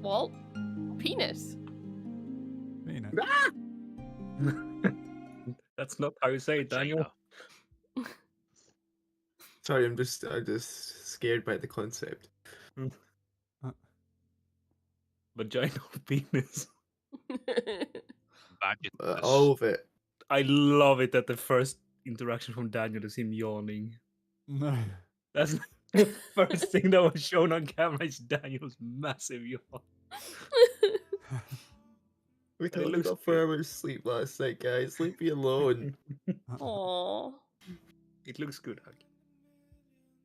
Well, penis. Penis. Ah! That's not how you say it, Daniel. Sorry, I'm just scared by the concept. Vaginal penis. All of it. I love it that the first interaction from Daniel is him yawning. No. That's the first thing that was shown on camera is Daniel's massive yawn. We And it got looks enough 4 hours sleep last night, guys. Leave me alone. Aww. It looks good, Huggy.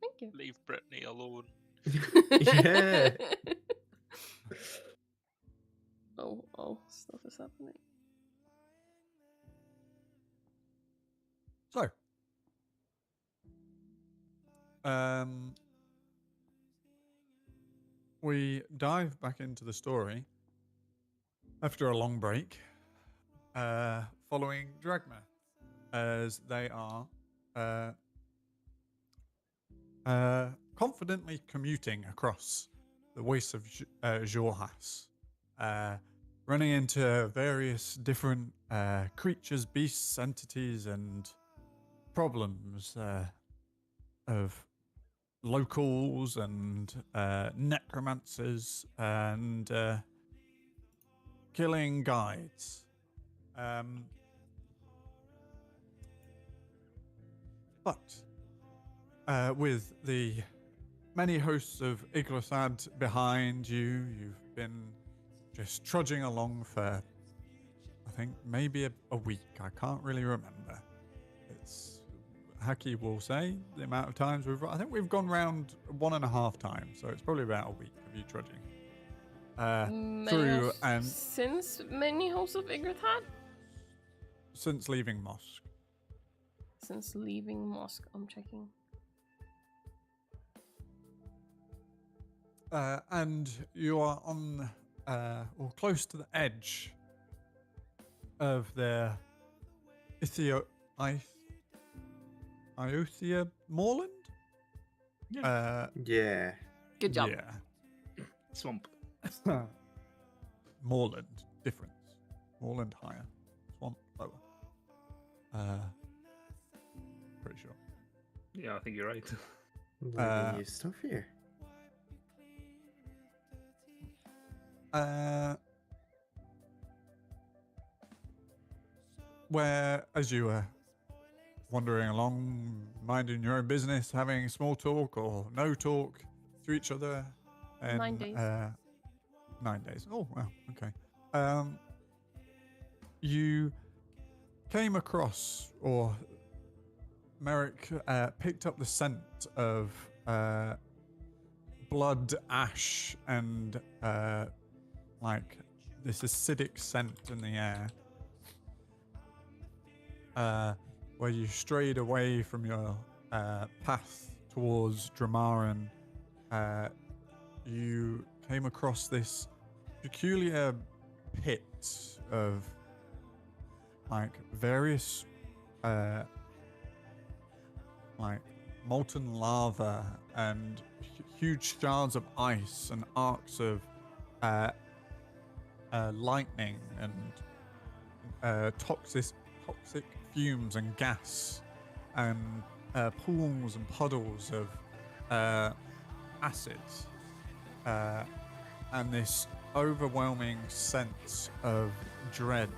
Thank you. Leave Brittany alone. Yeah. Oh, stuff is happening. So, we dive back into the story after a long break, following Dragma, as they are confidently commuting across the waste of Jorhas, running into various different creatures, beasts, entities, and problems of locals and necromancers and killing guides. But with the many hosts of Iglothad behind you, you've been just trudging along for, I think, maybe a week. I can't really remember. It's, Haki will say, the amount of times I think we've gone round 1.5 times, so it's probably about a week of you trudging. Through and since many hosts of Iglothad? Since leaving mosque. Since leaving mosque, I'm checking. And you are on, or close to the edge of the Iothia moorland? Yeah. Good job. Yeah. Swamp. Moorland, difference. Moorland higher, swamp lower. Pretty sure. Yeah, I think you're right. Learning new stuff here. Where, as you were wandering along, minding your own business, having small talk or no talk to each other, and 9 days. 9 days. Oh wow, okay. You came across, or Merrick picked up the scent of blood, ash, and like this acidic scent in the air. Where you strayed away from your path towards Dramaran, you came across this peculiar pit of like various like molten lava and huge shards of ice and arcs of lightning and toxic fumes and gas and pools and puddles of acids and this overwhelming sense of dread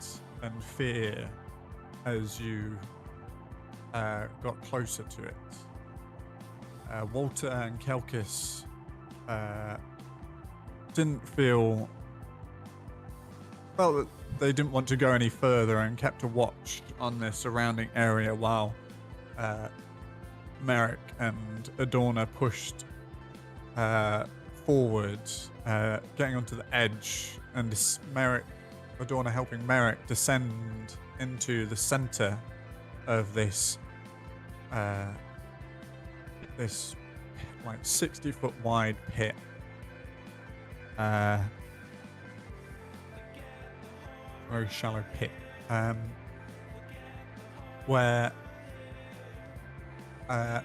and fear as you got closer to it. Walter and Kelkis didn't feel... Well, they didn't want to go any further and kept a watch on the surrounding area while Merrick and Adorna pushed forward, getting onto the edge, and Adorna helping Merrick descend into the center of this this like 60-foot wide pit. Very shallow pit, where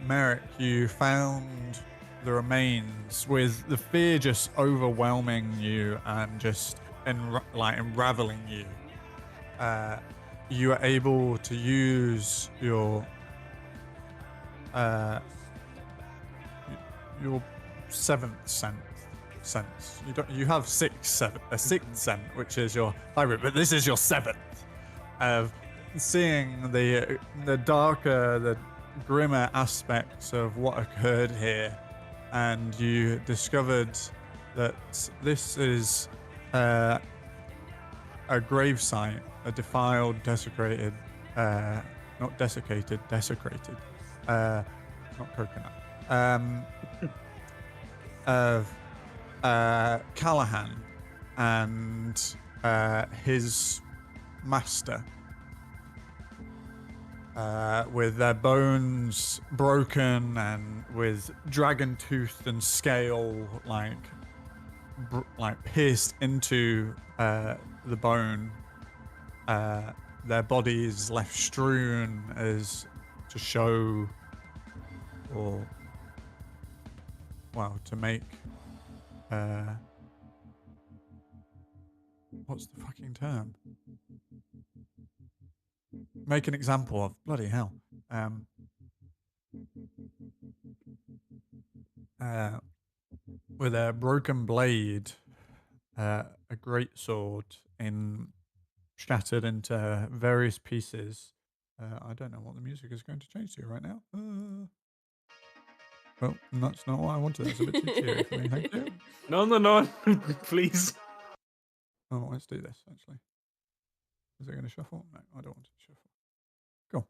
Merrick, you found the remains, with the fear just overwhelming you and just unraveling you. You are able to use your seventh sense. You have a sixth sense, which is your hybrid, but this is your seventh of seeing the darker, the grimmer aspects of what occurred here, and you discovered that this is a grave site, a defiled, desecrated, not desiccated, desecrated, not coconut, of Callahan and his master, with their bones broken and with dragon tooth and scale like pierced into the bone. Their bodies left strewn as to show, or well, to make what's the fucking term? Make an example of. Bloody hell. With a broken blade, a great sword shattered into various pieces. I don't know what the music is going to change to right now. Well, that's not what I wanted. That's a bit too cheery for me. Thank you. No, please. Oh, let's do this, actually. Is it going to shuffle? No, I don't want it to shuffle. Cool.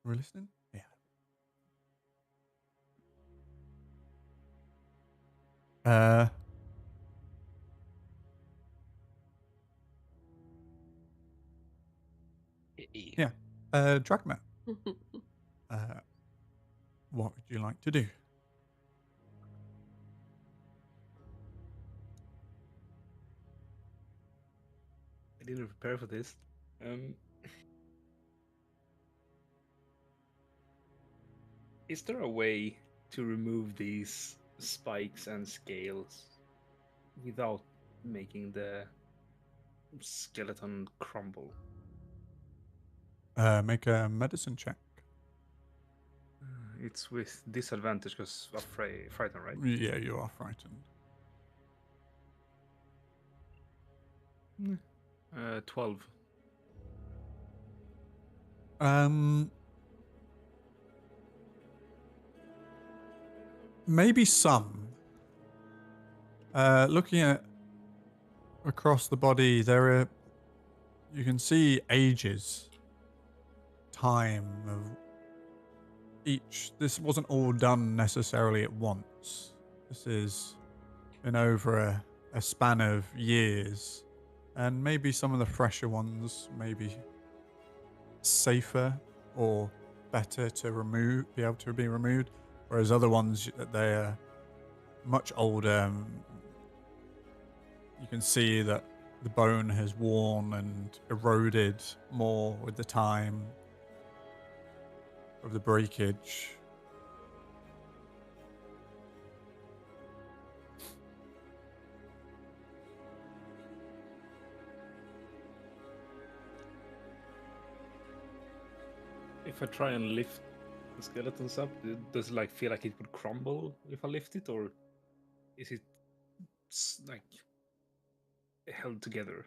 Are we listening? Yeah. Yeah. Dragma, what would you like to do? I didn't prepare for this. Is there a way to remove these spikes and scales without making the skeleton crumble? Make a medicine check. It's with disadvantage because of frightened, right? Yeah, you are frightened. 12. Maybe some. Looking at across the body, you can see ages, time of each. This wasn't all done necessarily at once. This is been over a span of years, and maybe some of the fresher ones may be safer or better to be able to be removed, whereas other ones, they're much older. You can see that the bone has worn and eroded more with the time of the breakage. If I try and lift the skeletons up, does it feel like it would crumble if I lift it, or is it like held together?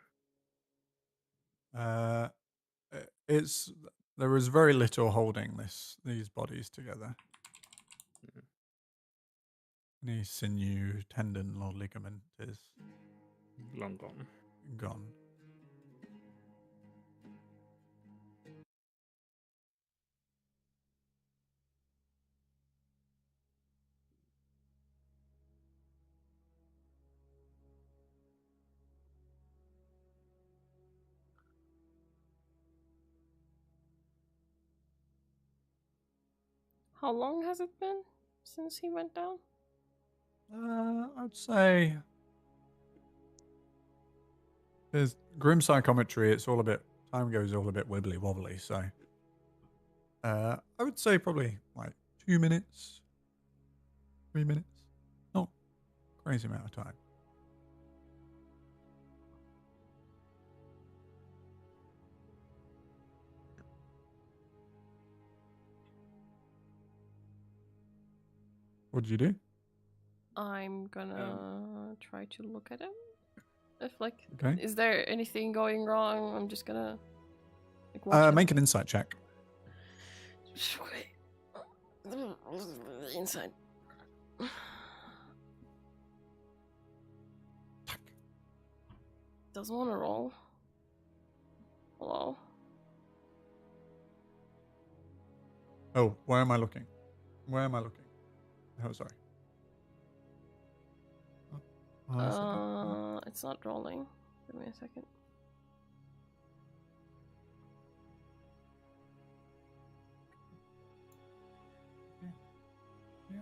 There is very little holding these bodies together. Any sinew, tendon, or ligament is long gone. Gone. How long has it been since he went down? I'd say there's grim psychometry. It's all a bit time goes all a bit wibbly wobbly. So I would say probably like 2 minutes, 3 minutes. Not crazy amount of time. What did you do? I'm gonna try to look at him. If like, Okay. is there anything going wrong? I'm just gonna like watch him. Make an insight check. Okay. Inside. Doesn't want to roll. Hello. Oh, where am I looking? Where am I looking? Oh, sorry. Oh, I see. It's not rolling. Give me a second. Yeah.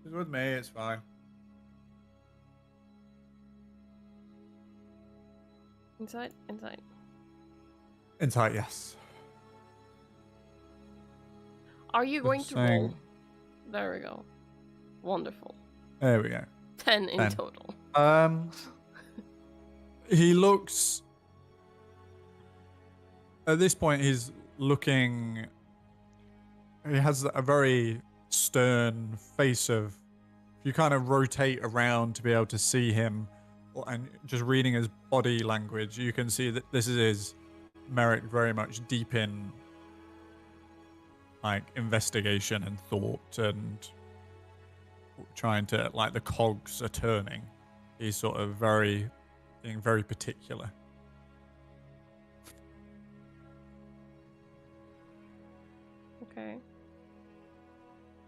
It's with me, it's fine. Inside. Insight, yes. Are you going Just to roll? saying. There we go. Wonderful. There we go. 10 in 10. total. He looks. At this point, he's looking. He has a very stern face of. If you kind of rotate around to be able to see him, and just reading his body language, you can see that this is Merrick very much deep in like investigation and thought and trying to, like, the cogs are turning. He's sort of being very particular. Okay.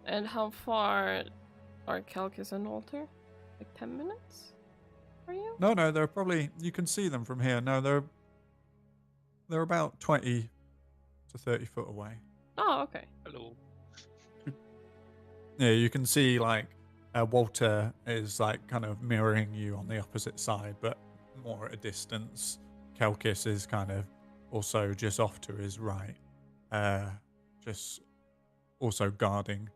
And how far are Calcus and Walter? Like 10 minutes? Are you? No, they're probably, you can see them from here. No, they're about 20 to 30 foot away. Oh, okay. Hello. Yeah, you can see like Walter is like kind of mirroring you on the opposite side, but more at a distance. Kelkis is kind of also just off to his right, just also guarding.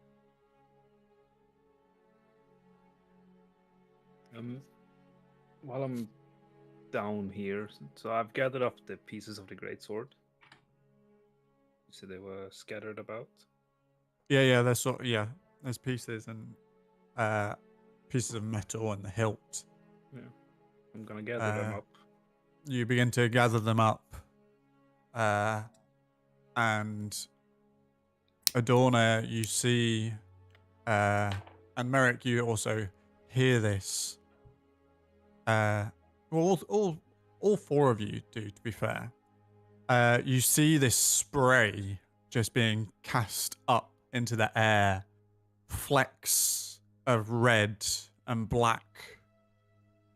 While I'm down here, so I've gathered up the pieces of the greatsword. You said they were scattered about. Yeah, there's pieces and pieces of metal and the hilt. Yeah, I'm gonna gather them up. You begin to gather them up, and Adorna, you see, and Merrick, you also hear this. Well, all four of you do, to be fair. You see this spray just being cast up into the air, flecks of red and black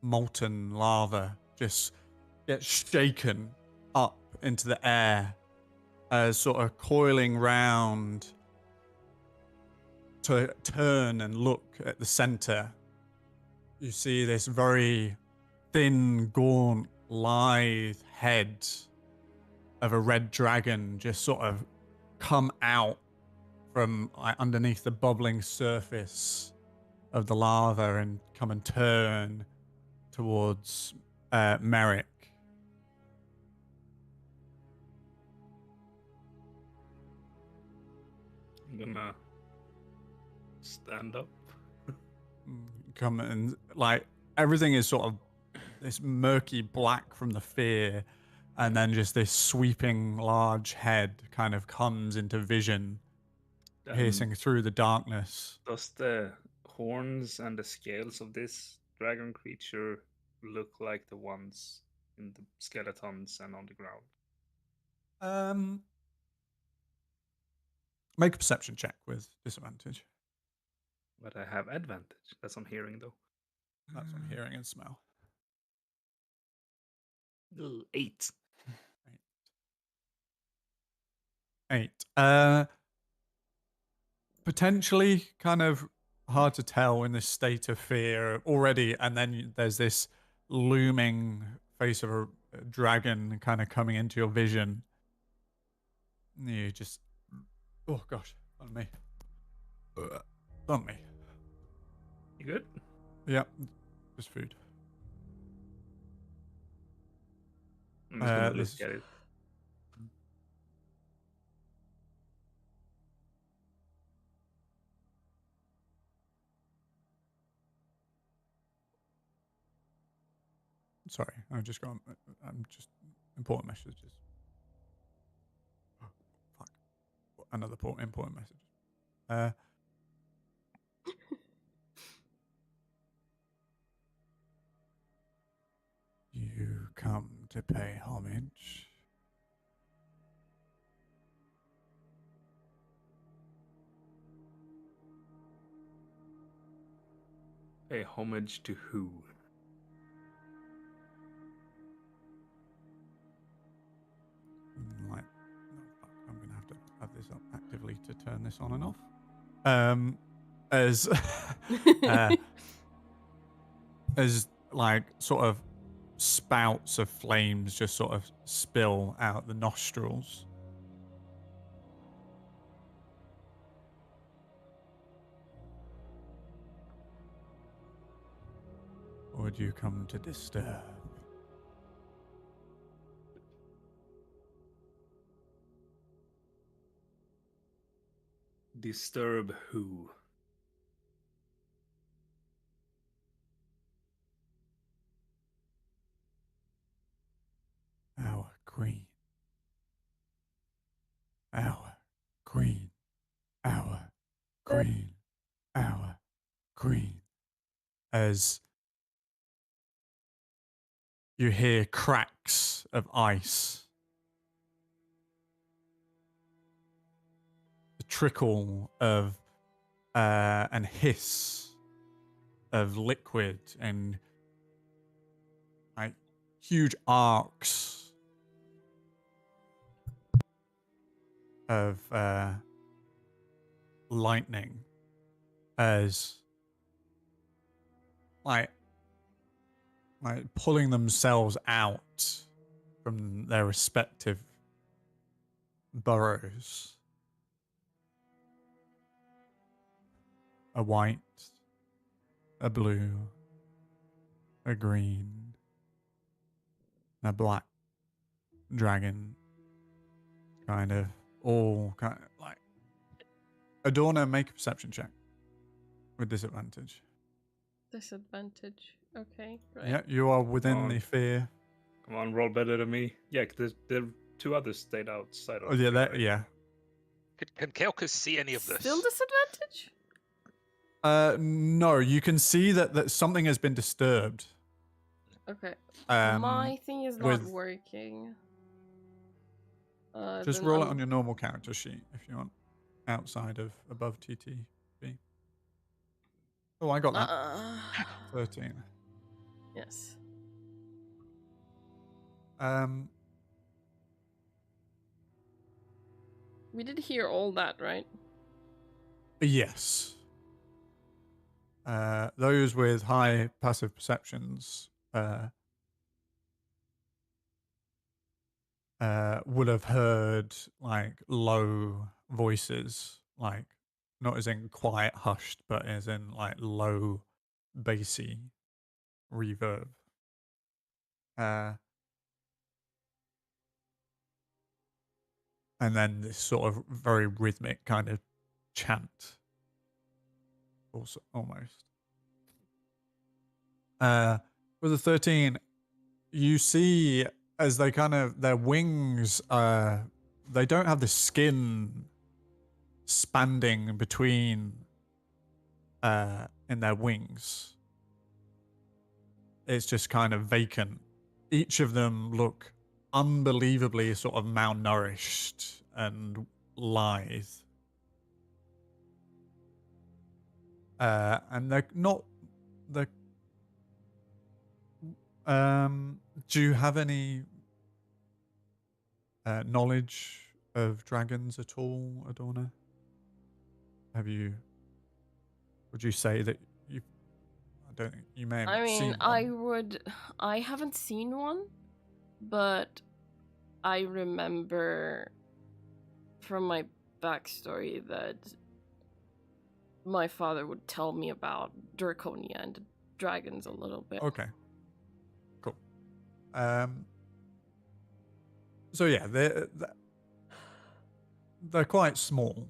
molten lava just get shaken up into the air, sort of coiling round to turn and look at the center. You see this very thin, gaunt, lithe head of a red dragon just sort of come out from underneath the bubbling surface of the lava and come and turn towards Merrick. I'm gonna stand up. Come and, like, everything is sort of this murky black from the fear, and then just this sweeping large head kind of comes into vision, piercing through the darkness. Does the horns and the scales of this dragon creature look like the ones in the skeletons and on the ground? Make a perception check with disadvantage. But I have advantage. That's on hearing, though. That's on hearing and smell. 8. 8. Potentially kind of hard to tell in this state of fear already, and then there's this looming face of dragon kind of coming into your vision. You just, oh gosh, on me, on me. You good? Yep, just food. I'm just gonna look This at it. Sorry, I've just got. I'm just important messages. Oh, fuck, another important message. You come to pay homage. Pay homage to who? Like, no, fuck, I'm gonna have to have this up actively to turn this on and off. As as like sort of spouts of flames just sort of spill out the nostrils. Or would you come to disturb? Disturb who? Our queen. Our queen. Our queen. Our queen. As you hear cracks of ice, the trickle of and hiss of liquid, and like huge arcs of lightning as like pulling themselves out from their respective burrows. A white, a blue, a green, a black dragon, kind of all kind of like. Adorna, make a perception check with disadvantage. Disadvantage. Okay, right. Yeah, you are within the fear. Come on, roll better than me. Yeah, the two others stayed outside of Oh yeah, the that right? yeah. Can Kelkus see any of this? Still disadvantage? No, you can see that something has been disturbed. Okay. Um, My thing is not with- working. Just Then roll it I'm- on your normal character sheet if you want, outside of above TTB. Oh, I got that. 13. Yes. We did hear all that, right? Yes. Those with high passive perceptions would have heard like low voices, like not as in quiet hushed, but as in like low bassy reverb. And then this sort of very rhythmic kind of chant. Also, almost. With a 13, you see as they kind of, their wings, they don't have the skin spanning between in their wings. It's just kind of vacant. Each of them look unbelievably sort of malnourished and lithe. And they're not the. Do you have any knowledge of dragons at all, Adorna? Have you? Would you say that you? I don't think you may have I mean, seen one. I haven't seen one, but I remember from my backstory that my father would tell me about Draconia and the dragons a little bit. Okay. Cool. So yeah, they're quite small.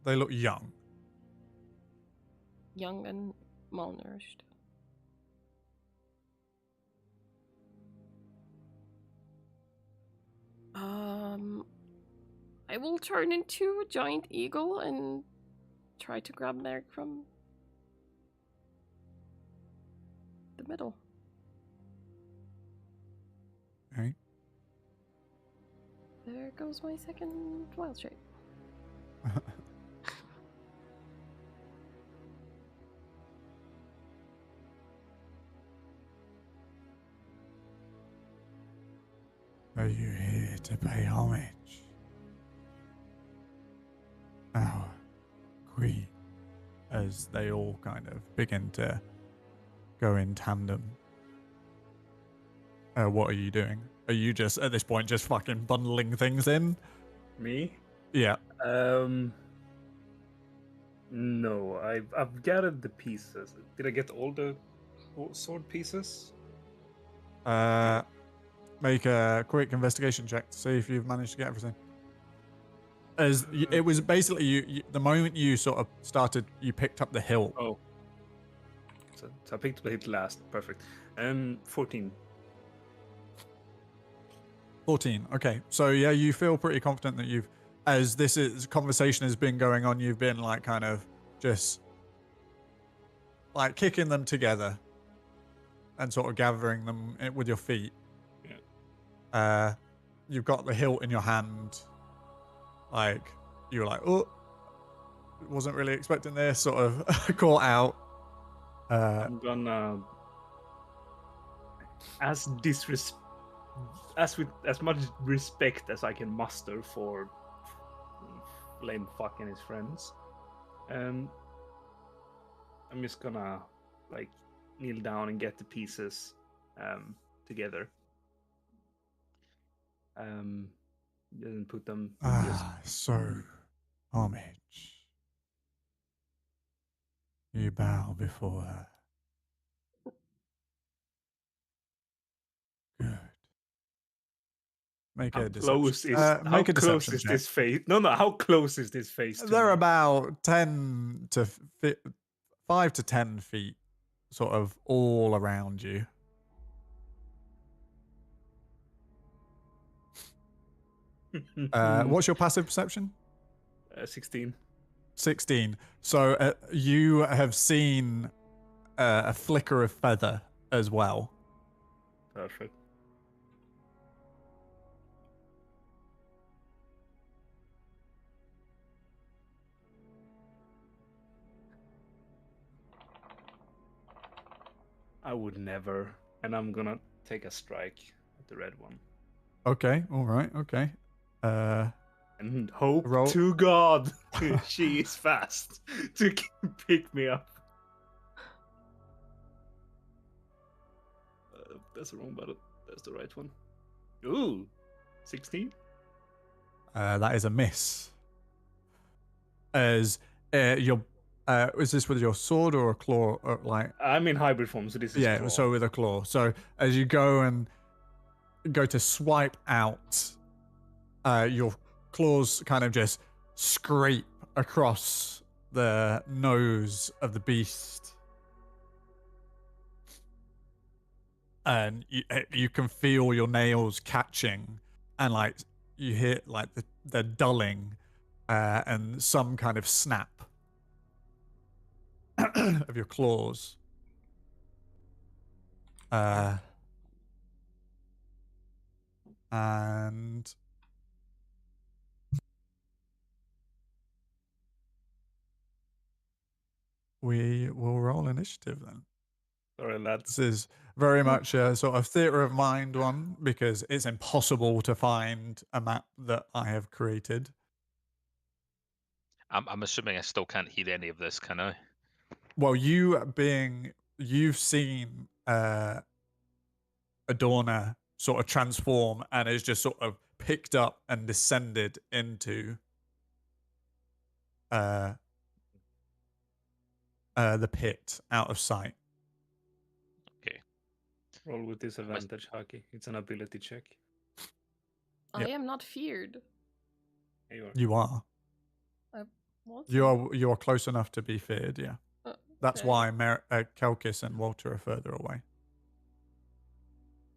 They look young. Young and malnourished. I will turn into a giant eagle and try to grab Merrick from the middle. Okay. There goes my second wild shape. Are you here to pay homage? Our queen, as they all kind of begin to go in tandem. What are you doing? Are you just, at this point, just fucking bundling things in? Me? Yeah. No, I've gathered the pieces. Did I get all the sword pieces? Make a quick investigation check to see if you've managed to get everything. As it was basically you, the moment you sort of started, you picked up the hilt. Oh. So I picked up the hit last. Perfect. 14. 14. Okay. So yeah, you feel pretty confident that you've, as conversation has been going on, you've been like kind of just like kicking them together and sort of gathering them with your feet. Yeah. You've got the hilt in your hand. Like you were like, oh, wasn't really expecting this. Sort of caught out. I'm gonna, with as much respect as I can muster for Flame fucking his friends, I'm just gonna like kneel down and get the pieces together. And put them. So homage. You bow before her. Good. Make How a close deception. is how Make a close deception is check. this face? No, how close is this face to They're me? about 5 to 10 feet, sort of all around you. What's your passive perception? 16. 16. So you have seen a flicker of feather as well. Perfect. I would never, and I'm gonna take a strike at the red one. Okay, all right, okay. And hope Roll. to God she is fast to pick me up. That's the wrong button. That's the right one. Ooh, 16. That is a miss. As your is this with your sword or a claw? Or like I'm in hybrid form, so this is claw. so with a claw. So as you go to swipe out, your claws kind of just scrape across the nose of the beast, and you can feel your nails catching, and like you hear like the dulling, and some kind of snap of your claws. And we will roll initiative then. Sorry, lads. This is very much a sort of theatre of mind one, because it's impossible to find a map that I have created. I'm assuming I still can't hear any of this, can I? Well, you've seen Adorna sort of transform and is just sort of picked up and descended into the pit out of sight. Okay. Roll with disadvantage, Haki. It's an ability check. Yep. I am not feared. Here you are. You are. What? You are close enough to be feared, yeah. That's Okay. why Kelkis and Walter are further away.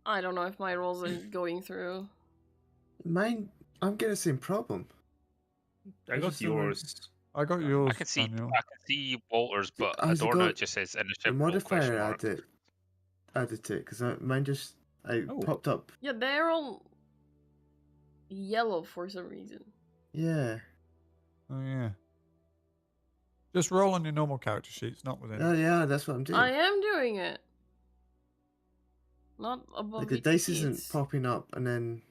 I don't know if my rolls are going through. Mine, I'm getting the same problem. I got just don't know. yours. I got yours, I can see Daniel. Walters, but Has it Adorno got just says the initiative modifier question mark. added to it? Because mine just Oh. popped up. Yeah, they're all yellow for some reason. Yeah. Oh, yeah. Just roll on your normal character sheets, not within. Oh yeah, that's what I'm doing. I am doing it. Not above Like the each dice sheets. isn't popping up, and then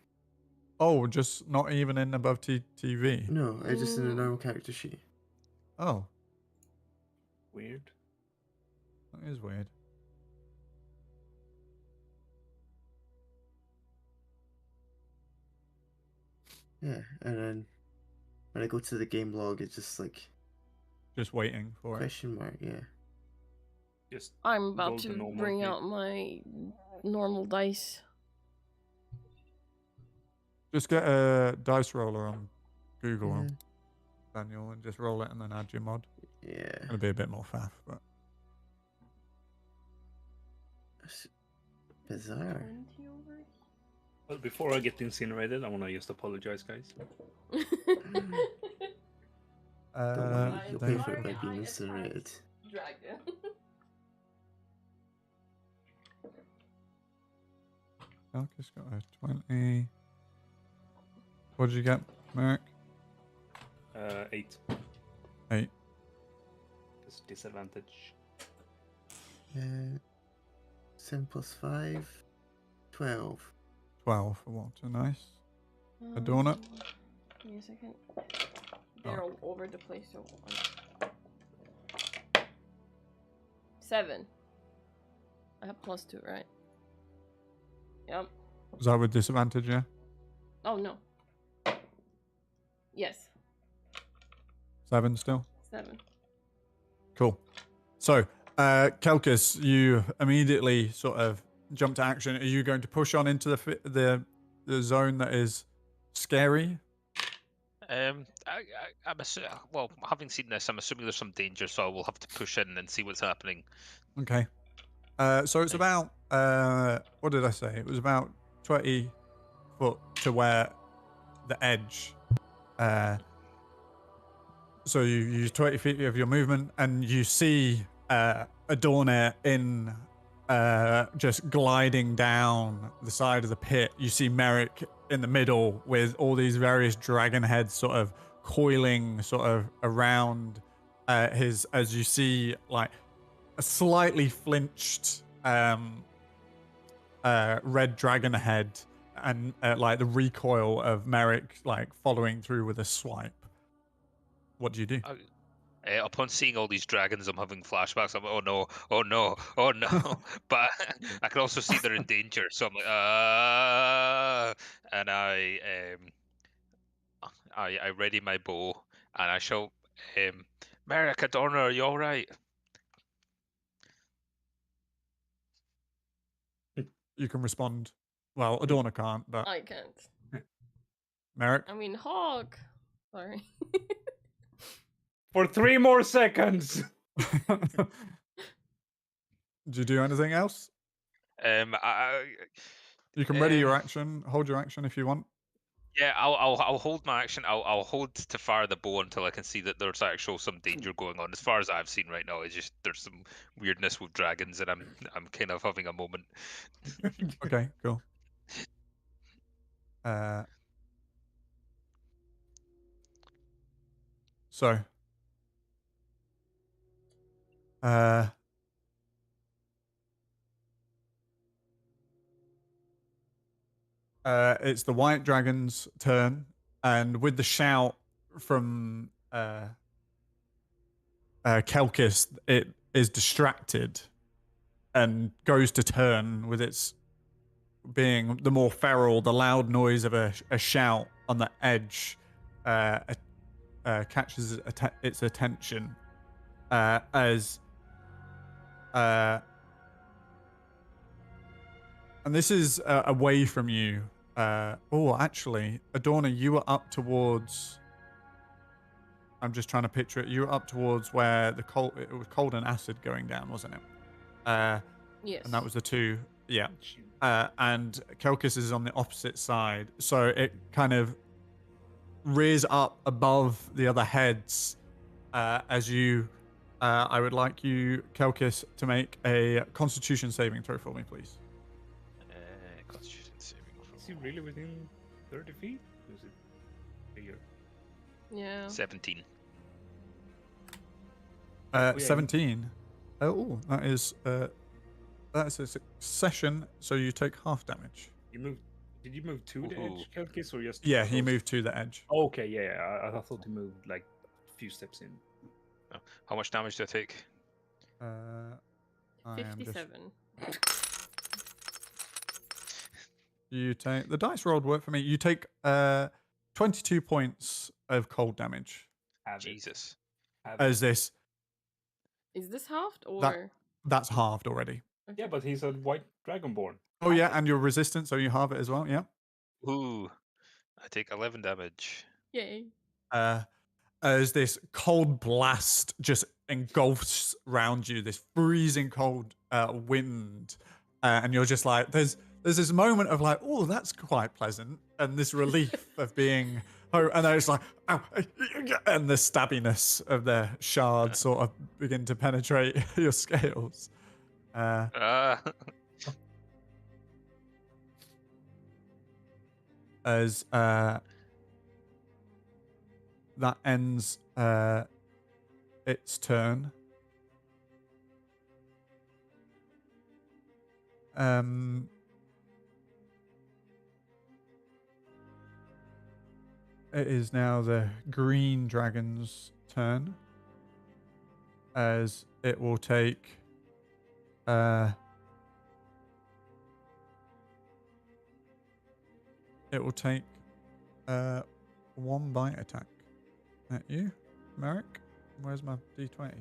Oh, just not even in above TV. no, it's just in a Mm. normal character sheet. Oh, Weird. that is weird. Yeah, and then when I go to the game log, it's just like Just waiting for it. question mark. Yeah. Just I'm roll about the to normal bring hit. out my normal dice. Just get a dice roller on Google, Yeah. Daniel, and just roll it and then add your mod. Yeah. It'll be a bit more faff, but It's bizarre. Well, before I get incinerated, I want to just apologize, guys. Don't worry, you'll pay then- for it by being incinerated. Dragon. Kelkis got a 20. What did you get, Merrick? 8. 8. It's disadvantage. 7 plus 5, 12. 12 for Walter. Nice. Adorno? Give me a second. They're all over the place. So 7. I have +2, right? Yep. Was that with disadvantage, yeah? Oh no. Yes. 7 still? 7. Cool. So, Kelkis, you immediately sort of jump to action. Are you going to push on into the zone that is scary? I'm well, having seen this, I'm assuming there's some danger, so we'll have to push in and see what's happening. Okay. So it's about what did I say? It was about 20 foot to where the edge. So you use 20 feet of your movement, and you see Adorna in just gliding down the side of the pit. You see Merrick in the middle with all these various dragon heads sort of coiling sort of around his, as you see like a slightly flinched red dragon head and like the recoil of Merrick like following through with a swipe. What do you do? Upon seeing all these dragons, I'm having flashbacks. I'm like, oh no, oh no, oh no. But I can also see they're in danger, so I'm like, and I ready my bow, and I show Merrick, Adorno, are you all right? You can respond. Well, Adorna can't, but I can't. Merrick. I mean, Hawk. Sorry. For 3 more seconds! Did you do anything else? You can ready your action, hold your action if you want. Yeah, I'll hold my action. I'll hold to fire the bow until I can see that there's actual some danger going on. As far as I've seen right now, it's just there's some weirdness with dragons, and I'm kind of having a moment. Okay, cool. So, it's the white dragon's turn, and with the shout from Kelkis, it is distracted and goes to turn with its being the more feral, the loud noise of a shout on the edge catches its attention as and this is away from you. Actually, Adorna, you were up towards. I'm just trying to picture it. You were up towards where it was cold and acid going down, wasn't it? Yes. And that was the two. Yeah. And Kelkis is on the opposite side, so it kind of rears up above the other heads as you. I would like you, Kelkis, to make a Constitution saving throw for me, please. Constitution saving throw. Is he really within 30 feet? Or is it bigger? Yeah. 17. 17. That is a succession, so you take half damage. Did you move to the edge, Kelkis, or just? Yeah, he moved to the edge. Oh, okay, yeah. I thought he moved like a few steps in. Oh. How much damage do I take? I am just 57. You take the dice rolled work for me. You take 22 points of cold damage. Jesus. As this Is this halved or? that's halved already. Okay. Yeah, but he's a white dragonborn. Oh yeah, and you're resistant, so you halve it as well. Yeah. Ooh. I take 11 damage. Yay. As this cold blast just engulfs around you, this freezing cold wind, and you're just like, there's this moment of like, oh, that's quite pleasant, and this relief of being, and then it's like, ow, and the stabbiness of the shards sort of begin to penetrate your scales. As that ends its turn. It is now the green dragon's turn, as it will take one bite attack at you, Merrick. Where's my D20?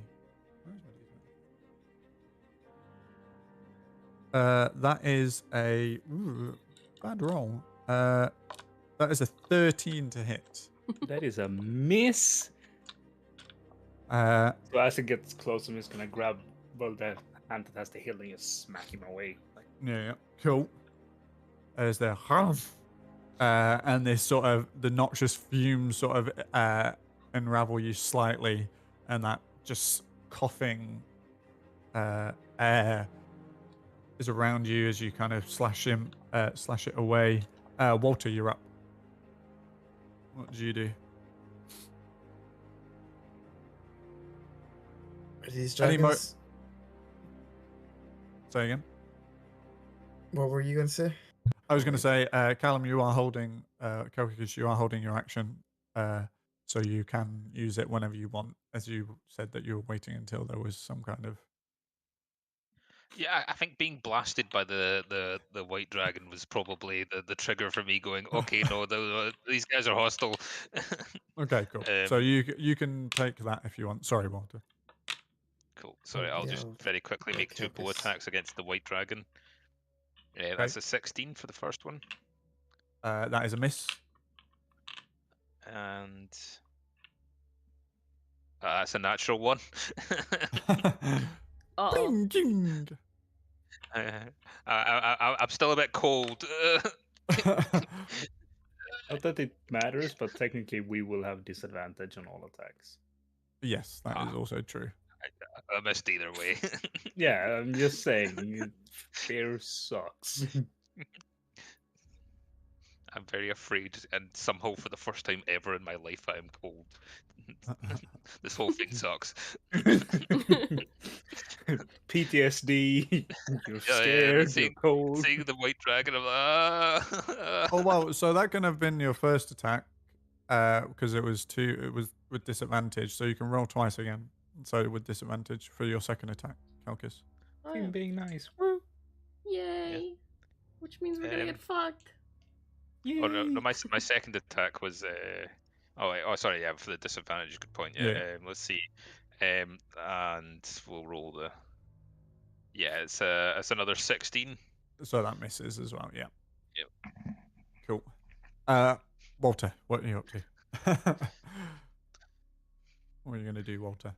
That is a bad roll. That is a 13 to hit. That is a miss. So as it gets close, I'm just gonna grab the hand that has the hill and just smack him away. Yeah, cool. As the and this sort of the noxious fumes sort of unravel you slightly, and that just coughing air is around you as you kind of slash it away. Walter, you're up. What did you do? Are these Any dragons? Say again. What were you gonna say? I was going to say, Callum, you are holding, Kelkis, you are holding your action, so you can use it whenever you want, as you said that you were waiting until there was some kind of... Yeah, I think being blasted by the white dragon was probably the trigger for me going, okay, no, these guys are hostile. Okay, cool. So you can take that if you want. Sorry, Walter. Cool. Sorry, I'll just very quickly make two bow attacks against the white dragon. Yeah, that's a 16 for the first one. That is a miss. And that's a natural one. Ding, ding. I'm still a bit cold. Not that it matters, but technically we will have disadvantage on all attacks. Yes, that is also true. I missed either way. Yeah, I'm just saying, fear sucks. I'm very afraid, and somehow for the first time ever in my life, I am cold. This whole thing sucks. PTSD. You're scared. You're cold. Seeing the white dragon, I'm like, Oh well, so that can have been your first attack, because it was with disadvantage. So you can roll twice again. So with disadvantage for your second attack, Kelkis. Oh, Him being nice. yay! Yeah. which means we're gonna get fucked. Oh no, my second attack was sorry, yeah, for the disadvantage. Good point. Yeah. Yeah. Let's see. And we'll roll the. Yeah, it's another 16. So that misses as well. Yeah. Yep. Cool. Walter, what are you up to? What are you gonna do, Walter?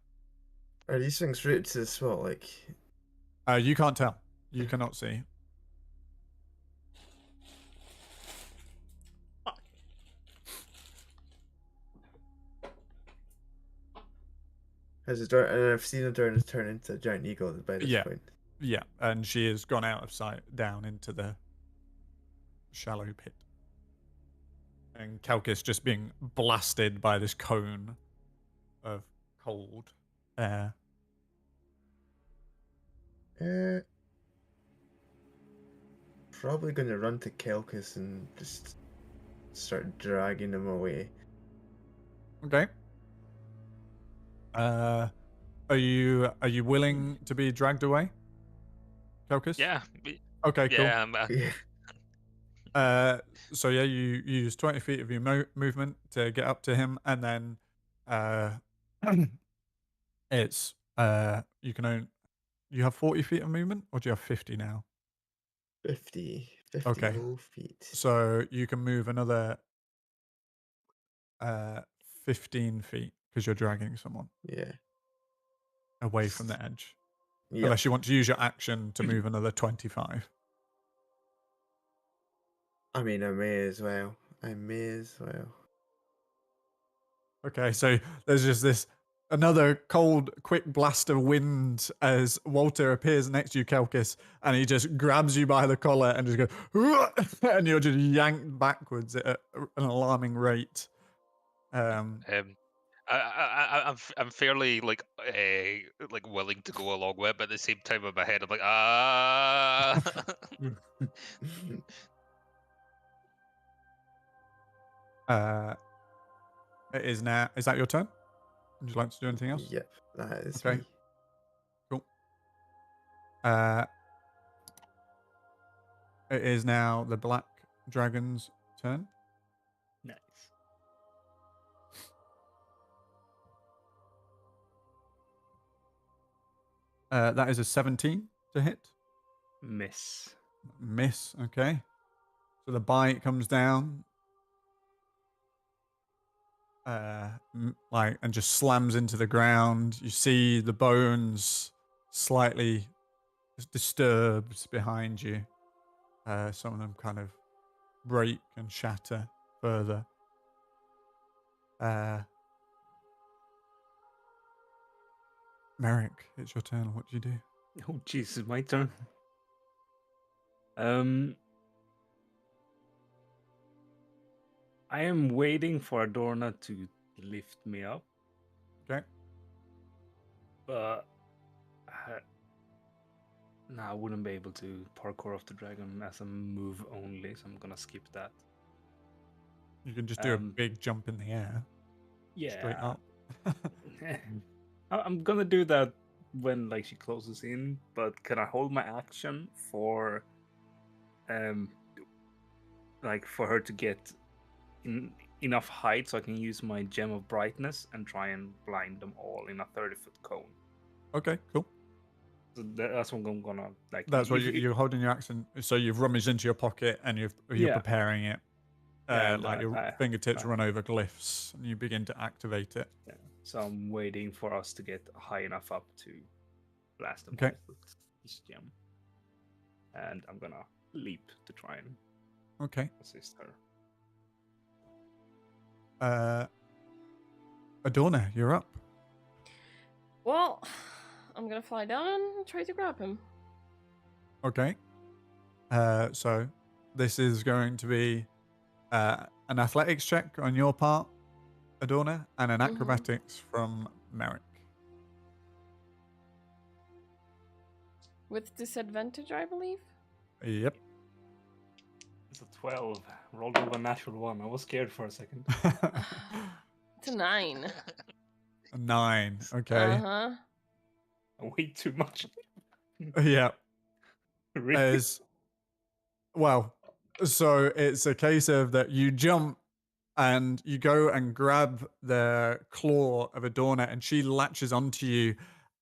Are these things rooted to the spot? Like, You can't tell. You cannot see. has a door? And I've seen a door turn into a giant eagle by this Yeah. point. Yeah, and she has gone out of sight down into the shallow pit. And Kalkis just being blasted by this cone of cold air. Probably gonna run to Kelkus and just start dragging him away. Okay. Are you willing to be dragged away, Kalkis? Yeah. Okay, cool. Yeah. Yeah. So yeah, you use 20 feet of your movement to get up to him, and then it's you have 40 feet of movement, or do you have 50 now? 50 Okay. whole feet. So you can move another 15 feet because you're dragging someone Yeah. away from the edge. Yeah. Unless you want to use your action to move another 25. I mean, I may as well. Okay, so there's just another cold, quick blast of wind as Walter appears next to you, Kelkis, and he just grabs you by the collar and just goes, and you're just yanked backwards at an alarming rate. I'm fairly like willing to go along with it, but at the same time in my head I'm like It is now. Is that your turn? Would you like to do anything else? Yep, that is Okay. me. Cool. It is now the black dragon's turn. Nice. That is a 17 to hit. Miss. Miss. Okay. So the bite comes down. And just slams into the ground. You see the bones slightly disturbed behind you. Some of them kind of break and shatter further. Merrick, it's your turn. What do you do? Oh, jeez, it's my turn. I am waiting for Adorna to lift me up. Okay. But I wouldn't be able to parkour off the dragon as a move only, so I'm gonna skip that. You can just do a big jump in the air. Yeah. Straight up. I'm gonna do that when she closes in, but can I hold my action for for her to get enough height so I can use my gem of brightness and try and blind them all in a 30-foot cone? Okay, cool. So that's what I'm gonna like. That's what you're holding your action. So you've rummaged into your pocket and you're preparing it. Your fingertips run over glyphs and you begin to activate it. Yeah. So I'm waiting for us to get high enough up to blast them Okay. off with this gem. And I'm gonna leap to try and assist her. Adorna, you're up. Well, I'm gonna fly down and try to grab him. Okay. So this is going to be an athletics check on your part, Adorna, and an acrobatics from Merrick. With disadvantage, I believe? Yep. It's a 12. Rolled with a natural 1. I was scared for a second. It's a 9. 9. Okay. Uh-huh. Way too much. Yeah. Really? Well, so it's a case of that you jump and you go and grab the claw of Adorna, and she latches onto you,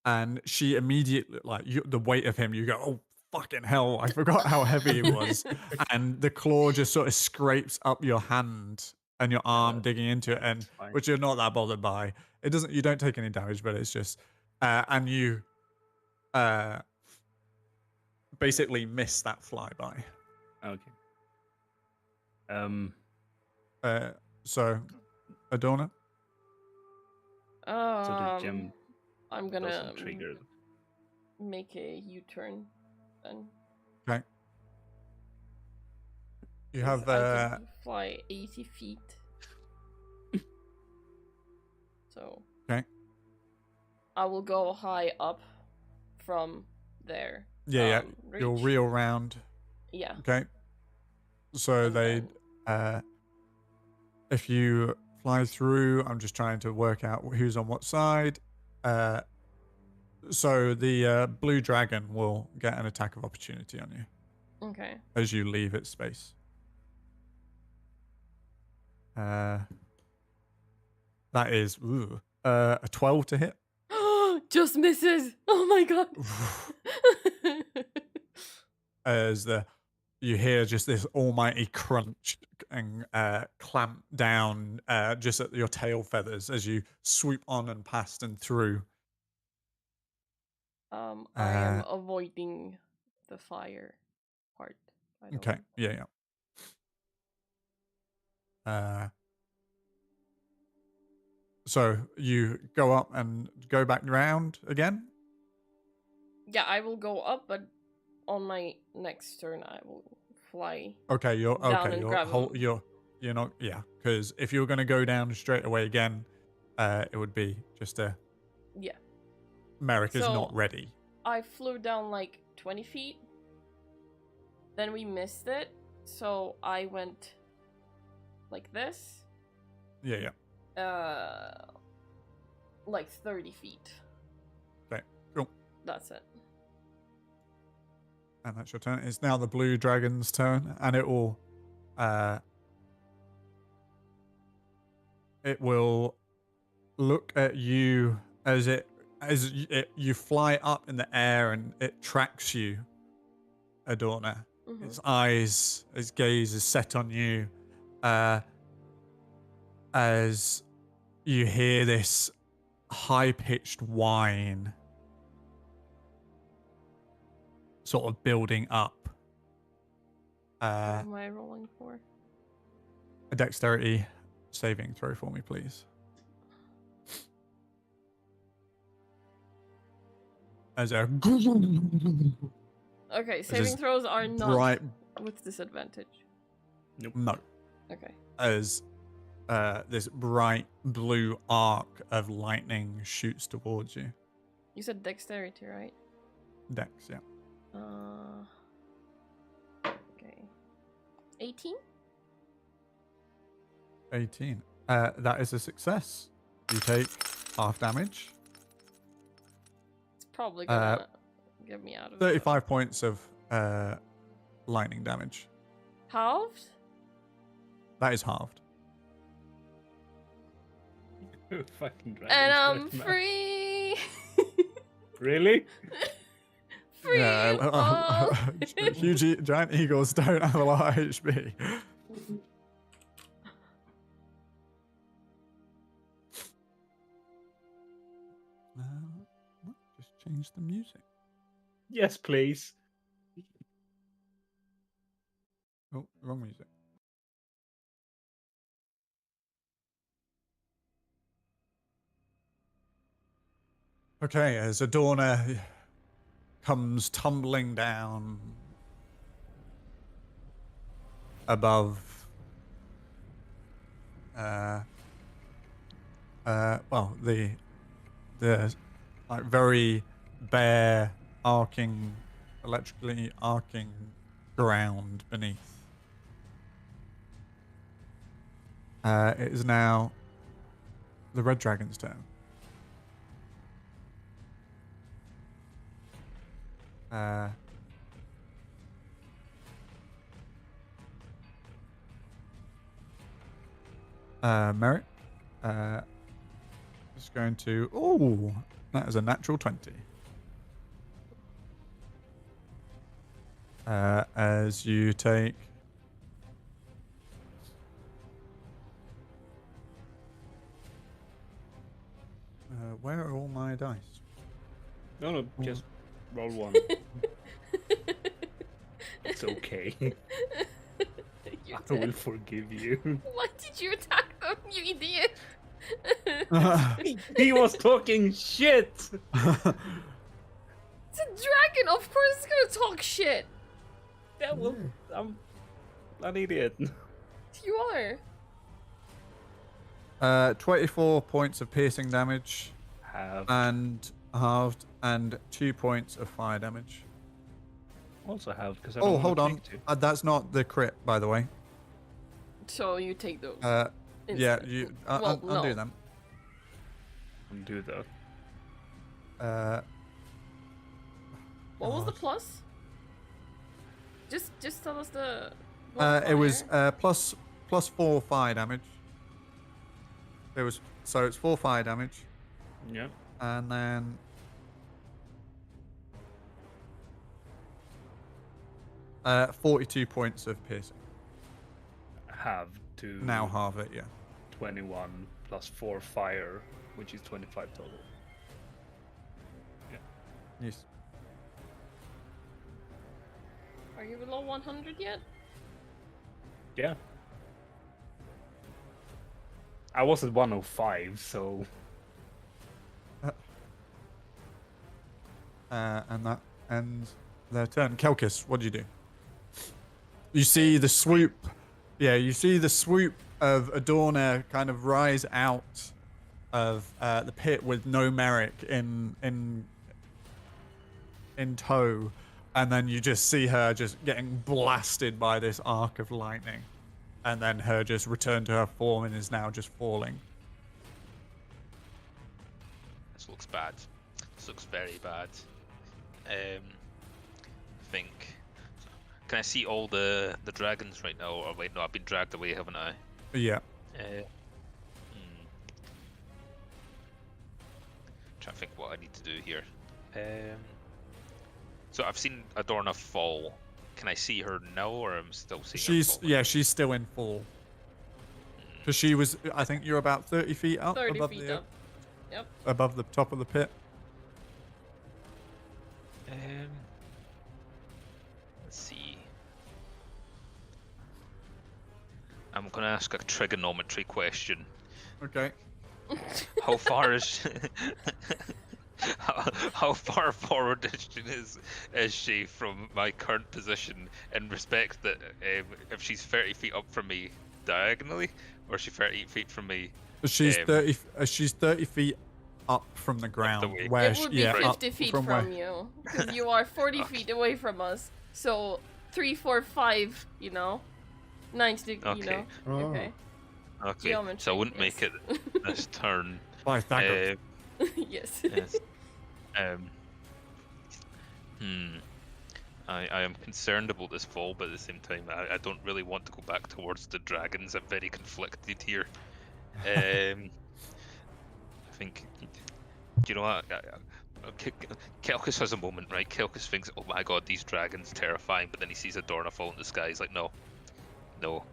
and she immediately, like, the weight of him, you go, oh, fucking hell, I forgot how heavy it was. And the claw just sort of scrapes up your hand and your arm digging into it, and It's fine. which you're not that bothered by. You don't take any damage, but it's just, and you basically miss that flyby. Okay. So, Adorna? So the gem I'm gonna doesn't trigger. make a U-turn then. Okay. You 'Cause have I can fly 80 feet. So okay. I will go high up from there. Yeah. You'll Reach. reel round. Yeah. Okay. So And they, then- if you fly through, I'm just trying to work out who's on what side. So the blue dragon will get an attack of opportunity on you Okay. as you leave its space. That is a 12 to hit. Just misses. Oh my god. As you hear just this almighty crunch and clamp down just at your tail feathers as you swoop on and past and through. I am avoiding the fire part. By the Okay. way. Yeah. So you go up and go back round again? Yeah, I will go up, but on my next turn, I will fly. Okay, you're grab him. you're not, because if you were going to go down straight away again, it would be just Yeah. Merrick is So- not ready. I flew down like 20 feet. Then we missed it, so I went like this. Yeah. Like 30 feet. Okay, cool. That's it. And that's your turn. It's now the blue dragon's turn, and it will look at you as you fly up in the air, and it tracks you, Adorna. Mhm. Its gaze is set on you, as you hear this high-pitched whine sort of building up. What am I rolling for? A dexterity saving throw for me, please. As a Okay, saving is throws are not bright, with disadvantage. no, Okay. as this bright blue arc of lightning shoots towards you. You said dexterity, right? Dex, yeah. Okay. 18? 18. That is a success. You take half damage. It's probably gonna get me out of 35 points of lightning damage. Halved? That is halved. Fucking dragon. And I'm free! Really? Free! Oh. Huge giant eagles don't have a lot of HP. Just change the music. Yes, please. Oh, wrong music. Okay, as Adorna comes tumbling down above well, the like very bare electrically arcing ground beneath. It is now the red dragon's turn. Merrick. Just going to. Oh, that is a natural 20. As you take. Where are all my dice? No, just roll one. It's okay. You I will did. forgive you. Why did you attack them, you idiot? He was talking shit. It's a dragon, of course it's gonna talk shit. Yeah, well, I'm an idiot. You are. 24 points of piercing damage, Have and halved, and 2 points of fire damage. also have because I Oh, don't hold wanna on. take two. That's not the crit, by the way. So you take those. Yeah, instead. you. Well, Undo no. them. Do that. What was the God. plus? Just tell us the. It was modifier. plus 4 fire damage. It was so it's 4 fire damage, Yeah. and then 42 points of piercing. Have to Now halve it, yeah. 21 plus 4 fire, which is 25 total. Yes. Are you below 100 yet? Yeah. I was at 105, so And that ends their turn. Kelkis, what do you do? You see the swoop. Yeah, you see the swoop of Adorna kind of rise out of the pit with no Merrick in tow, and then you just see her just getting blasted by this arc of lightning, and then her just return to her form and is now just falling. This looks bad. This looks very bad. I think. Can I see all the dragons right now? Or wait, no, I've been dragged away, haven't I? Yeah. Trying to think what I need to do here. So I've seen Adorna fall. Can I see her now, or I'm still seeing her fall? She's still in fall. Because she was, I think you're about 30 feet up 30 above feet the up. Yep. above the top of the pit. Let's see. I'm gonna ask a trigonometry question. Okay. How far is how far forward is she from my current position in respect that if she's 30 feet up from me diagonally, or is she 30 feet from me? She's 30 feet up from the ground. way. Where It would be yeah, 50 up feet from from where, you. Because you are 40 Okay. feet away from us. So 3, 4, 5, 90, Okay. Oh. Okay. Okay, Geometry, so I wouldn't yes. make it this turn. Pythagoras. Yes. Yes. I am concerned about this fall, but at the same time, I don't really want to go back towards the dragons. I'm very conflicted here. I think, you know what? Kelkis has a moment, right? Kelkis thinks, "Oh my god, these dragons terrifying," but then he sees Adorna fall in the sky. He's like, "No, no.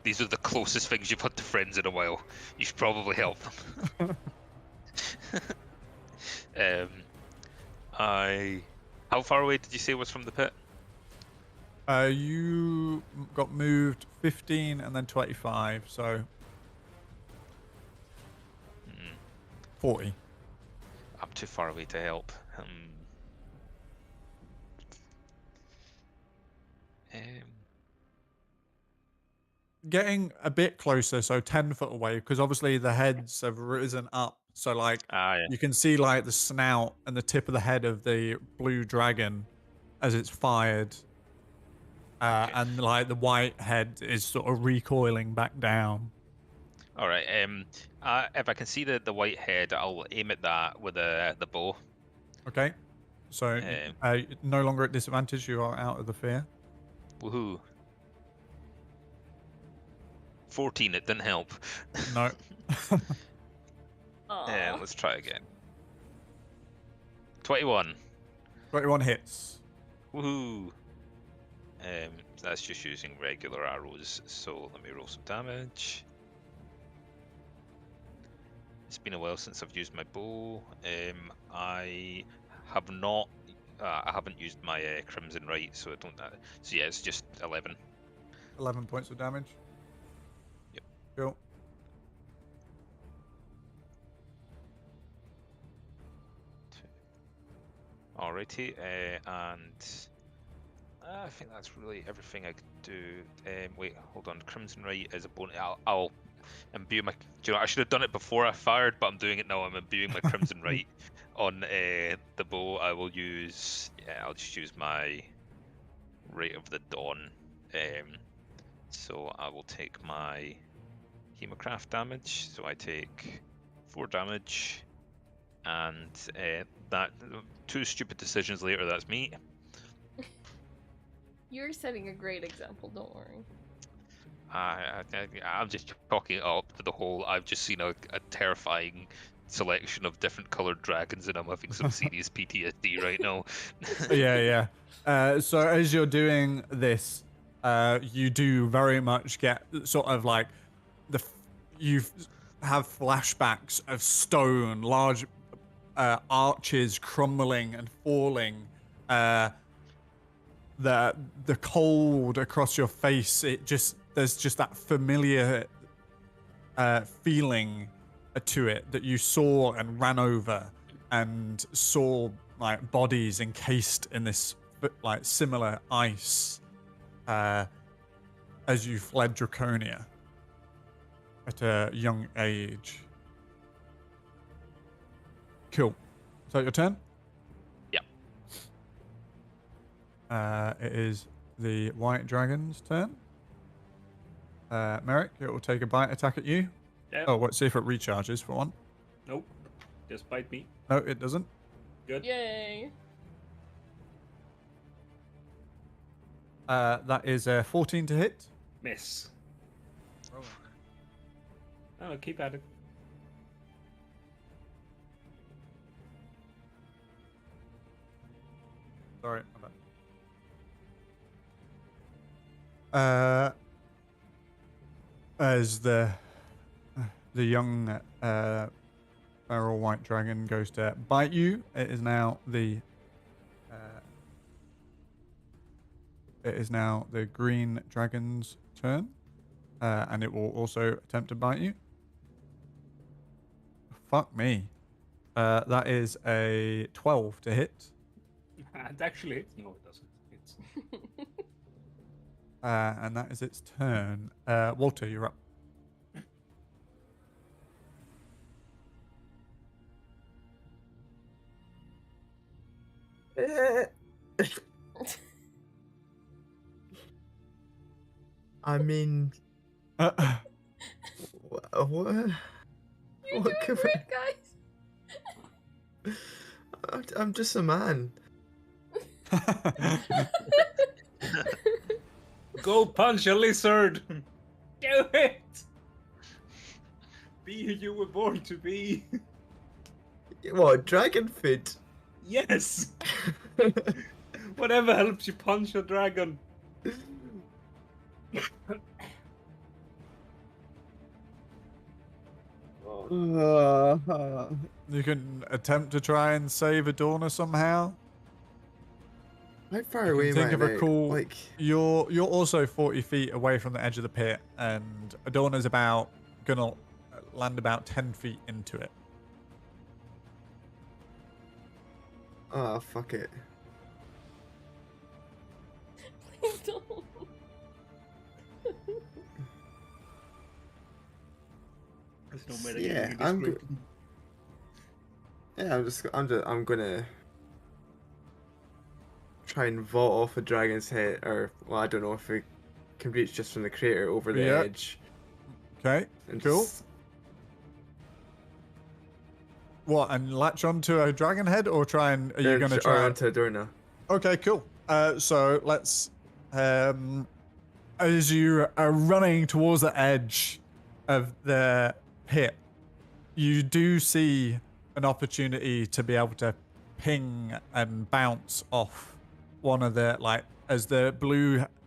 These are the closest things you've had to friends in a while. You should probably help them." How far away did you say was from the pit? You got moved 15 and then 25, so 40. I'm too far away to help. Getting a bit closer, so 10 foot away, because obviously the heads have risen up. So like Yeah. you can see like the snout and the tip of the head of the blue dragon as it's fired. Okay. And like the white head is sort of recoiling back down. All right. If I can see the white head, I'll aim at that with the bow. Okay. So no longer at disadvantage, you are out of the fear. Woohoo! 14, it didn't help. No. Aw. Let's try again. 21. 21 hits. Woohoo! That's just using regular arrows, so let me roll some damage. It's been a while since I've used my bow. I have not. I haven't used my Crimson Right, so I don't. So yeah, it's just 11. 11 points of damage. Yep. Cool. Alrighty, and I think that's really everything I could do. Wait, hold on. Crimson Right is a bonus. I'll imbue my. Do you know, I should have done it before I fired, but I'm doing it now. I'm imbuing my Crimson Right on the bow. I will use. Yeah, I'll just use my Rite of the Dawn. So I will take my Hemocraft damage. So I take 4 damage, and that 2 stupid decisions later. That's me. You're setting a great example, don't worry. I'm just chalking it up to the whole. I've just seen a terrifying selection of different colored dragons, and I'm having some serious PTSD right now. Yeah. So as you're doing this, you do very much get sort of like you have flashbacks of stone, large arches crumbling and falling. The cold across your face. There's just that familiar feeling to it that you saw and ran over and saw like bodies encased in this like similar ice as you fled Draconia at a young age. Cool. Is that your turn? Yeah. It is the white dragon's turn. Merrick, it will take a bite attack at you. Yeah. Oh, let's see if it recharges for one. Nope. Just bite me. No, it doesn't. Good. Yay! That is a 14 to hit. Miss. Oh, keep at it. Sorry. As the young feral white dragon goes to bite you, it is now the green dragon's turn, and it will also attempt to bite you. Fuck me. That is a 12 to hit. It actually hits. No, it doesn't. It's And that is its turn. Walter, you're up. I mean, Uh, what? You're What doing can great, guys! I'm just a man. Go punch a lizard! Do it! Be who you were born to be. What, dragon food? Yes! Whatever helps you punch a dragon. You can attempt to try and save Adorna somehow. How far You away can am I think of a now? cool. Like, You're also 40 feet away from the edge of the pit, and Adorna's gonna land about 10 feet into it. oh, fuck it. Please don't. There's no metagaming Yeah, in this I'm group. Yeah, I'm gonna try and vault off a dragon's head, or well, I don't know if it can reach just from the crater over the Yeah. edge. Okay, And cool. just- What, and latch onto a dragon head, or try and are you and gonna or try? onto Adorna. Okay, cool. So let's as you are running towards the edge of the pit, you do see an opportunity to be able to ping and bounce off one of the, like, as the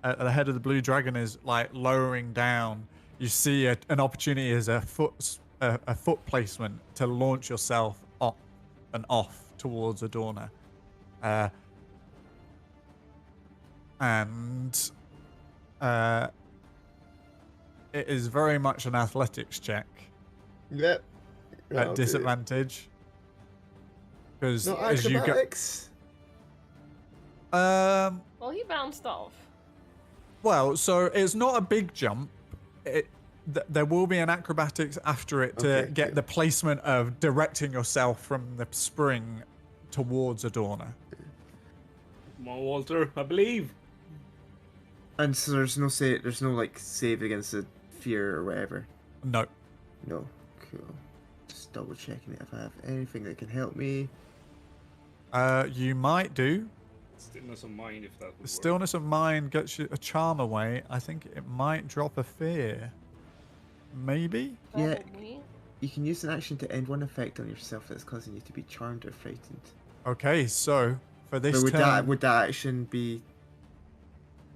head of the blue dragon is like lowering down, you see an opportunity as a foot placement to launch yourself up and off towards Adorna. And it is very much an athletics check Yep. at disadvantage. Because No as you go, acrobatics. Well, he bounced off. well, so it's not a big jump. There will be an acrobatics after it to Okay, get cool. the placement of directing yourself from the spring towards Adorna. Come on, Walter, I believe. And so there's no like save against the fear or whatever. No. No. Cool. Just double checking if I have anything that can help me. You might do. Stillness of mind, if that would The work. stillness of mind gets you a charm away. I think it might drop a fear. Maybe? Yeah. Probably. You can use an action to end one effect on yourself that's causing you to be charmed or frightened. Okay, so for this But turn... would that action be?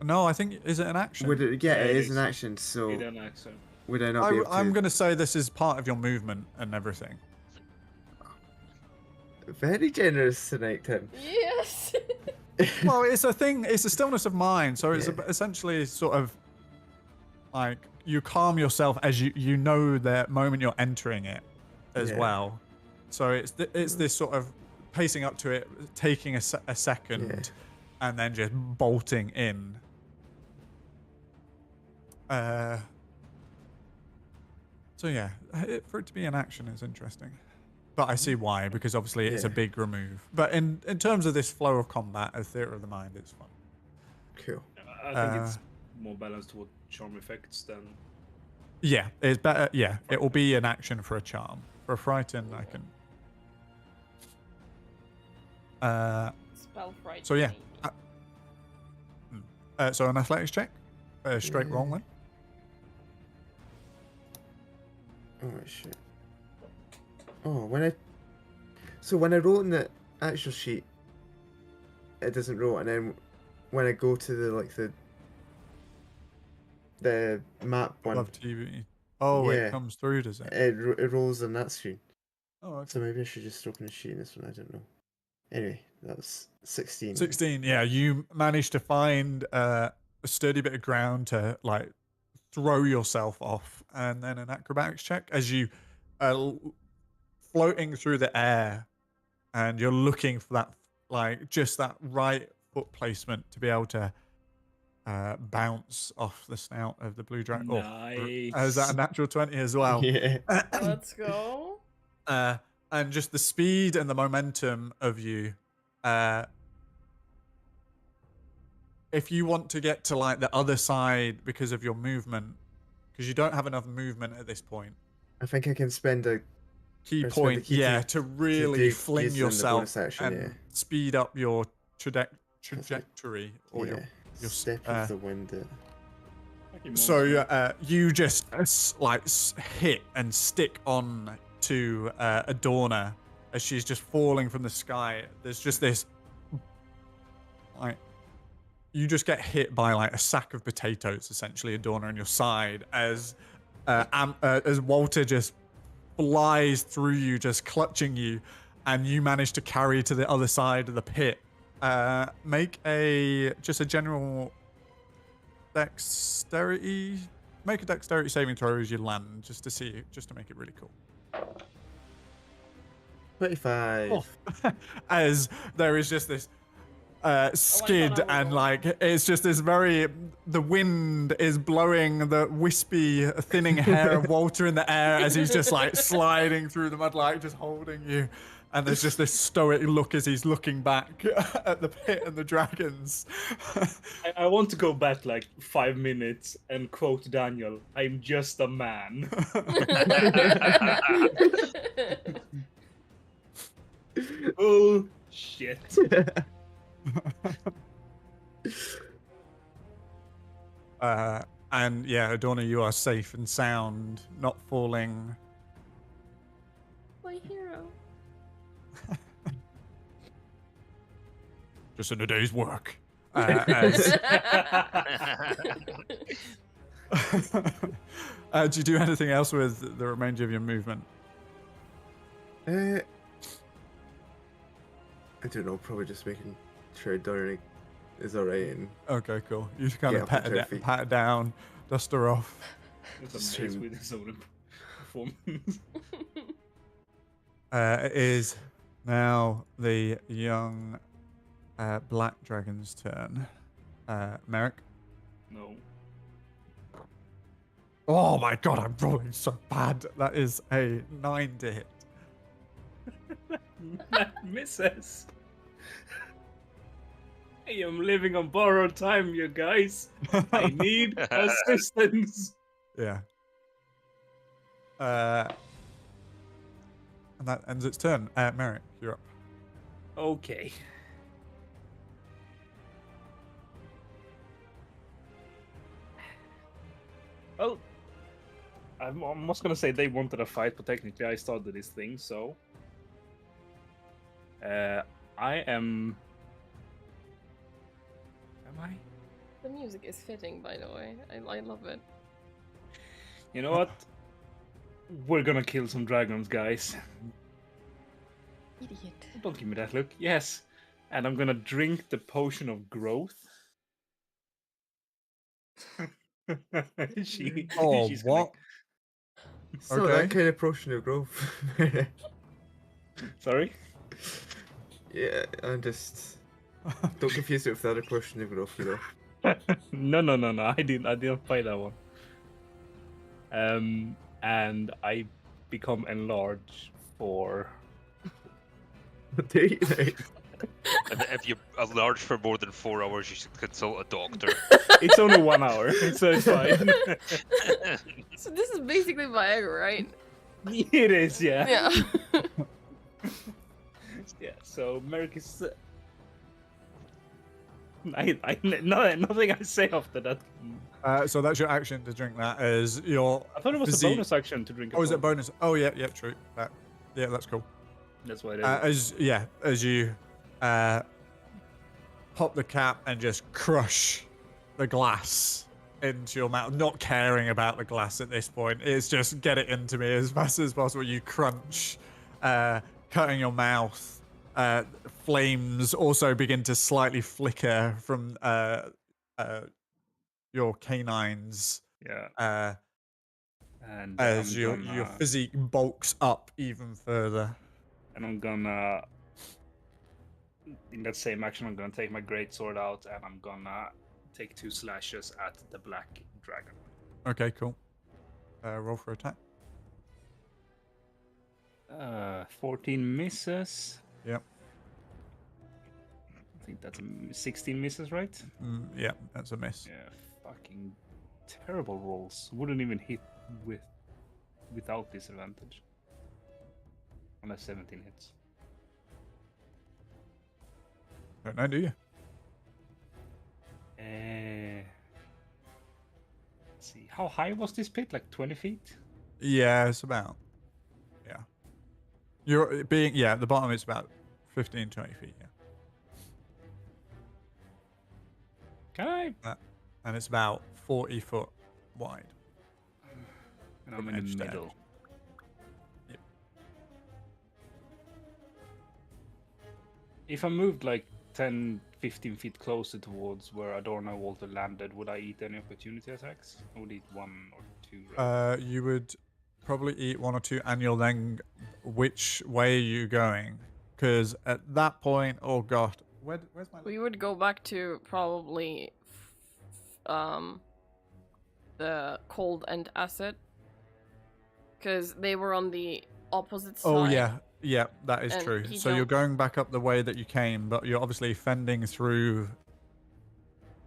No, I think... Is it an action? Would it? Yeah, Yeah, it it is an is. action. So It an action. would I not be able to? I'm going to say this is part of your movement and everything. Very generous tonight, Tim. Yes. Well, it's a thing. It's a stillness of mind. So it's Yeah. essentially sort of like you calm yourself as you know the moment you're entering it as Yeah. well. So it's this sort of pacing up to it, taking a second, Yeah. and then just bolting in. So yeah, for it to be an action is interesting. But I see why, because obviously it's a Yeah. big remove. But in terms of this flow of combat as Theatre of the Mind, it's fun. Cool. I think it's more balanced toward charm effects than. Yeah, it's better. Yeah, it will be an action for a charm. For a frighten, I can. Spell fright. So yeah. maybe. So an athletics check, straight roll then. Oh shit. Oh, when I roll in the actual sheet, it doesn't roll, and then when I go to the map one, Love TV. Oh, Yeah. it comes through, does it? it rolls on that screen. Oh, okay. So maybe I should just open a sheet in this one. I don't know. Anyway, that was 16. 16. Yeah, you managed to find a sturdy bit of ground to like throw yourself off, and then an acrobatics check as you floating through the air, and you're looking for that just that right foot placement to be able to bounce off the snout of the blue dragon. Nice. Is that a natural 20 as well? Yeah. Let's go. And just the speed and the momentum of you. If you want to get to like the other side because of your movement, because you don't have enough movement at this point. I think I can spend a Key Or spend point, the key yeah, to to really fling use it in the yourself bonus action, and yeah. speed up your trajectory or yeah, your step of the wind. So you just hit and stick on to Adorna as she's just falling from the sky. There's just this, like, you just get hit by like a sack of potatoes, essentially, Adorna, on your side as Walter just flies through you, just clutching you, and you manage to carry to the other side of the pit. Make a general dexterity. Make a dexterity saving throw as you land, just to make it really cool. 25. As there is just this skid, and like it's just this the wind is blowing the wispy, thinning hair of Walter in the air as he's just like sliding through the mud, like just holding you. And there's just this stoic look as he's looking back at the pit and the dragons. I want to go back like 5 minutes and quote Daniel, "I'm just a man." Oh shit. And yeah, Adorna, you are safe and sound, not falling. My hero. Just in a day's work. As do you do anything else with the remainder of your movement? I don't know. Probably just making sure Dornick is alright and Okay, cool. You just kind Get of up onto her feet. pat her down, dust her off. It's amazed Swim. with his own performance. It is now the young black dragon's turn. Merrick. No. Oh my god, I'm rolling so bad. That is a 9 to hit. That misses. I am living on borrowed time, you guys. I need assistance. Yeah. And that ends its turn. Merrick, you're up. Okay. Well, I'm almost gonna say they wanted a fight, but technically I started this thing, so I am. Am I? The music is fitting, by the way. I love it. You know what? We're gonna kill some dragons, guys. Idiot. Don't give me that look. Yes. And I'm gonna drink the potion of growth. She's what? so Okay. that kind of potion of growth. Sorry? Yeah, I'm just don't confuse it with the other potion of growth, you know. No. I didn't buy that one. And I become enlarged for. Do you know? And if you're enlarged for more than 4 hours, you should consult a doctor. It's only 1 hour, so it's fine. So this is basically Viagra, right? It is, yeah. Yeah. Yeah. So Merrick is. Nothing I say after that. So that's your action to drink that as your I thought it was physique- a bonus action to drink. Oh, is it bonus? Oh, yeah, true. Yeah, that's cool. That's why it is. As you pop the cap and just crush the glass into your mouth, not caring about the glass at this point. It's just get it into me as fast as possible. You crunch, cutting your mouth. Flames also begin to slightly flicker from your canines. Yeah. And As I'm your gonna, physique bulks up even further. And I'm gonna, in that same action, I'm gonna take my great sword out and I'm gonna take 2 slashes at the black dragon. Okay, cool. Roll for attack. 14 misses. Yep. I think that's 16 misses, right? Yeah, that's a miss. Yeah, fucking terrible rolls. Wouldn't even hit without disadvantage. Unless 17 hits. Don't know, do you? Let's see. How high was this pit? Like 20 feet? Yeah, it's about. Yeah. You're being. Yeah, at the bottom it's about 15, 20 feet. Yeah. Can I? And it's about 40 foot wide. And I'm From in edge the to edge. middle. Yep. If I moved like 10, 15 feet closer towards where Adorno Walter landed, would I eat any opportunity attacks? I would eat 1 or 2. Right? You would probably eat 1 or 2, and you'll then. Which way are you going? Because at that point, oh god, where's my? We would go back to probably the cold and acid, because they were on the opposite side. Oh yeah, that is And true. he So you're jumped. going back up the way that you came, but you're obviously fending through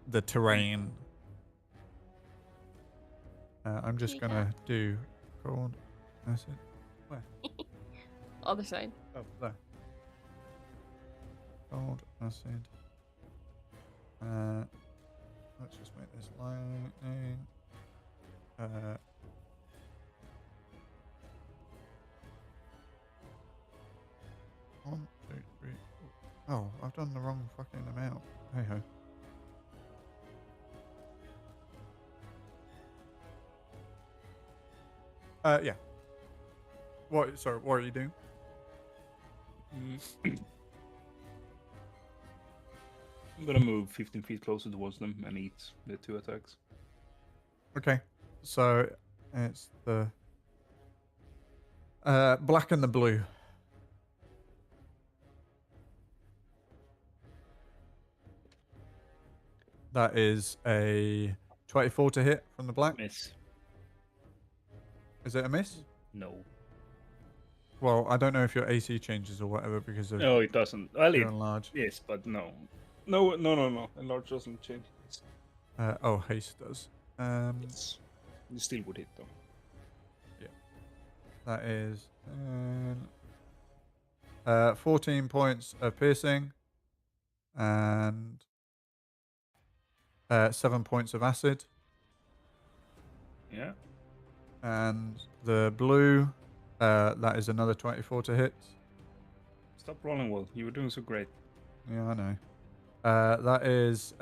the terrain. I'm just gonna do cold acid. Where? Other side. Oh, there. Cold acid. let's just make this lightning. 1, 2, 3, 4. Oh, I've done the wrong fucking amount. Hey ho. Yeah. What? Sorry, what are you doing? I'm gonna move 15 feet closer towards them and eat the 2 attacks. Okay. So it's the black and the blue. That is a 24 to hit from the black. Miss. Is it a miss? No. Well, I don't know if your AC changes or whatever because of No, it doesn't. Well, you're it enlarged. yes, but no. No. Enlarge doesn't change. Oh, haste does. Yes. You still would hit though. That is 14 points of piercing and 7 points of acid. Yeah. And the blue, that is another 24 to hit. Stop rolling, Will. You were doing so great. Yeah, I know. That is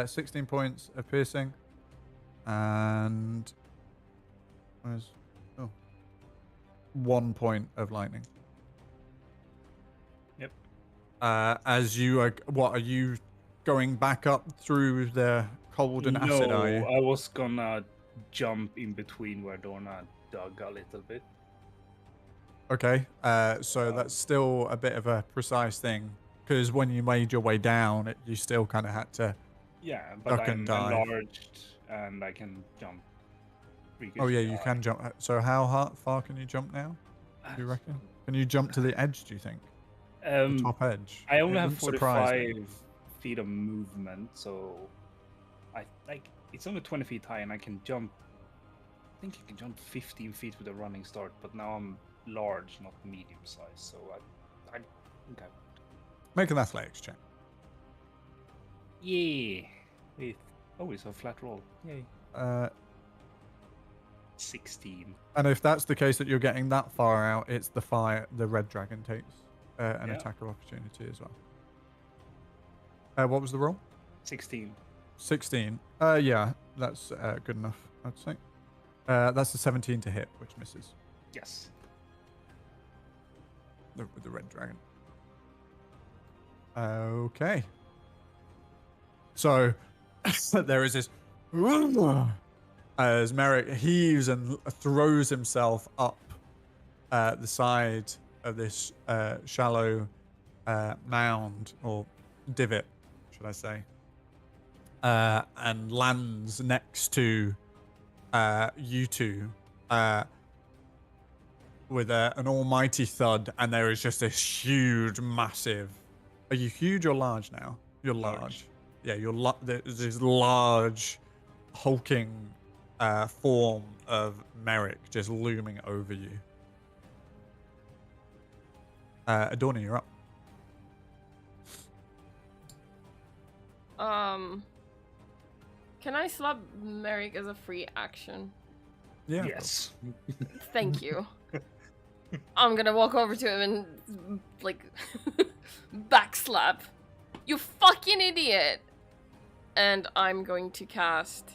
16 points of piercing. And where's 1 point of lightning. Yep. As you are, what are you going back up through the cold and acid? Are you? I was gonna jump in between where Dorna dug a little bit. Okay. So that's still a bit of a precise thing because when you made your way down, you still kind of had to. Yeah, but Duck and I'm dive. enlarged and I can jump. Oh yeah, you can jump. So how far can you jump now? Do you reckon? Can you jump to the edge? Do you think? The top edge. I only It have wouldn't surprise me. 45 feet of movement, so it's only 20 feet high, and I can jump. I think I can jump 15 feet with a running start, but now I'm large, not medium size, so I think I. Make an athletics check. Yeah. It's a flat roll. Yay. 16. And if that's the case that you're getting that far out, it's the red dragon takes an attack of opportunity as well. What was the roll? 16. 16. Yeah, that's good enough, I'd say. That's a 17 to hit, which misses. Yes. With the red dragon. Okay. So there is this as Merrick heaves and throws himself up the side of this shallow mound or divot, should I say, and lands next to you two with an almighty thud, and there is just this huge, massive. Are you huge or large now? You're large. Yeah, there's this large, hulking form of Merrick just looming over you. Adorna, you're up. Can I slap Merrick as a free action? Yeah. Yes. Thank you. I'm gonna walk over to him and like backslap. You fucking idiot! And I'm going to cast.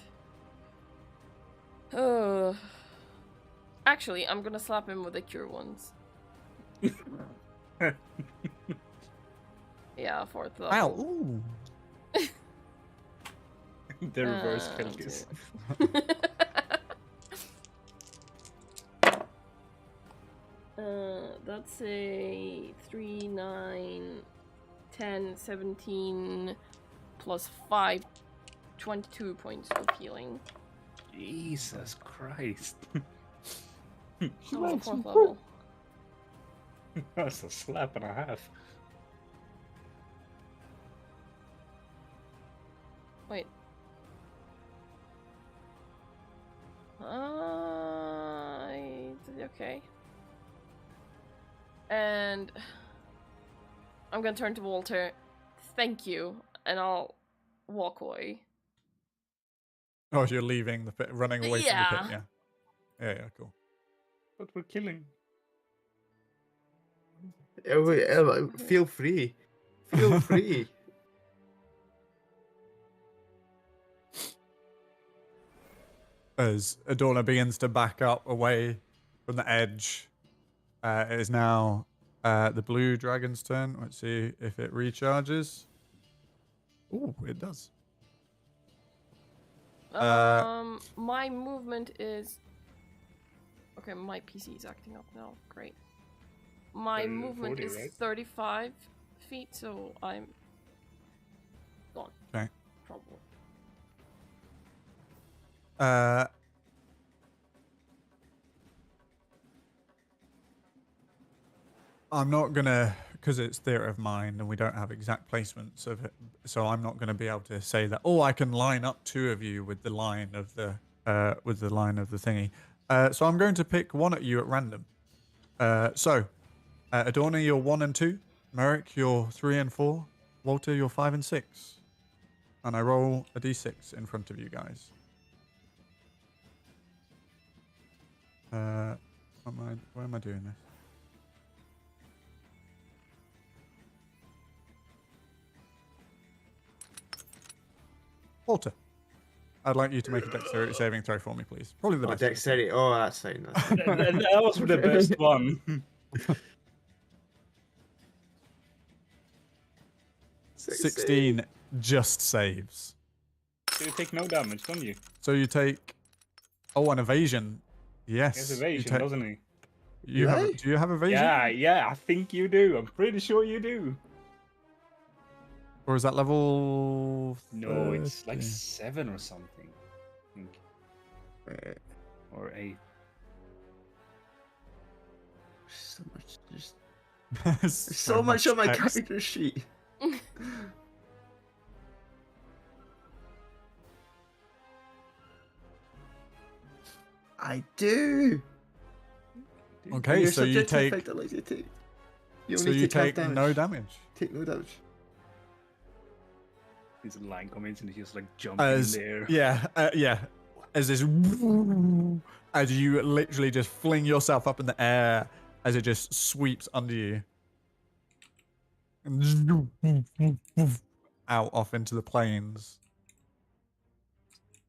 Actually, I'm gonna slap him with the cure wounds. Yeah, 4th level. Ow! Ooh. The reverse Kelkis. That's a 3, 9, 10, 17, plus 5, 22 points of healing. Jesus Christ. That was 4th level. That's a slap and a half. Wait. Okay. And I'm gonna turn to Walter. Thank you, and I'll walk away. Oh, you're leaving the pit, running away from the pit. Yeah. Yeah, cool. But we're killing. Feel free. Feel free. As Adorna begins to back up away from the edge, it is now the blue dragon's turn. Let's see if it recharges. Ooh, it does. My movement is. Okay, my PC is acting up now. Great. My movement 40, is right? 35 feet, so I'm gone. Okay. Probably. I'm not gonna, because it's theater of mind and we don't have exact placements of it, so I'm not gonna be able to say that. Oh, I can line up two of you with the line of the thingy. So I'm going to pick one at you at random. Adorna, you're 1 and 2. Merrick, you're 3 and 4. Walter, you're 5 and 6. And I roll a d6 in front of you guys. Where am I doing this? Walter, I'd like you to make a dexterity saving throw for me, please. Probably the best. Dexterity. Oh, that's fine. That's fine. That was the best one. 16 just saves. So you take no damage, don't you? So you take... Oh, an evasion. Yes. He has evasion, doesn't he? You have, do you have evasion? Yeah, I think you do. I'm pretty sure you do. Or is that level... No, it's like 30? 7 or something. I think. Or 8. So much. There's so much on my text. character sheet. I do. Okay, so you take... You So you take no damage. Take no damage. These line comments and he's just like jumping in there. Yeah. As this... As you literally just fling yourself up in the air as it just sweeps under you. And out off into the plains.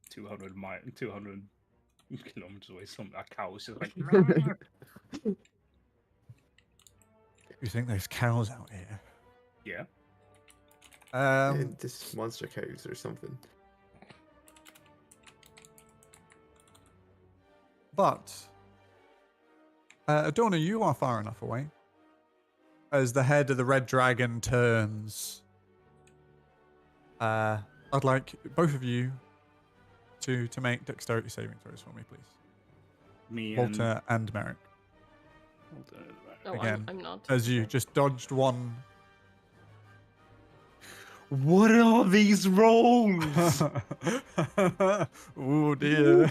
200 kilometers away. A cow's just like. You think there's cows out here? Yeah. This monster cows or something. But Adorna, you are far enough away. As the head of the red dragon turns, I'd like both of you to make dexterity saving throws for me, please. Me Walter and Merrick. No, Again, I'm not. as you just dodged one. What are these rolls? Oh dear.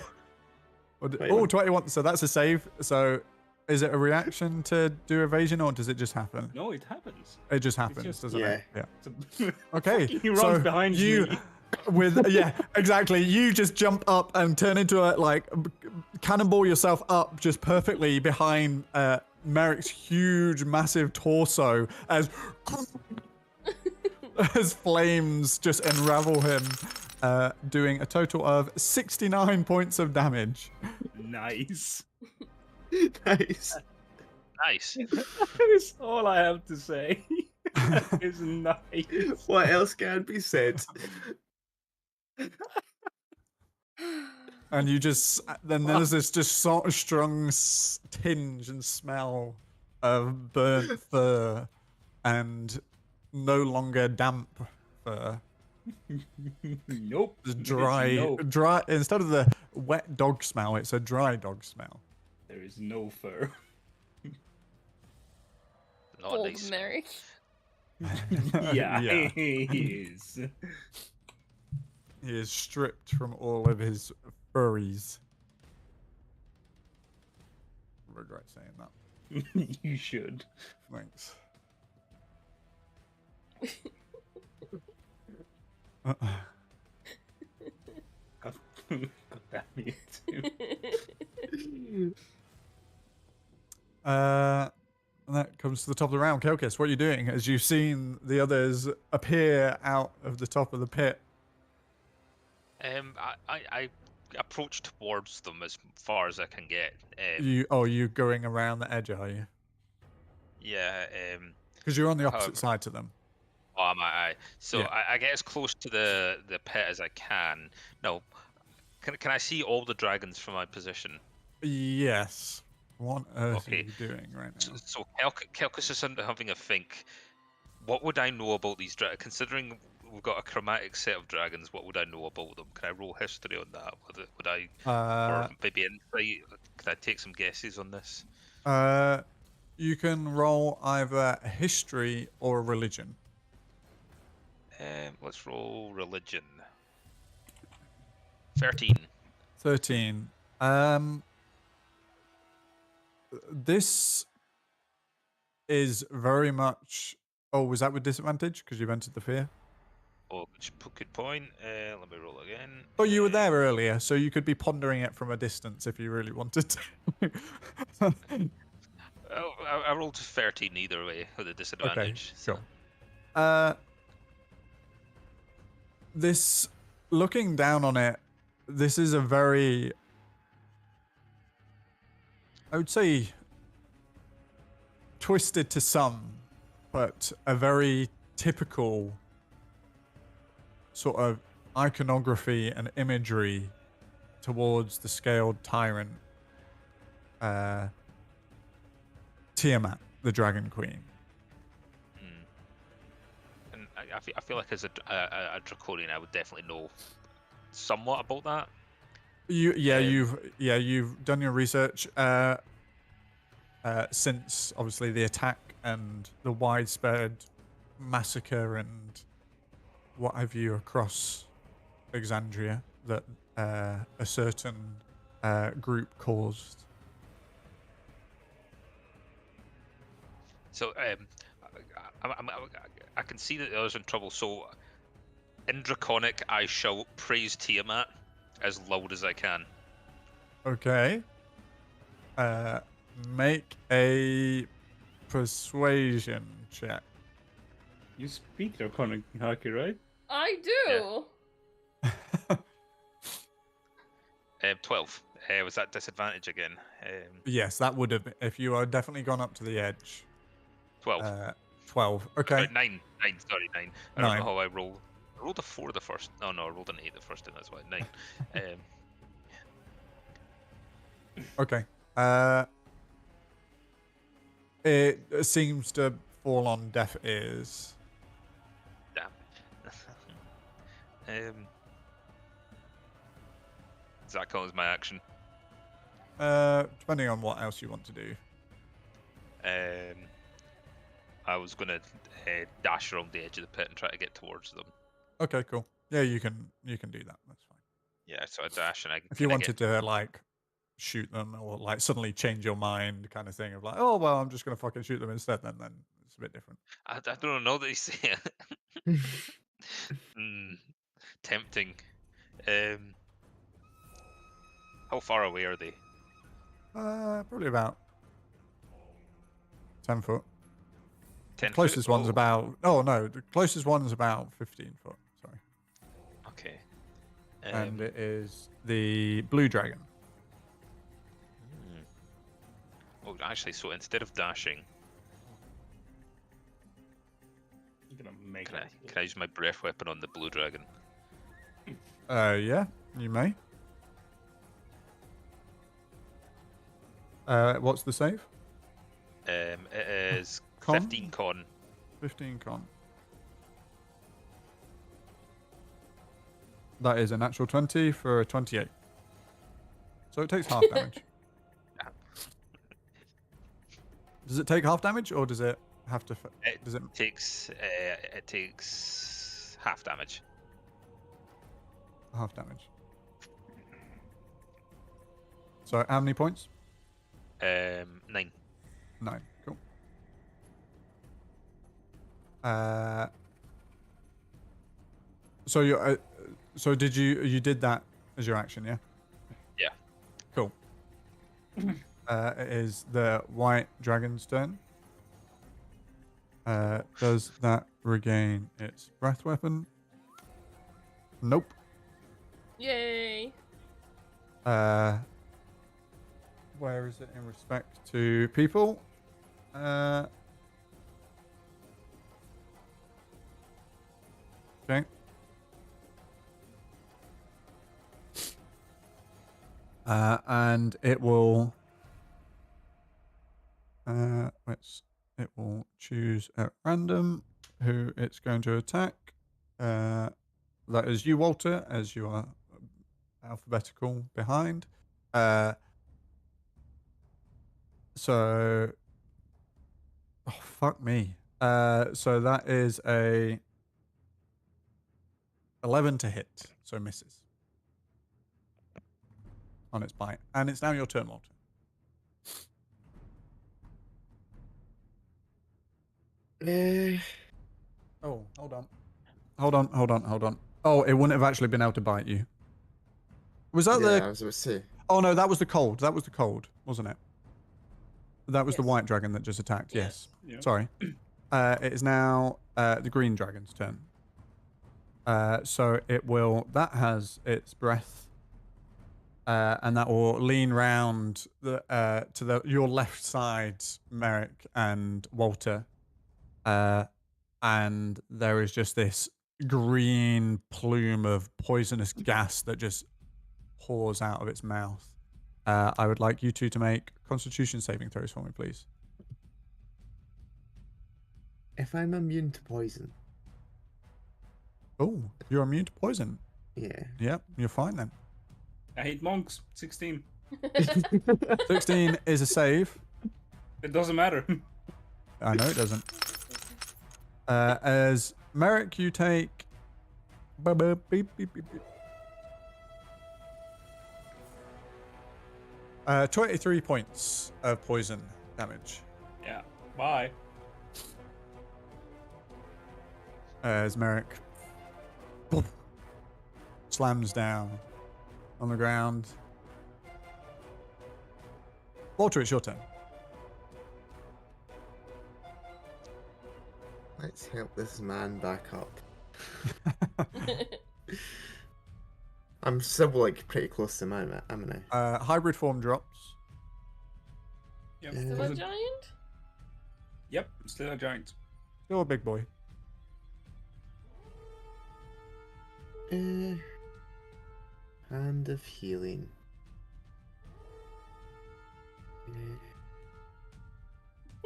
Wait, Oh, what? 21. So that's a save. So is it a reaction to do evasion or does it just happen? No, it happens. It just happens, just- doesn't it? Yeah. So- Okay. He runs so behind you, me. Yeah, exactly. You just jump up and turn into a cannonball yourself up just perfectly behind Merrick's huge, massive torso as flames just unravel him, doing a total of 69 points of damage. Nice. Nice. Nice. That is all I have to say. That is nice. What else can be said? And you just then there's this just sort of strong tinge and smell of burnt fur and no longer damp fur. Nope. Just dry. Instead of the wet dog smell, it's a dry dog smell. There is no fur. Not Old nice. Merrick. Yeah, Yeah. he is. He is stripped from all of his furries. Regret saying that. You should. Thanks. God damn it. And that comes to the top of the round. Kelkis, what are you doing as you've seen the others appear out of the top of the pit? I approach towards them as far as I can get. You going around the edge, are you? Yeah. Because you're on the opposite However, side to them. oh, am I? So Yeah. I get as close to the pit as I can. No, can I see all the dragons from my position? Yes. What on earth are Okay. you doing right now? So Kelkus is having a think. What would I know about these dragons? Considering we've got a chromatic set of dragons, what would I know about them? Can I roll history on that? Would I, or maybe insight? Can I take some guesses on this? You can roll either a history or a religion. Let's roll religion. 13. 13. This is very much. Oh, was that with disadvantage because you've entered the fear? Oh, good point. Let me roll again. Oh, you were there earlier, so you could be pondering it from a distance if you really wanted to. Oh, I rolled 13 either way with a disadvantage. Okay, cool. This, looking down on it, this is a very, I would say, twisted to some, but a very typical sort of iconography and imagery towards the scaled tyrant Tiamat, the Dragon Queen. And I feel like as a draconian, I would definitely know somewhat about that. You've done your research since obviously the attack and the widespread massacre and what have you across Exandria that a certain group caused. So I can see that I was in trouble. So in Draconic, I shall praise Tiamat as loud as I can. Okay. Make a persuasion check. You speak Draconic, Haki, right? I do. Yeah. 12. Was that disadvantage again? Yes, that would have been, if you are definitely gone up to the edge. 12. 12. Okay. 9. Sorry, 9. I don't know how I rolled. I rolled a 4 the first. Oh no, I rolled an 8 the first, and that's why 9. Okay. It seems to fall on deaf ears. Damn. Does that count as my action? Depending on what else you want to do. I was gonna dash around the edge of the pit and try to get towards them. Okay, cool. Yeah, you can do that. That's fine. Yeah, so I dash and I. If you wanted to like shoot them or like suddenly change your mind, kind of thing of like, oh well, I'm just gonna fucking shoot them instead. Then it's a bit different. I don't know that you say it. Tempting. How far away are they? Probably about 10 foot. 10 The closest foot? one's about. Oh no, the closest one's about 15 foot. Sorry. Okay. And it is the blue dragon. Oh, actually, so instead of dashing, You're gonna make can I use my breath weapon on the blue dragon? Yeah, you may. What's the save? It is Con? 15 con. 15 con. That is a natural 20 for a 28. So it takes half damage. Does it take half damage, or does it have to? Does it takes half damage. Half damage. So how many points? 9. 9. Cool. So you did that as your action, yeah? Yeah. Cool. It is the white dragon's turn. Does that regain its breath weapon? Nope. Yay! Where is it in respect to people? Okay. And it will. It will choose at random who it's going to attack. That is you, Walter, as you are alphabetical behind. So. Oh, fuck me. So that is a 11 to hit, so misses on its bite. And it's now your turn, Walter. Oh, hold on. Hold on. Oh, it wouldn't have actually been able to bite you. Was that Yeah, I the... was about to say. Oh, no, that was the cold. That was the cold, wasn't it? That was the Yes. white dragon that just attacked. Yes. Yeah. Sorry. It is now the green dragon's turn. So it will... That has its breath. And that will lean round to your left side, Merrick and Walter. And there is just this green plume of poisonous gas that just pours out of its mouth. I would like you two to make Constitution saving throws for me, please. If I'm immune to poison, Oh, you're immune to poison. yeah. Yep, you're fine then. I hate monks. 16. 16 is a save. It doesn't matter. I know it doesn't. As Merrick, you take... Beep, beep, beep, beep. 23 points of poison damage. Yeah. Bye. As Merrick poof, slams down on the ground. Walter, it's your turn. Let's help this man back up. I'm still like pretty close to mine, am I? Hybrid form drops. Yep. Yeah. Still a giant? Yep. Still a giant. Still a big boy. Hand of healing.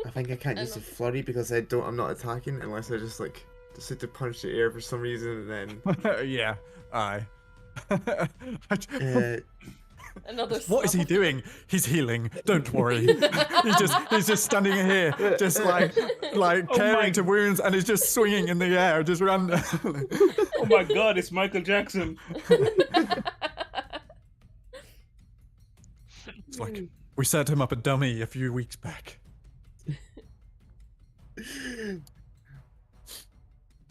I think I can't use the flurry because I'm not attacking unless I just like decide to punch the air for some reason and then. Yeah, aye. Uh, What is he doing? He's healing. Don't worry. he's just standing here, just like caring to wounds, and he's just swinging in the air, just random. Oh my god, it's Michael Jackson. It's like we set him up a dummy a few weeks back.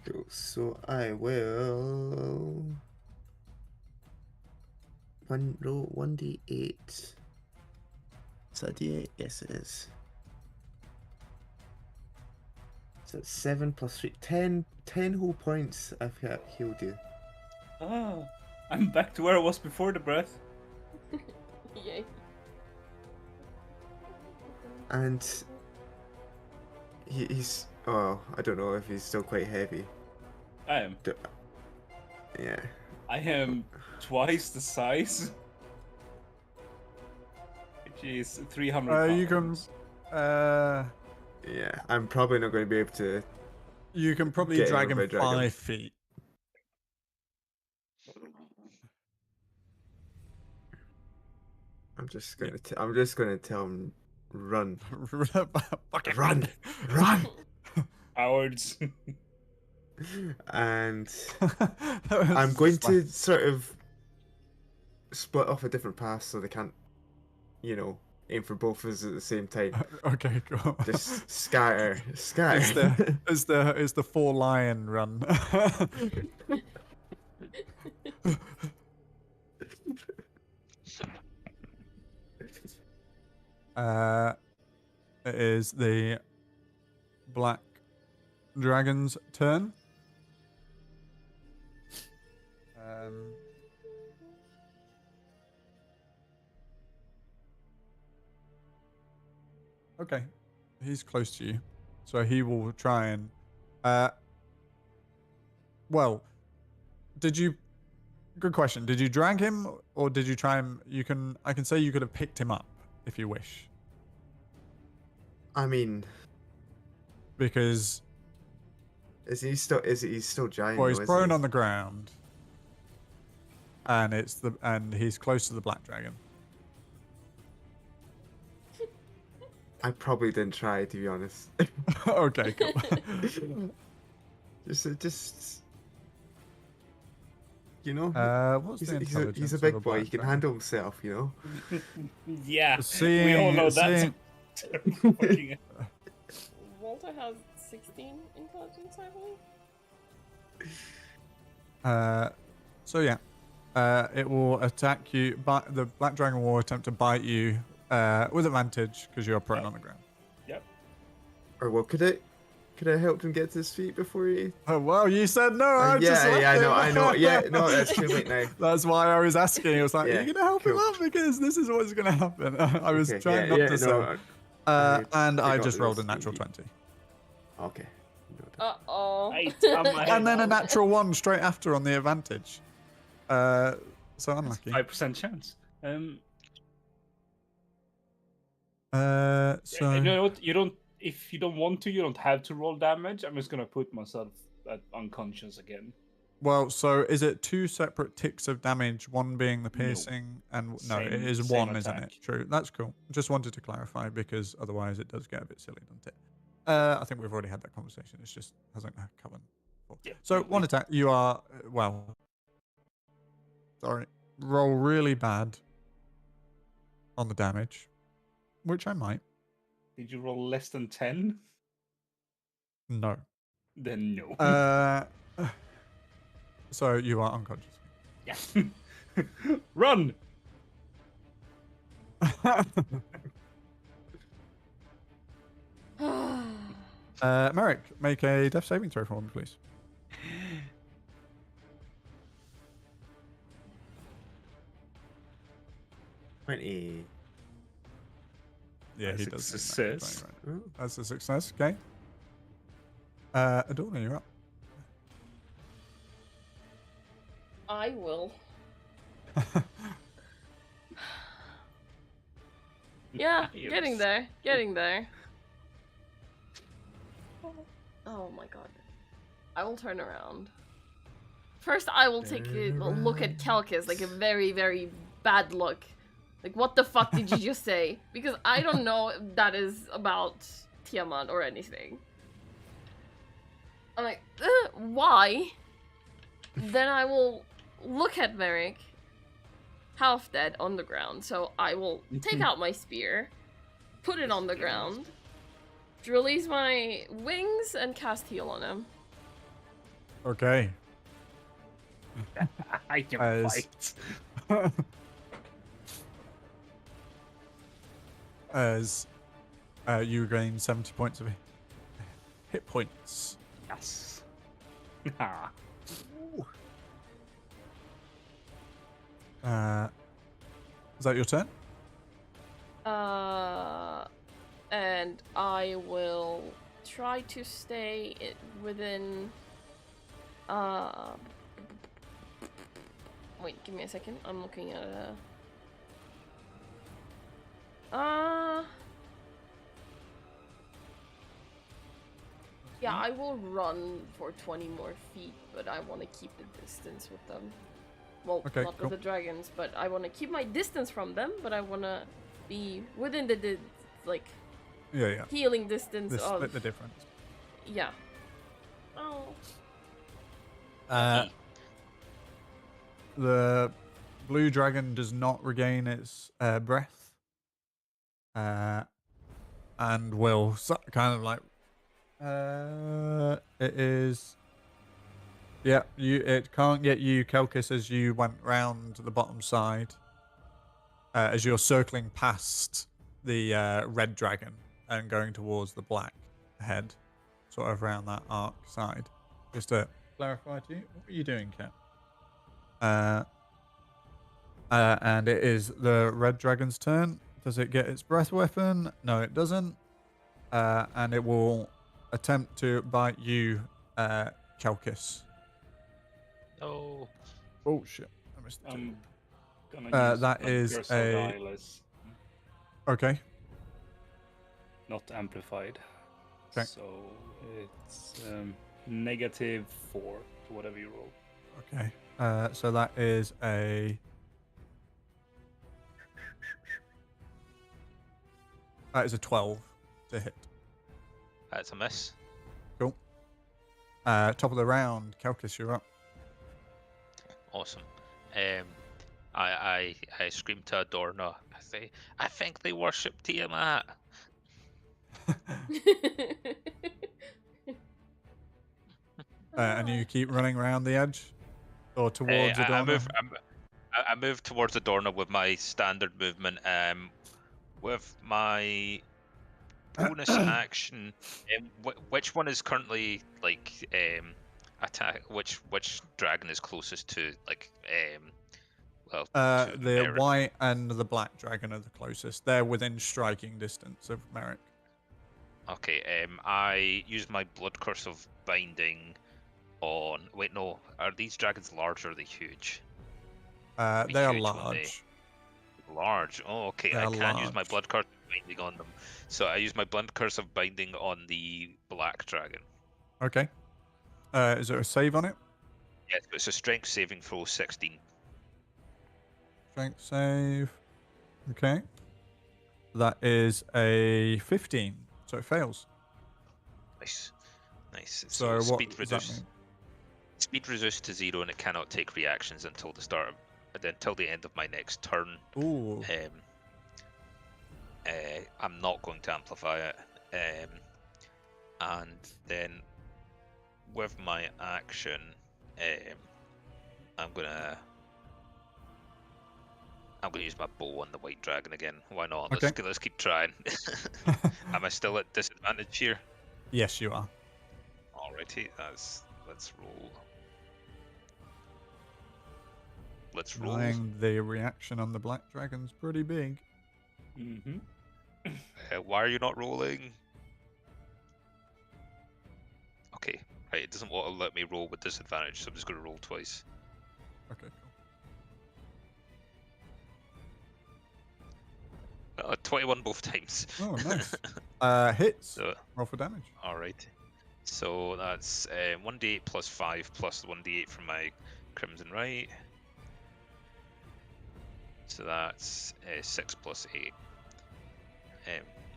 Cool. So I will roll 1d8. Is that a d8? Yes, it is. So it's 7 plus 3, 10 whole points I've healed you. Ah, I'm back to where I was before the breath. Yay. And he's... Oh, I don't know if he's still quite heavy. I am. Yeah. I am twice the size. Which is 300 You can... pounds. Yeah, I'm probably not going to be able to... You can probably Get drag him him by dragon. 5 feet. I'm just gonna tell him, run. Fucking Run! Run! Cowards. And I'm going to sort of split off a different path so they can't, aim for both of us at the same time. Okay, cool. Just scatter. It's the 4 lion run. It is the black dragon's turn. Okay, he's close to you, so he will try and. Well, did you? Good question. Did you drag him, or did you try him? I can say you could have picked him up if you wish, I mean, because he's still giant? well, though, he's isn't prone he? on the ground, and he's close to the black dragon. I probably didn't try, to be honest. Okay, cool. just you know, What's he's the intelligence he's a of big a boy. black He can dragon? handle himself, you know. Yeah, we all Seeing- know that. seeing- Fucking- Walter has 16 intelligence, I believe. So yeah, it will attack you. But the black dragon will attempt to bite you with advantage because you're prone on the ground. Yep. Or what could I help him get to his feet before he? Oh well, you said no. I just left him. I know. Yeah, no, that's too late now. That's why I was asking. I was like, Yeah, "Are you gonna help him cool. out? Because this is what's gonna happen." I was Okay, trying yeah, not to no, say. And I forgot just that rolled a was natural sneaky. 20. Okay. Uh-oh. And then a natural 1 straight after on the advantage. So unlucky. 5% chance. So You know what? You don't. If you don't want to, you don't have to roll damage. I'm just gonna put myself at unconscious again. well, so is it 2 separate ticks of damage? One being the piercing, and no, Same- it is same 1, isn't it? attack. True. That's cool. Just wanted to clarify because otherwise it does get a bit silly, doesn't it? I think we've already had that conversation. It's just hasn't come before. Yeah. So one attack. You are sorry. Roll really bad on the damage, which I might. Did you roll less than 10? No. Then no. So you are unconscious. Yeah. Run! Merrick, make a death saving throw for me, please. $20. Yeah, That's he a does. success. Right. That's a success. Okay. Adorna, you're up. I will. Yeah, getting there. Getting there. Oh my god. I will turn around. First, I will take a look at Kelkis, like a very, very bad look. Like, what the fuck did you just say? Because I don't know if that is about Tiamat or anything. I'm like, why? Then I will look at Merrick, half dead on the ground. So I will take out my spear, put it on the ground, release my wings, and cast heal on him. Okay. I can As- fight. As you gain 70 points of hit points. Yes. Ah. Is that your turn? And I will try to stay within. Wait, give me a second. I'm looking at yeah, I will run for 20 more feet, but I want to keep the distance with them. Well, Okay, not cool. with the dragons, but I want to keep my distance from them, but I want to be within the like, Yeah. healing distance This of... split the difference. Yeah. Oh. The blue dragon does not regain its breath. And will kind of like... it is... Yeah, it can't get you, Kelkis, as you went round the bottom side. As you're circling past the red dragon and going towards the black ahead, sort of around that arc side. Just to clarify to you, what were you doing, Cat? And it is the red dragon's turn. Does it get its breath weapon? No, it doesn't. And it will attempt to bite you, Kelkis. No. Oh shit! I missed the table. I'm gonna use that is Curse of a- the Eyeless, Okay. not amplified. 'Kay. So it's -4 to whatever you roll. Okay. So that is a. That is a 12 to hit. That's a miss. Cool. Top of the round, Kelkis, you're up. Awesome. I scream to Adorno. I say, I think they worship Tiamat. And you keep running around the edge, or towards I Adorno. I move towards Adorno with my standard movement. With my bonus action. Which one is currently like attack? Which dragon is closest to like well? To The Merrick? white and the black dragon are the closest. They're within striking distance of Merrick. Okay. I use my blood curse of binding on. Wait, no. Are these dragons large or are they huge? Be They are huge, won't they? large. Large. Oh, okay. They I are can't use my large. blood curse of binding on them. So I use my blood curse of binding on the black dragon. Okay. Is there a save on it? Yes, but it's a strength saving throw 16. Strength save. Okay. That is a 15, so it fails. Nice. Nice. So what speed does that reduced. mean? Speed reduced to 0, and it cannot take reactions until until the end of my next turn. Ooh. I'm not going to amplify it. And then with my action, I'm gonna use my bow on the white dragon again. Why not? Okay. Let's keep trying. Am I still at disadvantage here? Yes, you are. Alrighty, let's roll. Let's roll. Knowing the reaction on the black dragon's pretty big. Mm-hmm. Why are you not rolling? Okay, right. It doesn't want to let me roll with disadvantage, so I'm just going to roll twice. Okay, cool. 21 both times. Oh, nice. Hits. So, Roll for damage. alright. So that's 1d8 plus 5 plus the 1d8 from my Crimson Right. So that's 6 plus 8.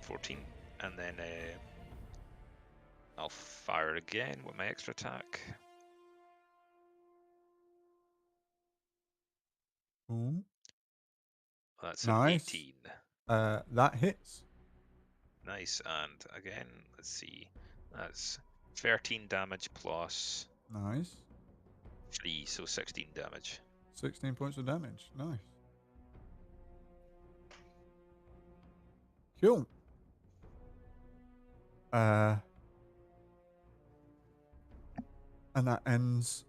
14. And then I'll fire again with my extra attack. Ooh. That's Nice. an 18. That hits. Nice. And again, let's see. That's 13 damage plus Nice. 3, so 16 damage. 16 points of damage. Nice. Cool. And that ends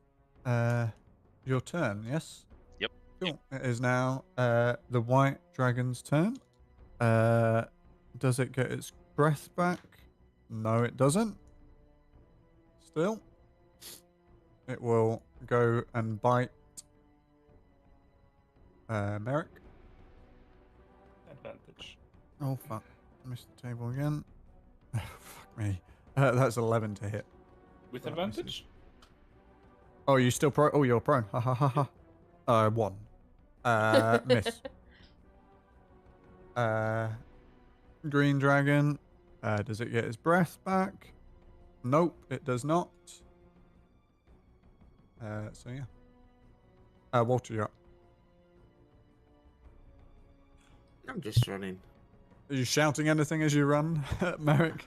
your turn, yes? Yep. Cool. It is now the white dragon's turn. Does it get its breath back? No, it doesn't. Still. It will go and bite Merrick. Advantage. Oh, fuck. I missed the table again. Fuck me. That's 11 to hit. With That advantage? misses. Oh, you still pro? Oh, you're prone. Ha ha ha ha. 1. Miss. Green dragon. Does it get its breath back? Nope, it does not. So yeah. Walter, you're up. I'm just running. Are you shouting anything as you run, Merrick?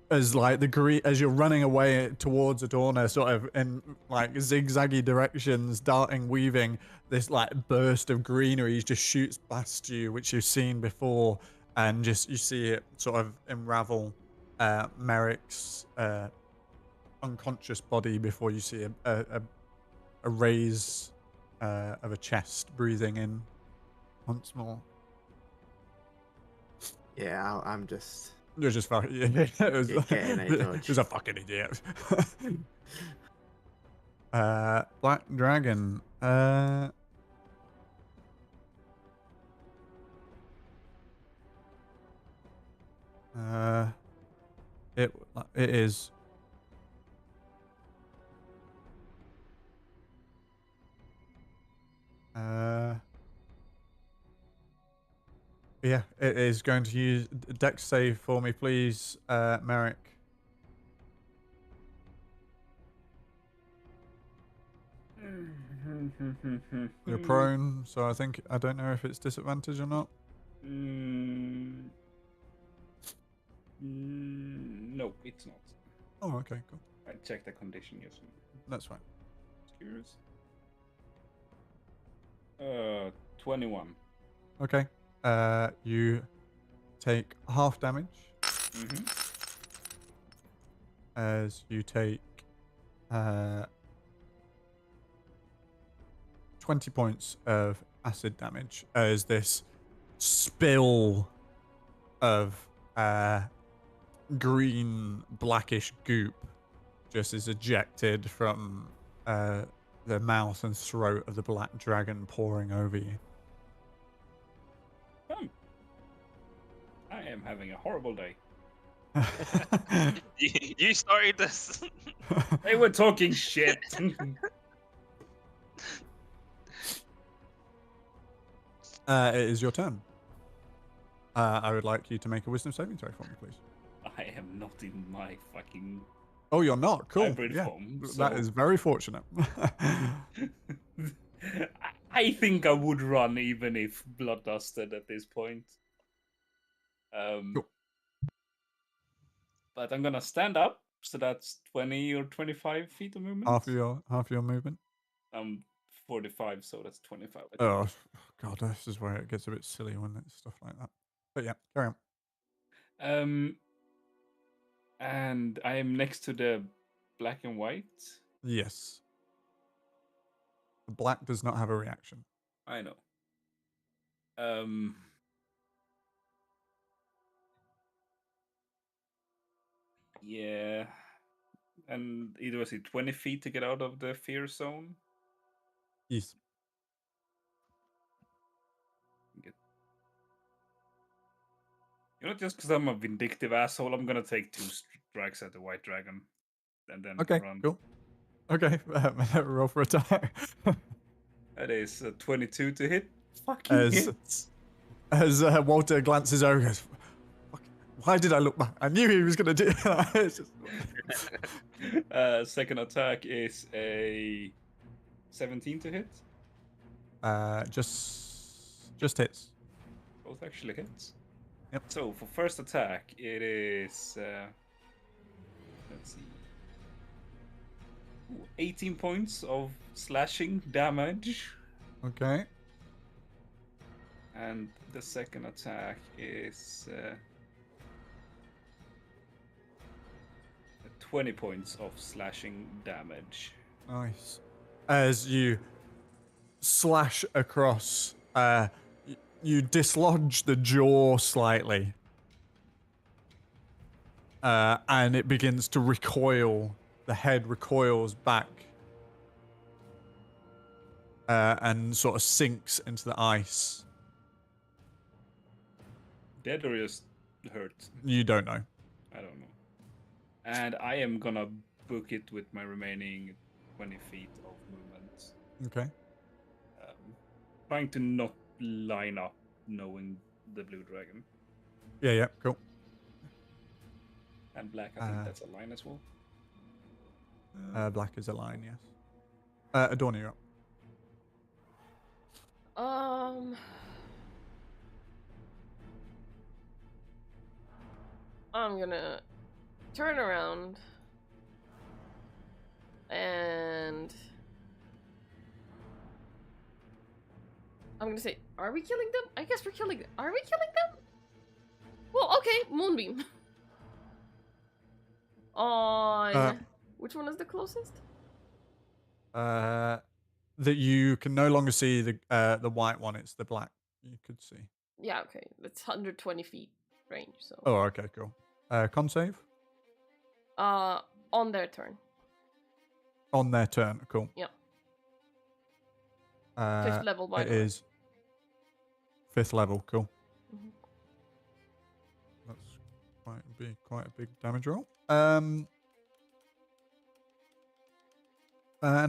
as like as you're running away towards Adorna, sort of in like zigzaggy directions, darting, weaving, this like burst of greenery just shoots past you, which you've seen before, and just you see it sort of unravel Merrick's unconscious body before you see a raise of a chest breathing in once more. Yeah, I'm just. You're just fucking. It was, Getting a it dodge. was a fucking idiot. Black Dragon. It is. Yeah, it is going to use Dex save for me, please, Merrick. You're prone, so I don't know if it's disadvantage or not. No, it's not. Oh, okay, cool. I checked the condition, yes. That's fine. Curious. 21. Okay. You take half damage as you take 20 points of acid damage as this spill of green blackish goop just is ejected from the mouth and throat of the black dragon, pouring over you. I am having a horrible day. You started this. They were talking shit. It is your turn. I would like you to make a wisdom saving throw for me, please. I am not in my fucking Oh, you're not? Cool. hybrid Yeah. form. That is very fortunate. I think I would run even if blood dusted at this point. Cool. But I'm gonna stand up, so that's 20 or 25 feet of movement. half of your movement. 45, so that's 25. Oh god, this is where it gets a bit silly when it's stuff like that. But yeah, carry on. And I am next to the black and white. Yes. The black does not have a reaction. I know. Yeah. And either was it 20 feet to get out of the fear zone? Yes. You know, just because I'm a vindictive asshole, I'm gonna take 2 strikes at the white dragon, and then Okay, run. cool. Okay, roll for attack. That is 22 to hit. Fucking hits. As Walter glances over, goes, "Why did I look back? I knew he was gonna do that." Second attack is a 17 to hit. Just hits. Both actually hits. Yep. So for first attack, it is let's see, 18 points of slashing damage. Okay. And the second attack is 20 points of slashing damage. Nice. As you slash across, you dislodge the jaw slightly, and it begins to recoil. The head recoils back and sort of sinks into the ice. Dead or just hurt? You don't know. I don't know. And I am gonna book it with my remaining 20 feet of movement. Okay. Trying to not line up knowing the blue dragon. Yeah, cool. And black, I think that's a line as well. Black is a line, yes. Adorna, you're up. I'm gonna turn around and I'm gonna say, are we killing them? I guess we're killing them. Are we killing them? Well, okay, moonbeam. On which one is the closest? That you can no longer see the white one. It's the black you could see. Yeah, okay. It's 120 feet range, so. Oh, okay, cool. Con save On their turn. on their turn. Cool. Yep. Uh, 5th level, by it the way. is 5th level. Cool. Mhm. That's quite a big damage roll. And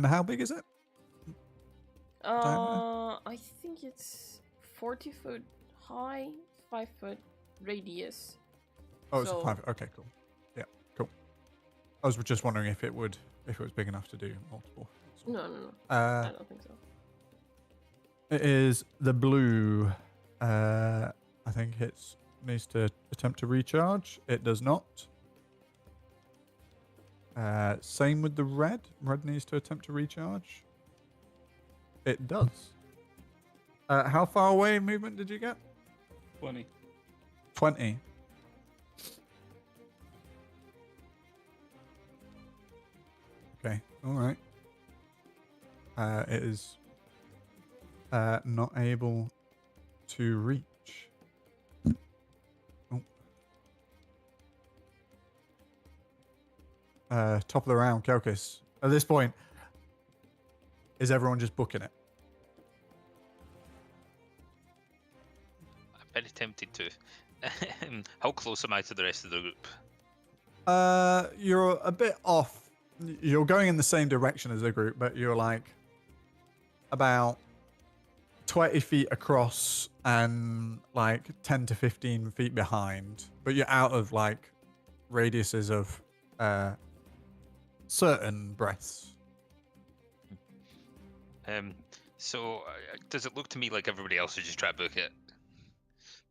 how big is it? I think it's 40 foot high, 5 foot radius. Oh, it's So- a 5. Okay, cool. Yeah, cool. I was just wondering if it was big enough to do multiple. No, I don't think so. It is the blue. I think it needs to attempt to recharge. It does not. Same with the red. Red needs to attempt to recharge. It does. How far away in movement did you get? 20. 20. Okay, alright. It is not able to reach. Oh. Top of the round, Kelkis. At this point, is everyone just booking it? I'm very tempted to. How close am I to the rest of the group? You're a bit off. You're going in the same direction as the group, but you're like about 20 feet across and like 10 to 15 feet behind. But you're out of like radiuses of certain breaths. So does it look to me like everybody else is just trying to book it?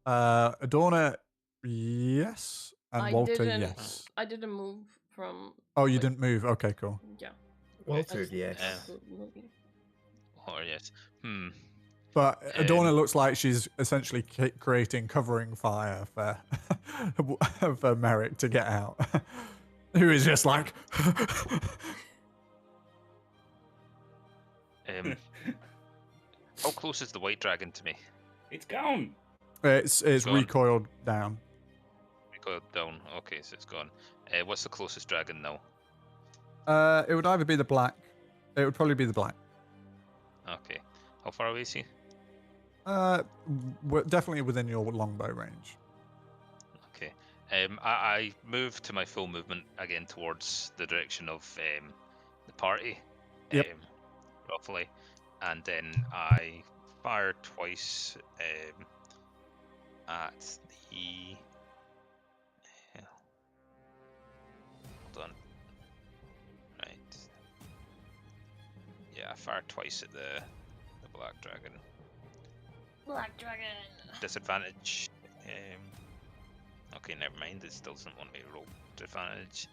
Adorna, yes. And Walter, yes. I didn't move from. Oh, you didn't move. Okay, cool. Yeah. Walter, just- yes. moving. Or yes. But Adorna looks like she's essentially creating covering fire for for Merrick to get out, who is just like. How close is the white dragon to me? It's gone. It's Gone. recoiled down. Recoiled down. Okay, so it's gone. What's the closest dragon now? It would either be the black. It would probably be the black. Okay. How far away is he? Definitely within your longbow range. Okay. I move to my full movement again towards the direction of the party. Yep. Roughly. And then I fire twice at the. Hold on. Right. Yeah, I fire twice at the black dragon. Black dragon. Disadvantage. Okay, never mind. It still doesn't want me to roll disadvantage.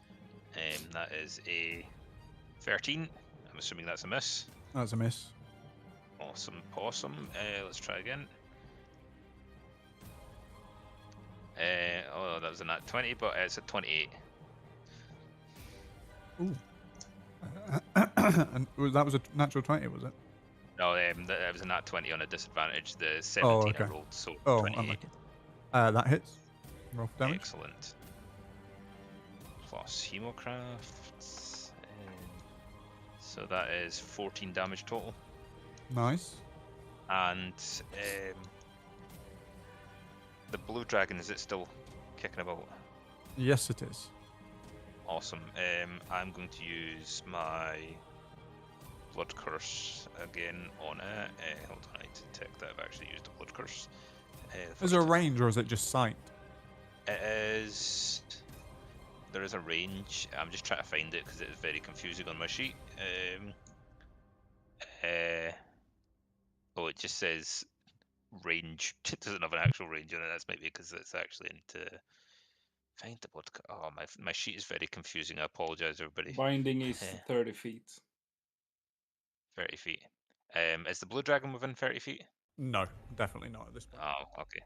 That is a 13. I'm assuming that's a miss. That's a miss. Awesome possum. Let's try again. Oh, that was a nat 20, but it's a 28. Ooh. And that was a natural 20, was it? No, that was a nat 20 on a disadvantage. The 17 I rolled, so Oh, 28. unlucky. That hits. Roll for damage. Excellent. Plus Hemocraft. So that is 14 damage total. Nice. And the blue dragon, is it still kicking about? Yes, it is. Awesome. I'm going to use my blood curse again on it. Hold on, I need to detect that I've actually used a blood curse. Is there a range or is it just sight? It is. There is a range. I'm just trying to find it because it is very confusing on my sheet. Oh, it just says range. It doesn't have an actual range on it. That's maybe because it's actually into Find the blood. Oh, my sheet is very confusing. I apologize, everybody. Binding is 30 feet. 30 feet. Is the blue dragon within 30 feet? No, definitely not at this point. Oh, okay.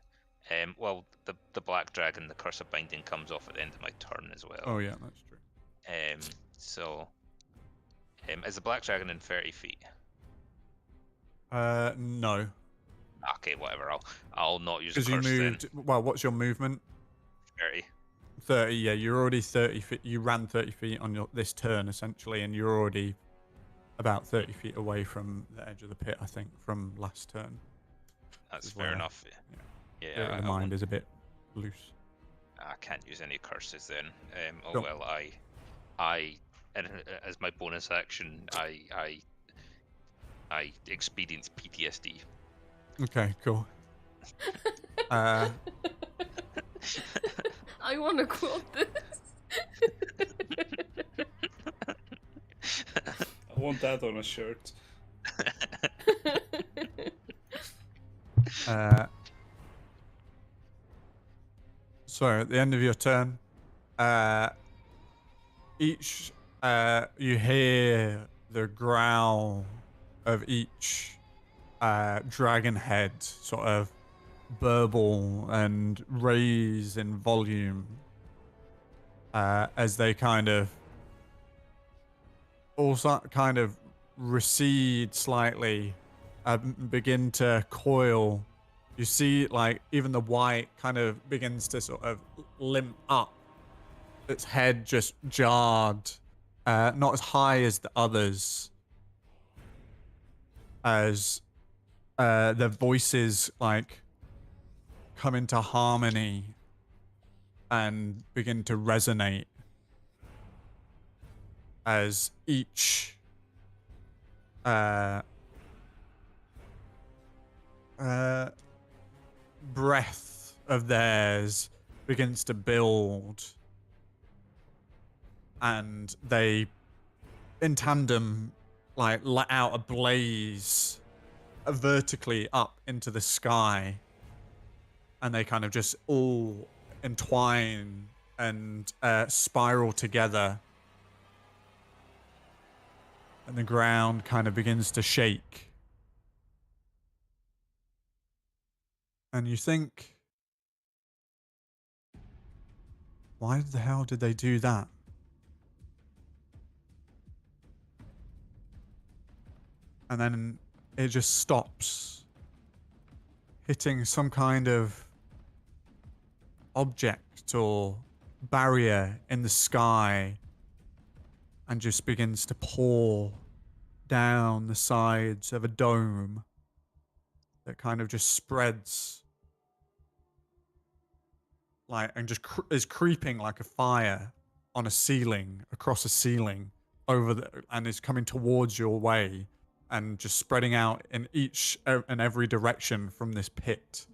Well, the black dragon, the curse of binding, comes off at the end of my turn as well. Oh yeah, that's true. So, is the black dragon in 30 feet? No. Okay, whatever. I'll not use a Because you curse moved. then. Well, what's your movement? 30. 30. Yeah, you're already 30 feet. You ran 30 feet on this turn essentially, and you're already about 30 feet away from the edge of the pit. I think from last turn. That's is fair where- enough. Yeah, Yeah, the mind is a bit loose. I can't use any curses then. Oh Cool. well, I, and as my bonus action, I experience PTSD. Okay, cool. Uh, I want to quote this. I want that on a shirt. So at the end of your turn, each you hear the growl of each dragon head sort of burble and raise in volume as they kind of also kind of recede slightly, begin to coil. You see, like, even the white kind of begins to sort of limp up. Its head just jarred, not as high as the others, as their voices, like, come into harmony and begin to resonate as each breath of theirs begins to build, and they in tandem like let out a blaze vertically up into the sky, and they kind of just all entwine and spiral together, and the ground kind of begins to shake. And you think, why the hell did they do that? And then it just stops, hitting some kind of object or barrier in the sky, and just begins to pour down the sides of a dome that kind of just spreads like, and just is creeping like a fire on a ceiling, across a ceiling, and is coming towards your way, and just spreading out in each and every direction from this pit,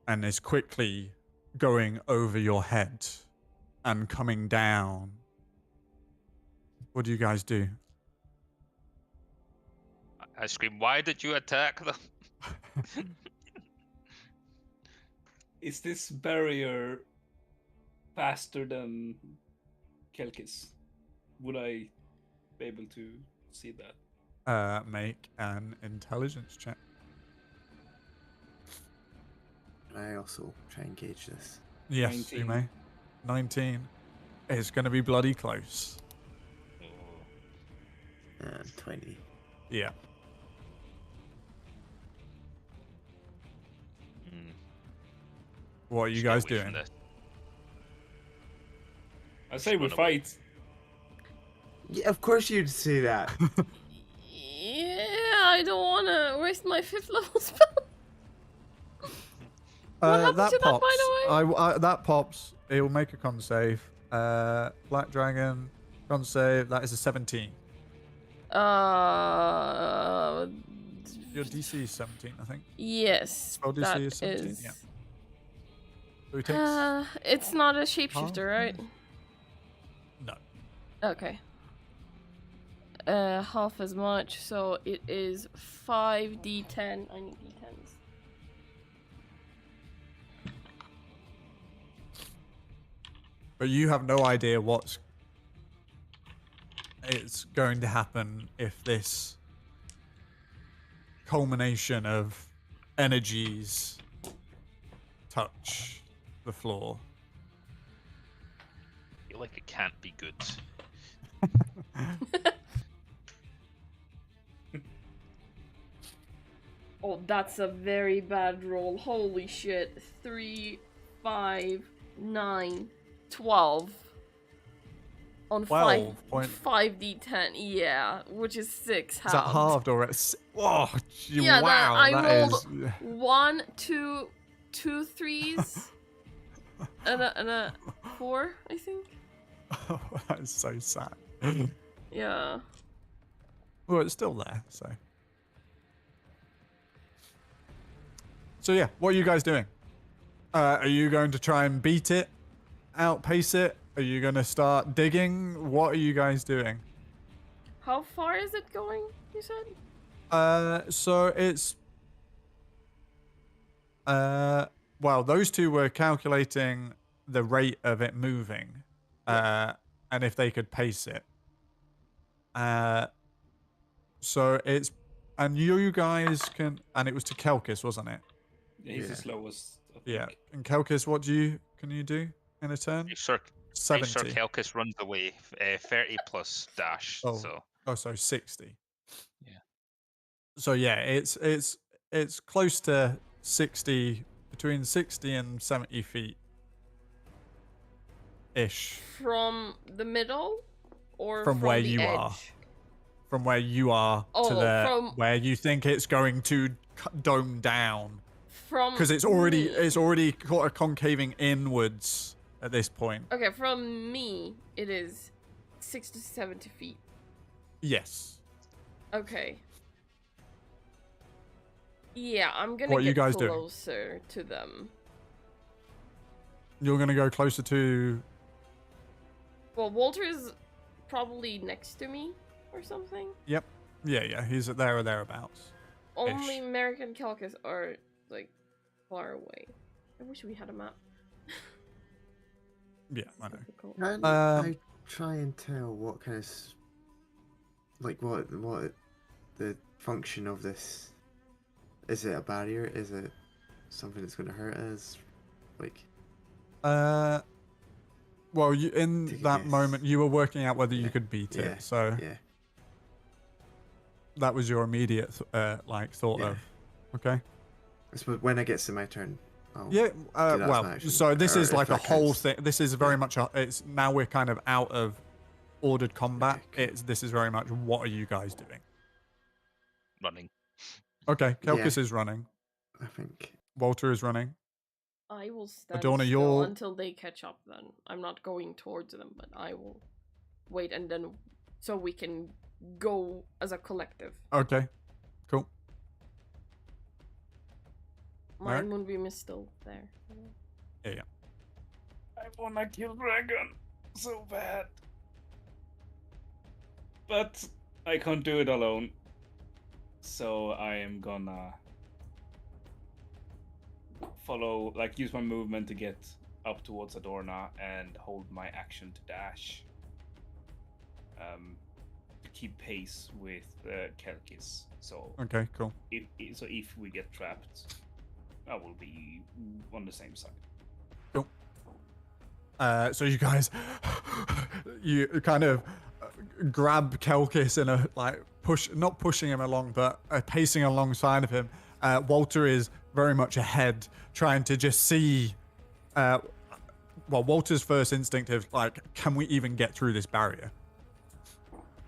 and is quickly going over your head and coming down. What do you guys do? I scream, "Why did you attack them?" Is this barrier faster than Kelkis? Would I be able to see that? Make an intelligence check. I also try and gauge this. Yes, 19. you may. 19. It's going to be bloody close. 20. Yeah. What are you guys doing? I say we fight. Yeah, of course you'd say that. Yeah, I don't want to waste my 5th level spell. What happened that to that, by pops. the way? That pops. It will make a con save. Black Dragon, con save. That is a 17. Your DC is 17, I think. Yes. Spell DC that is 17, is... yeah. So he takes... it's not a shapeshifter, right? No. Okay. Half as much, so it is 5d10. I need d10s. but you have no idea what's it's going to happen if this culmination of energies touch the floor. I feel like it can't be good. Oh, that's a very bad roll. Holy shit. 3, 5, 9, 12. On 12 point. 5d10, yeah, which is 6 Is that halved. halved or oh, Yeah, wow, I that rolled is 1, 2, 2 threes, and a 4, I think. Oh, that is so sad. Yeah. Well, it's still there, so. So yeah, what are you guys doing? Are you going to try and beat it? Outpace it? Are you going to start digging? What are you guys doing? How far is it going, you said? So it's... well, those two were calculating the rate of it moving. And if they could pace it. So it's... And you guys can... And it was to Kelkis, wasn't it? Yeah, he's the slowest, I think. Yeah. And Kelkis, can you do in a turn? Make sure 70. Kelkis runs away. 30 plus dash. Oh. So So 60. Yeah. So yeah, it's close to 60, between 60 and 70 feet ish From the middle, or from where the you edge? are. From where you are to Oh, from where you think it's going to dome down, from because it's me. already concaving inwards at this point. Okay, from me, it is 60 to 70 feet. Yes. Okay. Yeah, I'm gonna What are you get guys doing? closer to them. You're gonna go closer to. Well, Walter is probably next to me or something. Yep. Yeah. He's there or thereabouts. Only American Calcus are like far away. I wish we had a map. Yeah, I know. Difficult. Can I try and tell what kind of what the function of this? Is it a barrier? Is it something that's going to hurt us? Like. Well, you in Take a that guess. moment you were working out whether you Yeah. could beat Yeah. it, so Yeah. that was your immediate thought Yeah. of. Okay. I suppose when it gets to my turn. I'll Yeah. do that as Well, my action. so this Or is if like a that whole counts. thing. This is very much. It's now we're kind of out of ordered combat. Okay, cool. This is very much. What are you guys doing? running. Okay. Kelkis Yeah. is running. I think. Walter is running. I will stand Adorna, still you're- until they catch up then. I'm not going towards them, but I will wait and then so we can go as a collective. Okay. Cool. My Alright. moonbeam is still there. Yeah. I wanna kill dragon so bad. But I can't do it alone. So I am gonna follow, like, use my movement to get up towards Adorna and hold my action to dash. To keep pace with Kelkis. So Okay. Cool. if we get trapped, I will be on the same side. So you guys, you kind of grab Kelkis and not pushing him along, but pacing alongside of him. Walter is very much ahead, trying to just see. Well, Walter's first instinct is like, can we even get through this barrier?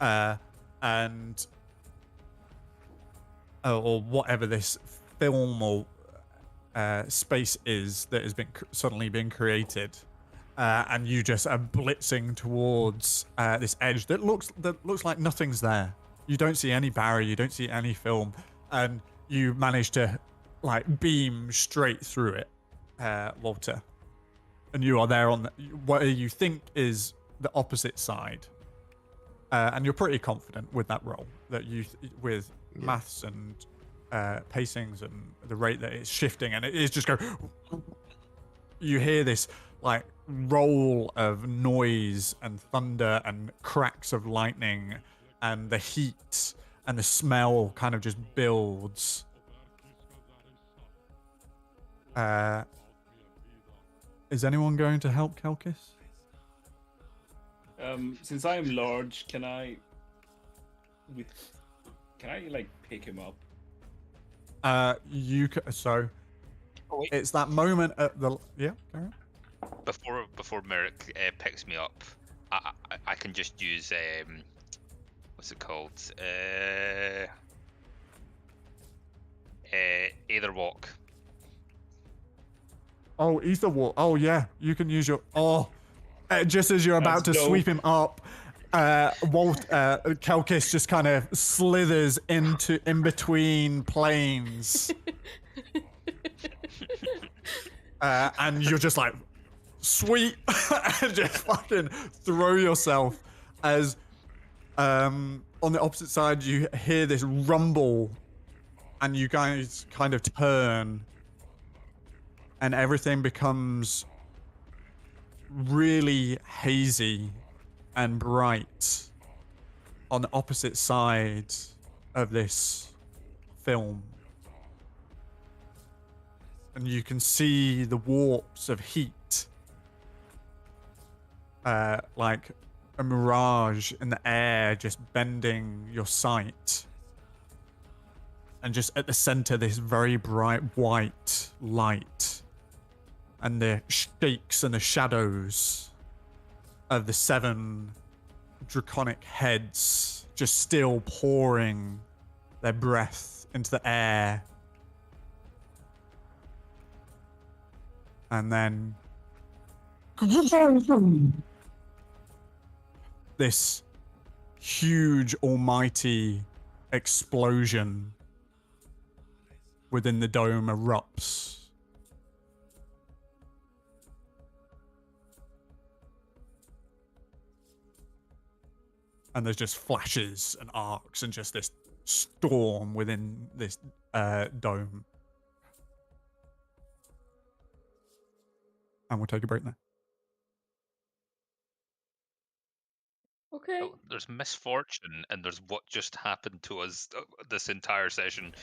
And or whatever this film or space is that has been suddenly been created. And you just are blitzing towards this edge that looks like nothing's there. You don't see any barrier, you don't see any film, and you manage to like beam straight through it, Walter. And you are there on what you think is the opposite side, and you're pretty confident with that roll that with maths and pacings and the rate that it's shifting, and it is just go. You hear this like roll of noise and thunder and cracks of lightning, and the heat and the smell kind of just builds. Is anyone going to help Kelkis? Since I am large, can I like pick him up? So Oh, wait. it's that moment at the carry on. Before Merrick picks me up, I can just use what's it called? Aether walk. Oh, ether wall. Oh yeah, you can use your just as you're about to That's sweep dope. him up, Kelkis just kind of slithers in between planes, and you're just like, sweet, and just fucking throw yourself as on the opposite side you hear this rumble, and you guys kind of turn, and everything becomes really hazy and bright on the opposite side of this film. And you can see the warps of heat, like a mirage in the air, just bending your sight. And just at the center, this very bright white light. And the shakes and the shadows of the 7 draconic heads just still pouring their breath into the air. And then this huge almighty explosion within the dome erupts. And there's just flashes and arcs and just this storm within this dome. And we'll take a break now. Okay. Oh, there's misfortune, and there's what just happened to us this entire session.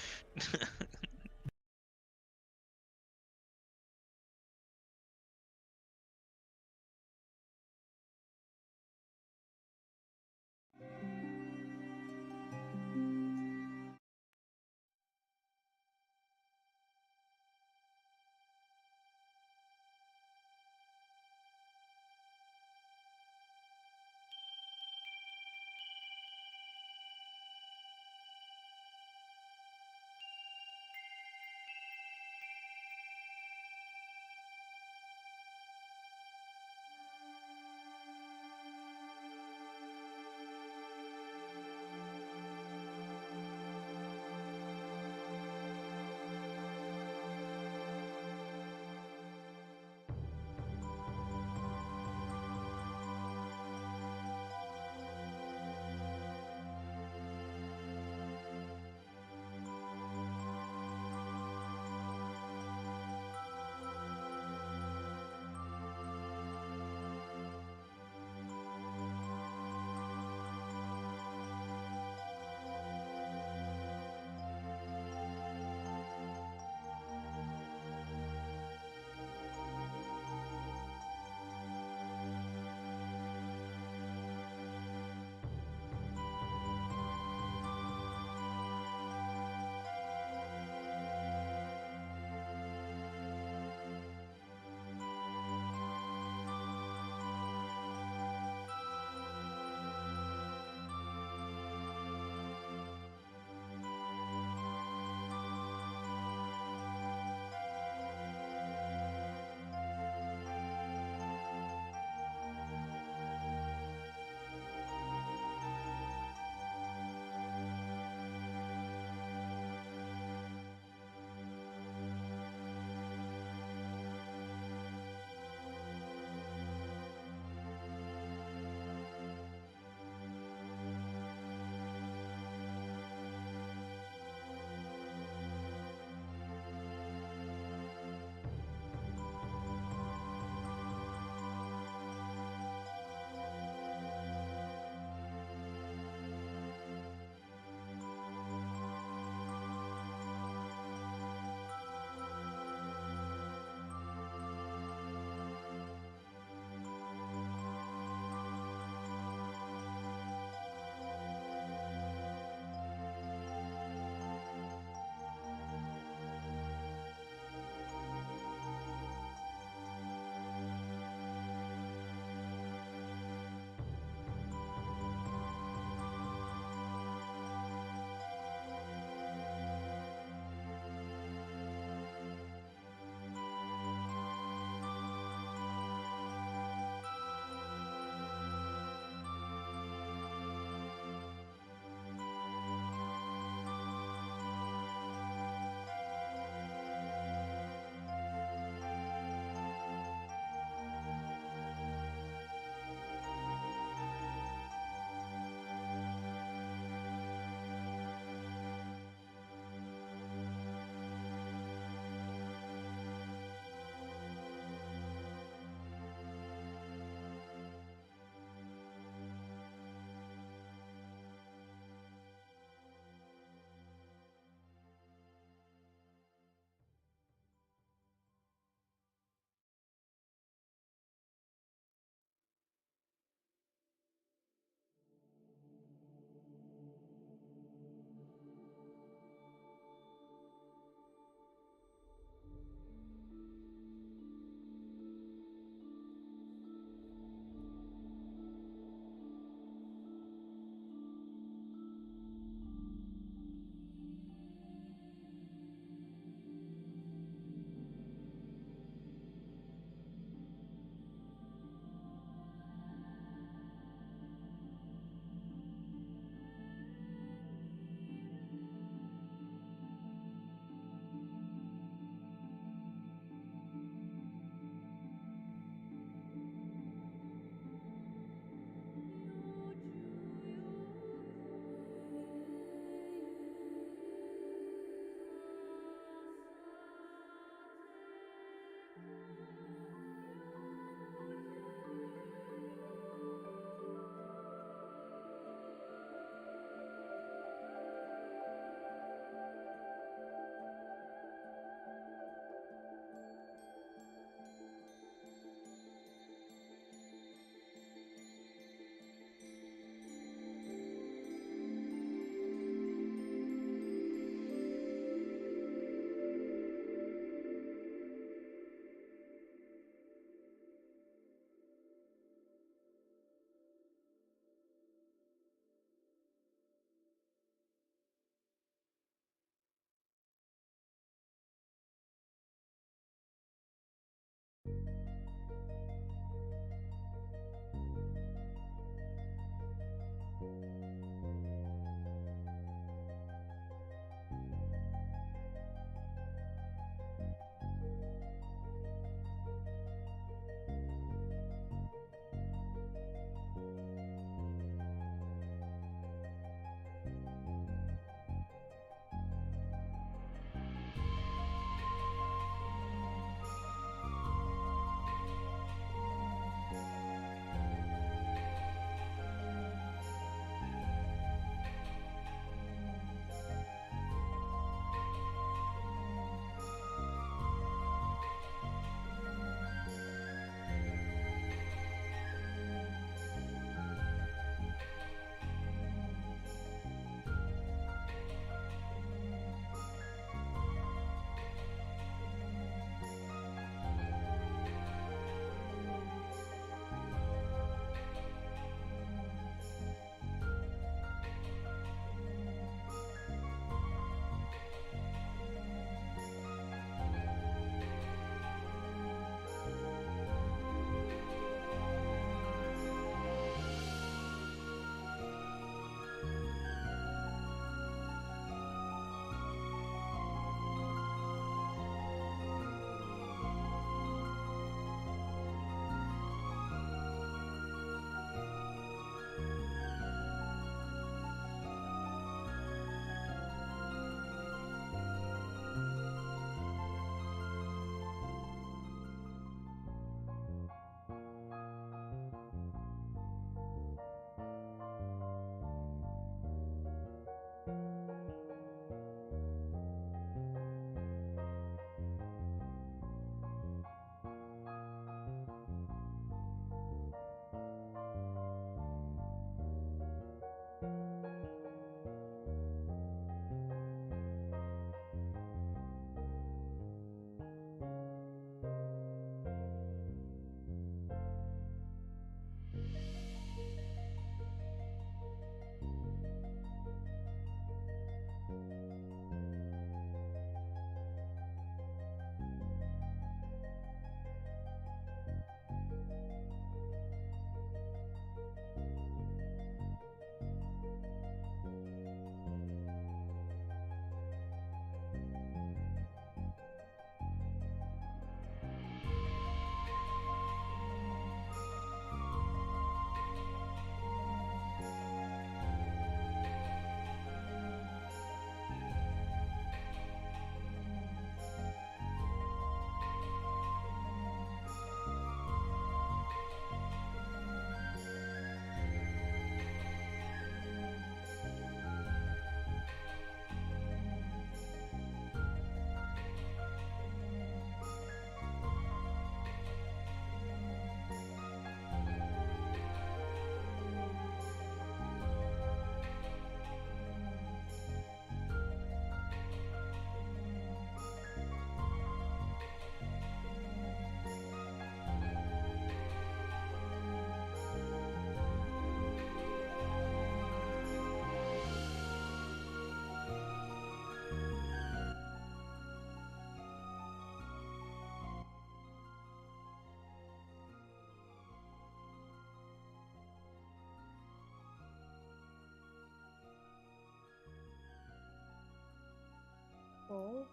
Oh.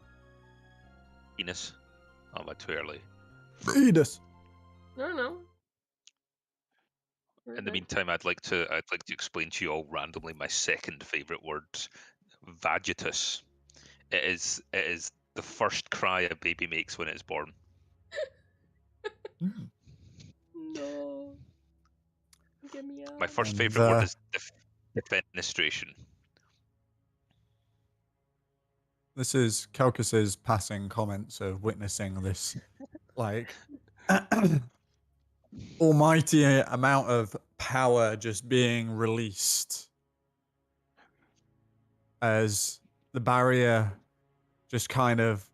Venus. Oh, am I too early? Venus. No. We're In the good. meantime, I'd like to explain to you all randomly my second favorite word, vagitus. It is the first cry a baby makes when it's born. Mm. No. Get me out. My first And, favorite word is defenestration. This is Kelkus's passing comments of witnessing this, like, almighty amount of power just being released as the barrier just kind of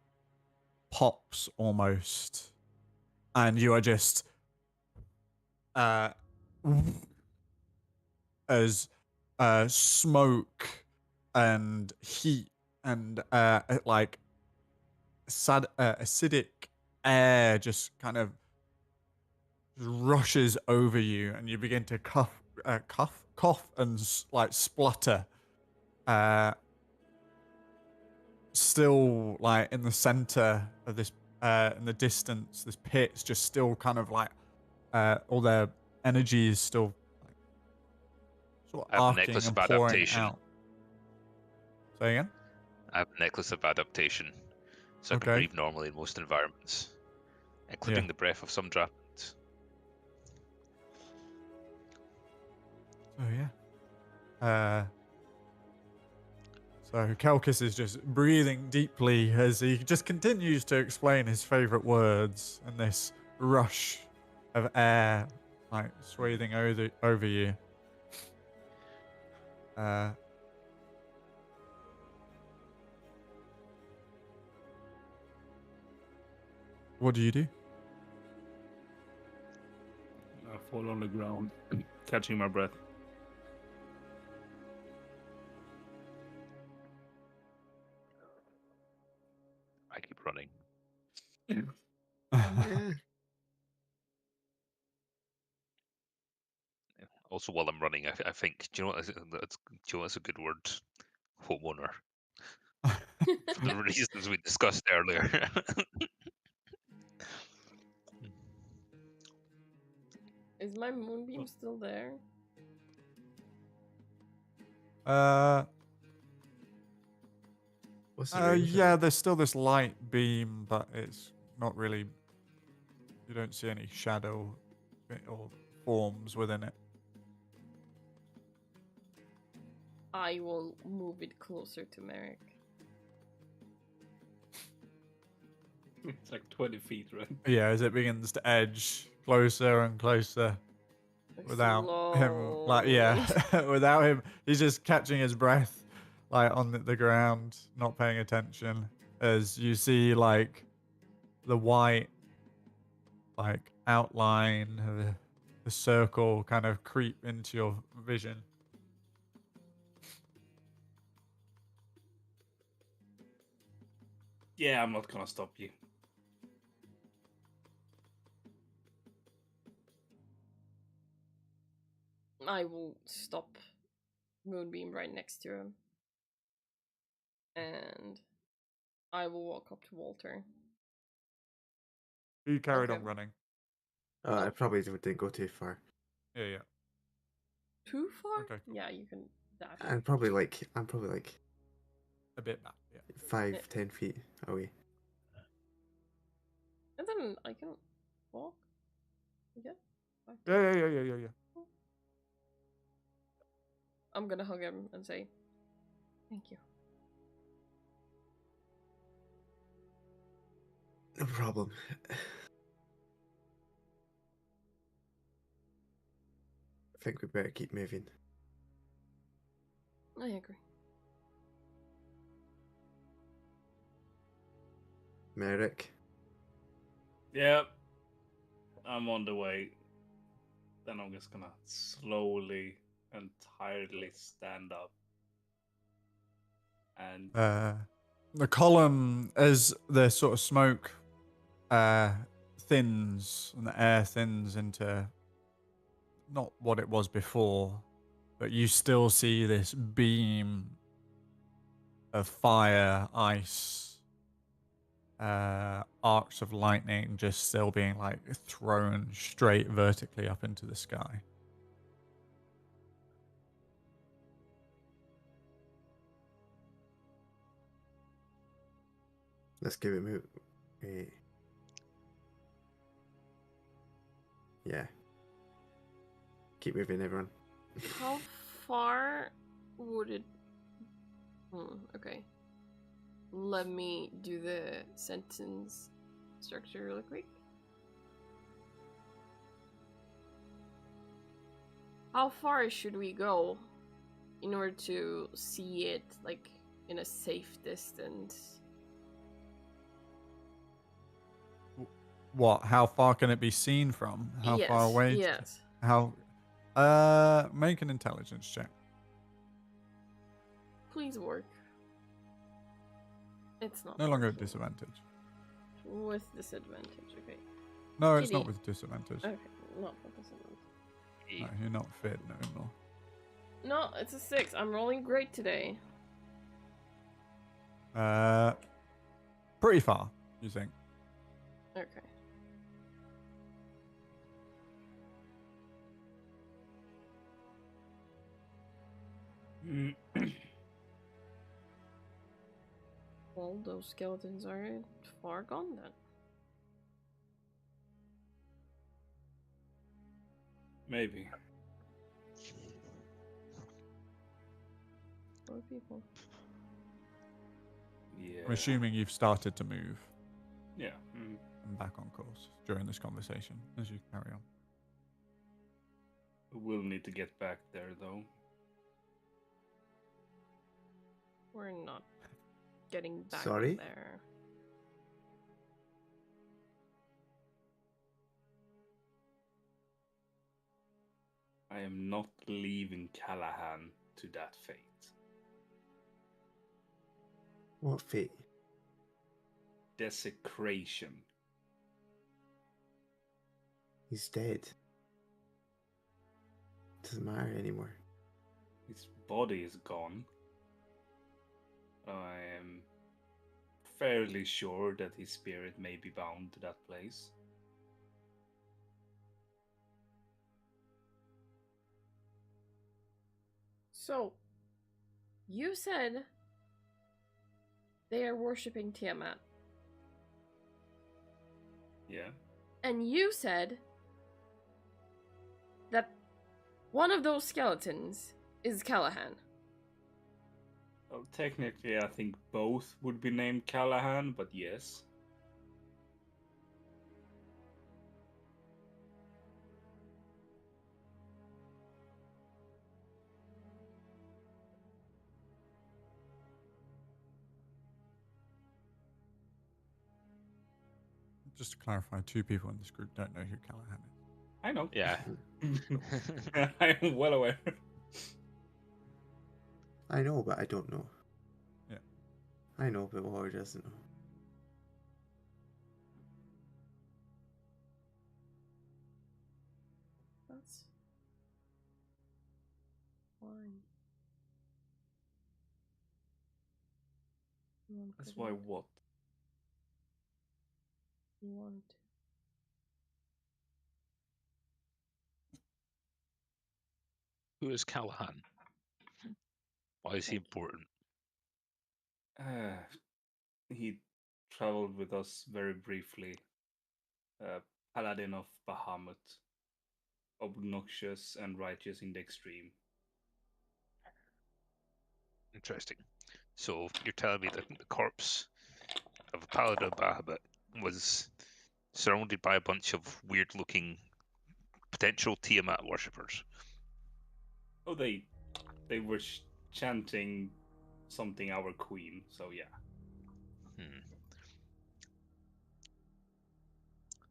pops almost, and you are just as smoke and heat and like acidic air just kind of rushes over you, and you begin to cough and like splutter. Still, like in the center of this, in the distance, this pit's just still kind of like all their energy is still like, sort of I have a arcing necklace and of pouring adaptation. out. Say again? I have a necklace of adaptation, so I can Okay. breathe normally in most environments, including the breath of some dragons. So yeah. So Kelkus is just breathing deeply as he just continues to explain his favorite words and this rush of air like swathing over you. What do you do? I fall on the ground, catching my breath. I keep running. Yeah. Also, while I'm running, I think, do you know what's a good word? Homeowner. For the reasons we discussed earlier. Is my moonbeam still there? What's the range of Yeah, it? there's still this light beam, but it's not really. You don't see any shadow or forms within it. I will move it closer to Merrick. It's like 20 feet, right? Yeah, as it begins to edge closer and closer. Without him, like, yeah, without him, he's just catching his breath, like on the ground, not paying attention. As you see, like, the white, like, outline of the circle kind of creep into your vision. Yeah, I'm not gonna stop you. I will stop Moonbeam right next to him. And I will walk up to Walter. He carried on Okay. running. I probably didn't go too far. Yeah. Too far? Okay, cool. Yeah, you can dash. I'm probably like A bit back, yeah. 5-10 feet away. And then I can walk. Yeah. Yeah. I'm gonna hug him and say, thank you. No problem. I think we better keep moving. I agree. Merrick. Yep. I'm on the way. Then I'm just gonna slowly and tiredly stand up. And The column, as the sort of smoke thins and the air thins into not what it was before, but you still see this beam of fire, ice, arcs of lightning just still being like thrown straight vertically up into the sky. Let's give it move. Yeah. Keep moving, everyone. How far would it... okay. Let me do the sentence structure really quick. How far should we go in order to see it, like, in a safe distance? What? How far can it be seen from? How far away? Yes. How? Make an intelligence check. Please work. It's not No longer at working. disadvantage. With disadvantage, okay. No, it's Kitty. not with disadvantage. Okay, not with disadvantage. No, you're not fit no more. No, it's a 6. I'm rolling great today. Pretty far, you think? Okay. Well, those skeletons are far gone then. Maybe. Poor people. Yeah. I'm assuming you've started to move Yeah. and back on course during this conversation as you carry on. We'll need to get back there, though. We're not getting back Sorry? there. I am not leaving Callahan to that fate. What fate? Desecration. He's dead. Doesn't matter anymore. His body is gone. I am fairly sure that his spirit may be bound to that place. So, you said they are worshipping Tiamat. Yeah. And you said that one of those skeletons is Callahan. Well, technically, I think both would be named Callahan, but yes. Just to clarify, 2 people in this group don't know who Callahan is. I know. Yeah. I am well aware. I know, but I don't know. Yeah. I know, but War doesn't know. That's fine. That's why what? You want to. Who is Callahan? Why is he important? He traveled with us very briefly. Paladin of Bahamut. Obnoxious and righteous in the extreme. Interesting. So you're telling me that the corpse of a paladin Bahamut was surrounded by a bunch of weird-looking potential Tiamat worshippers. Oh, they were chanting something our queen. So yeah.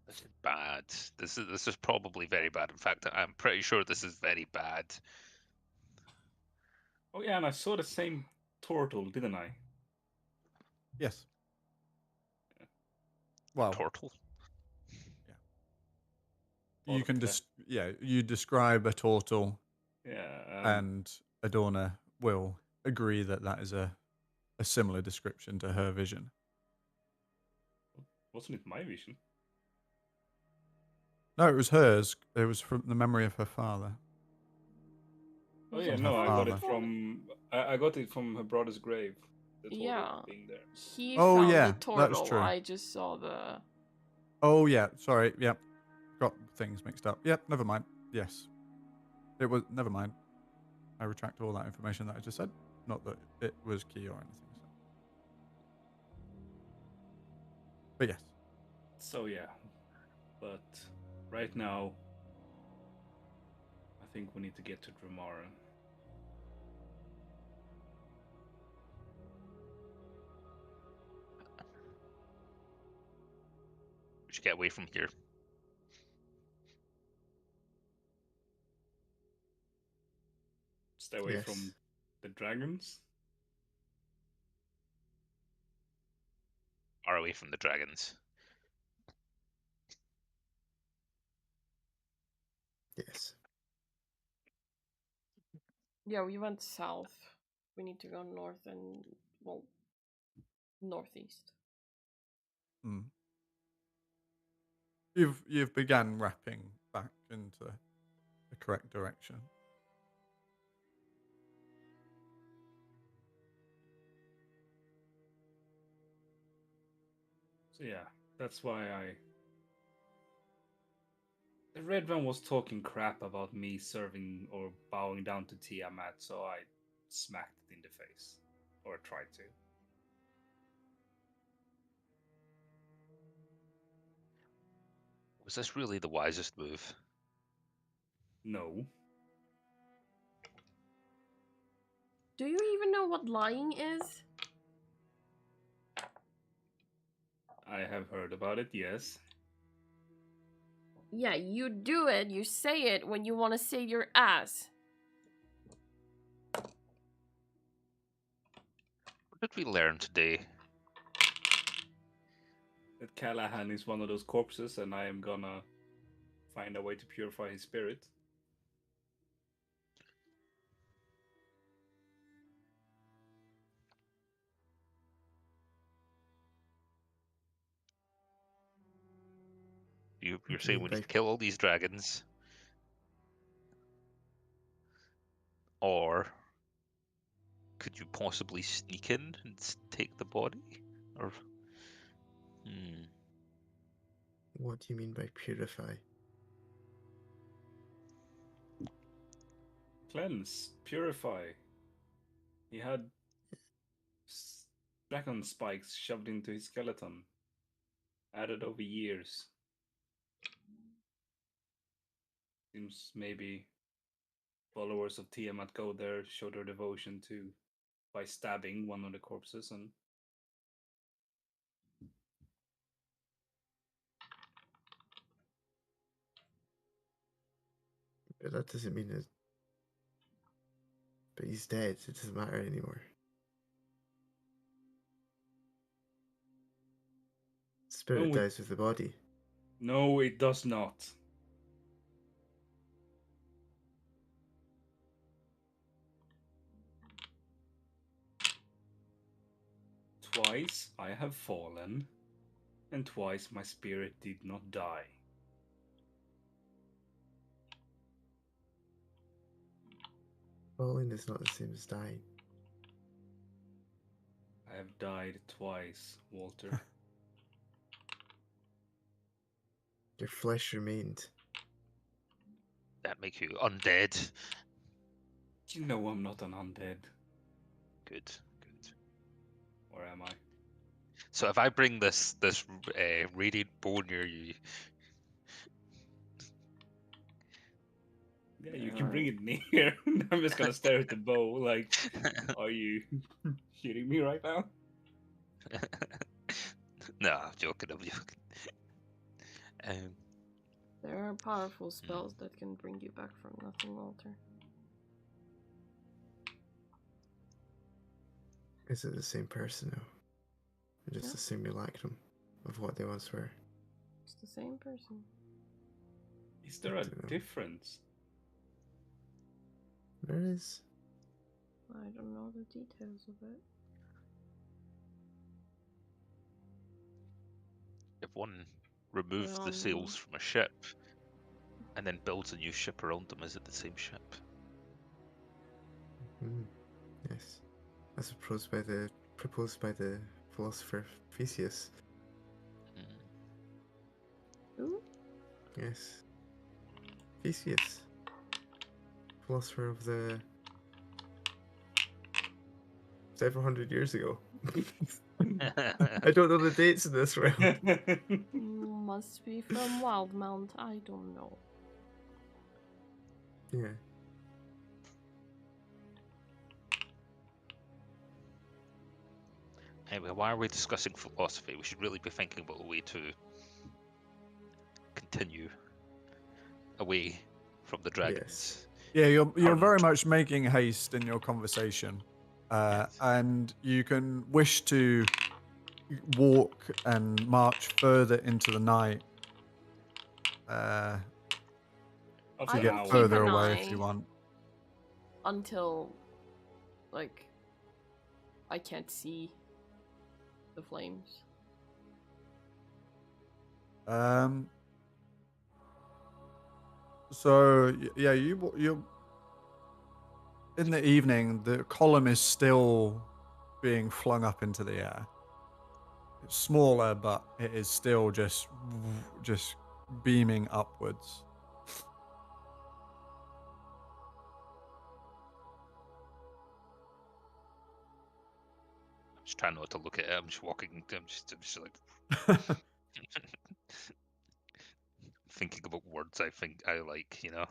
This is bad. This is probably very bad. In fact, I'm pretty sure this is very bad. Oh yeah, and I saw the same turtle, didn't I? Yes. Well, Turtle. you can you describe a turtle, Yeah. and Adorna will agree that that is a similar description to her vision. Wasn't it my vision? No, it was hers. It was from the memory of her father. Oh Was yeah, it no, I from got her it father? from I got it from her brother's grave. The turtle Yeah. being there. He Oh, found yeah, the that's turtle. true. I just saw the. Oh yeah, sorry. Yep, got things mixed up. Yep, never mind. Yes, it was. Never mind. I retract all that information that I just said. Not that it was key or anything. So. But yes. So yeah, but right now, I think we need to get to Dramara. We should get away from here. Stay away Yes. from the dragons. Or away from the dragons. Yes. Yeah, we went south. We need to go north and, well, northeast. Mm. You've began wrapping back into the correct direction. So yeah, that's why the red one was talking crap about me serving or bowing down to Tiamat, so I smacked it in the face. Or tried to. Was this really the wisest move? No. Do you even know what lying is? I have heard about it, yes. Yeah, you do it, you say it when you want to save your ass. What did we learn today? That Callahan is one of those corpses, and I am gonna find a way to purify his spirit. You're What do you saying mean we need by to kill all these dragons? Or could you possibly sneak in and take the body? Or what do you mean by purify? Cleanse, purify. He had dragon spikes shoved into his skeleton, added over years. Seems maybe followers of Tiamat go there, show their devotion to by stabbing one of the corpses, and But that doesn't mean that. But he's dead. It doesn't matter anymore. Spirit No, dies with the body. no, it does not. Twice I have fallen, and twice my spirit did not die. Falling is not the same as dying. I have died twice, Walter. Your flesh remained. that make you undead? You know I'm not an undead. Good, good. Or am I? So if I bring this radiant bow near you, Yeah, you can bring it near. I'm just gonna stare at the bow like, are you shitting me right now? no, I'm joking. I'm joking. Um, There are powerful spells that can bring you back from nothing, Walter. Is it the same person now? I just Yeah. assume you lack them of what they once were. It's the same person. Is there I a don't know. difference? There is. I don't know the details of it. one removed the sails from a ship and then builds a new ship around them, is it the same ship? Yes. As proposed by the philosopher Theseus. Who? Yes. Theseus. Philosopher of the several hundred years ago. I don't know the dates in this round. Must be from Wildmount. I don't know. Yeah. Anyway, why are we discussing philosophy? We should really be thinking about a way to continue away from the dragons. Yeah, you're Aren't- very much making haste in your conversation, Yes. and you can wish to walk and march further into the night After to I an get will hour. keep further an away if eye. you want. Until, like, I can't see the flames. So yeah, you in the evening. The column is still being flung up into the air. It's smaller, but it is still just beaming upwards. I'm just trying not to look at it. I'm just walking. I'm just like thinking about words I think I like, you know.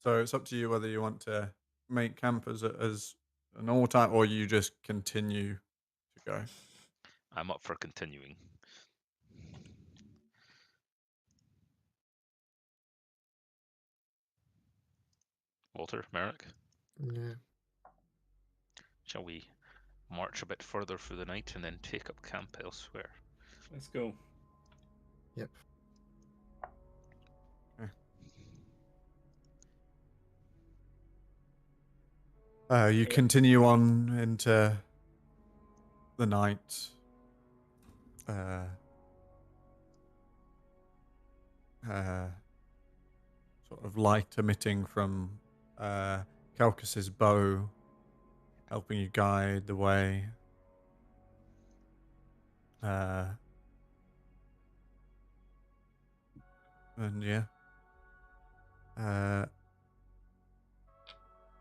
So it's up to you whether you want to make camp as an all time, or you just continue to go. I'm up for continuing. Walter, Merrick, Yeah. shall we march a bit further through the night and then take up camp elsewhere? Let's go. Yep. You continue on into the night. Sort of light emitting from Calcus's bow, helping you guide the way. And yeah.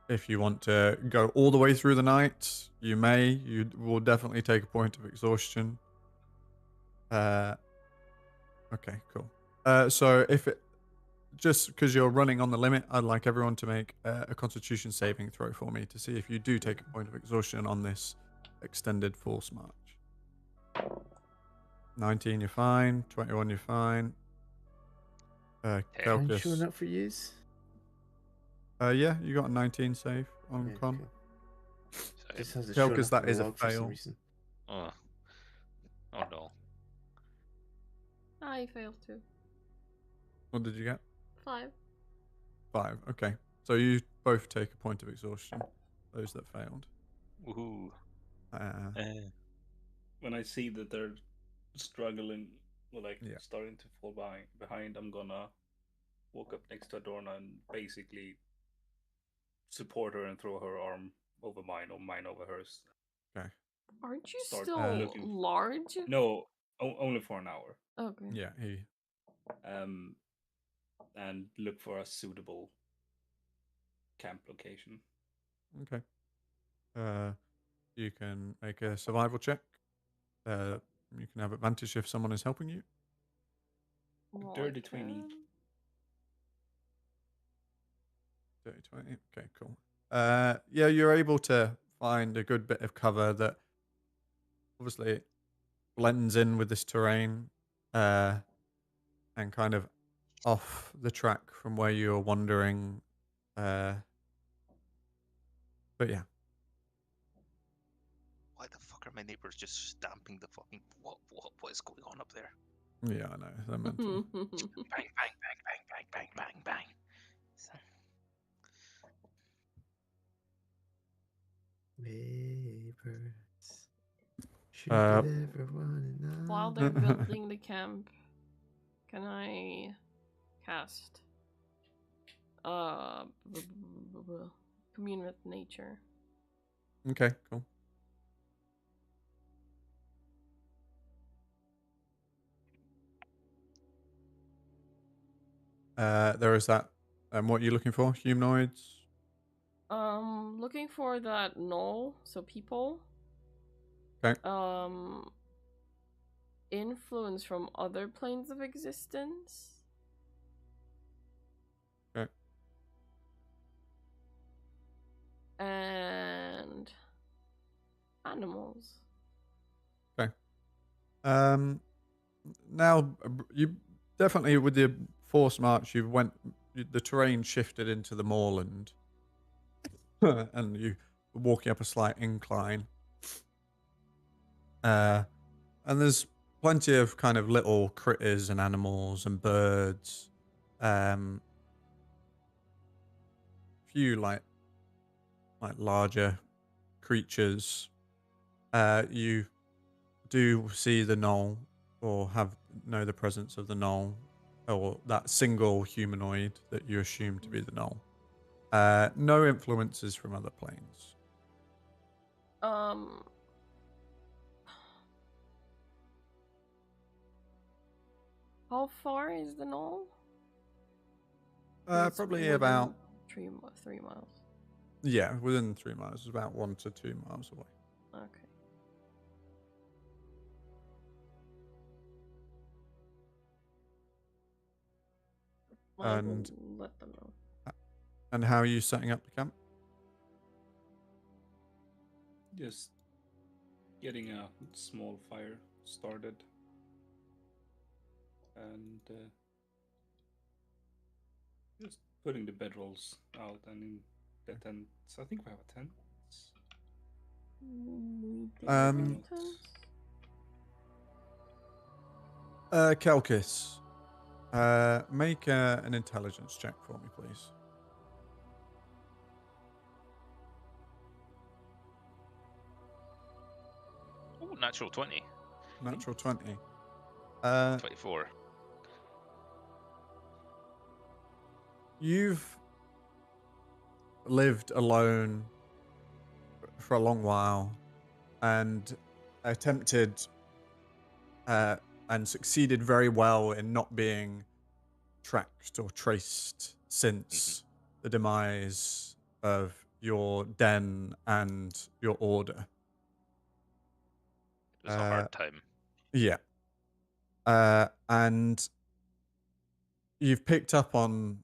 If you want to go all the way through the night, you may. You will definitely take a point of exhaustion. Okay, cool. So if it just because you're running on the limit, I'd like everyone to make a Constitution saving throw for me to see if you do take a point of exhaustion on this extended force march. 19, you're fine. 21, you're fine. I'm Calcus. showing up for yous. Yeah, you got a 19 save on Yeah, con. cool. So, Just hasn't Tell shown 'cause up that in the is a log for some fail. reason. oh no. I failed too. What did you get? 5. 5. Okay. So you both take a point of exhaustion. Those that failed. Woohoo. When I see that they're struggling, or like Yeah. starting to fall behind, I'm gonna walk up next to Adorna and basically support her and throw her arm over mine or mine over hers. Okay. Aren't you Start still looking. large? No, only for an hour. Okay. Yeah, he. And look for a suitable camp location. Okay. You can make a survival check. You can have advantage if someone is helping you. Dirty 20. Dirty 20. Okay, cool. Yeah, you're able to find a good bit of cover that obviously blends in with this terrain, and kind of off the track from where you're wandering. But yeah. Why the fuck are my neighbors just stamping the fucking what is going on up there? Yeah, I know. They're mental. Bang bang bang bang bang bang bang bang. Neighbors. Should Uh, everyone in While they're building the camp, can I cast commune with nature? Okay, cool. There is that. What are you looking for? Humanoids? Looking for that null, so people. Okay. Influence from other planes of existence. Okay. And animals. Okay. Now you definitely with the force march, the terrain shifted into the moorland, and you were walking up a slight incline. And there's plenty of kind of little critters and animals and birds. Few like larger creatures. You do see the knoll, or know the presence of the knoll, or that single humanoid that you assume to be the knoll. No influences from other planes. How far is the knoll? Probably about 3 miles. Yeah, within 3 miles. It's about 1 to 2 miles away. Okay. I will let them know. And how are you setting up the camp? Just getting a small fire started. And just putting the bedrolls out and in the tents. I think we have a tent. Kelkis, make an intelligence check for me, please. Oh, natural 20. Natural 20. 24. You've lived alone for a long while and attempted and succeeded very well in not being tracked or traced since the demise of your den and your order. It was a hard time. Yeah. And you've picked up on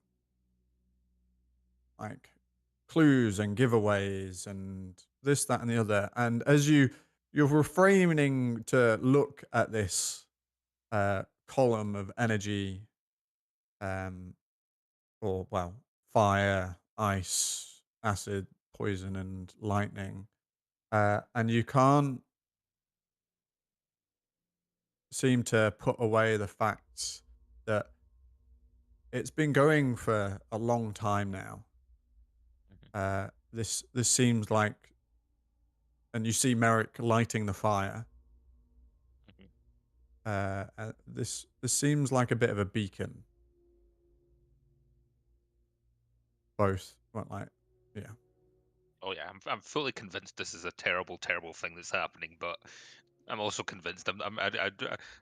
like clues and giveaways and this, that, and the other. And as you're refraining to look at this column of energy, or well, fire, ice, acid, poison, and lightning, and you can't seem to put away the fact that it's been going for a long time now. This seems like, and you see Merrick lighting the fire. This seems like a bit of a beacon. Both, but like, yeah. Oh yeah, I'm fully convinced this is a terrible, terrible thing that's happening, but I'm also convinced I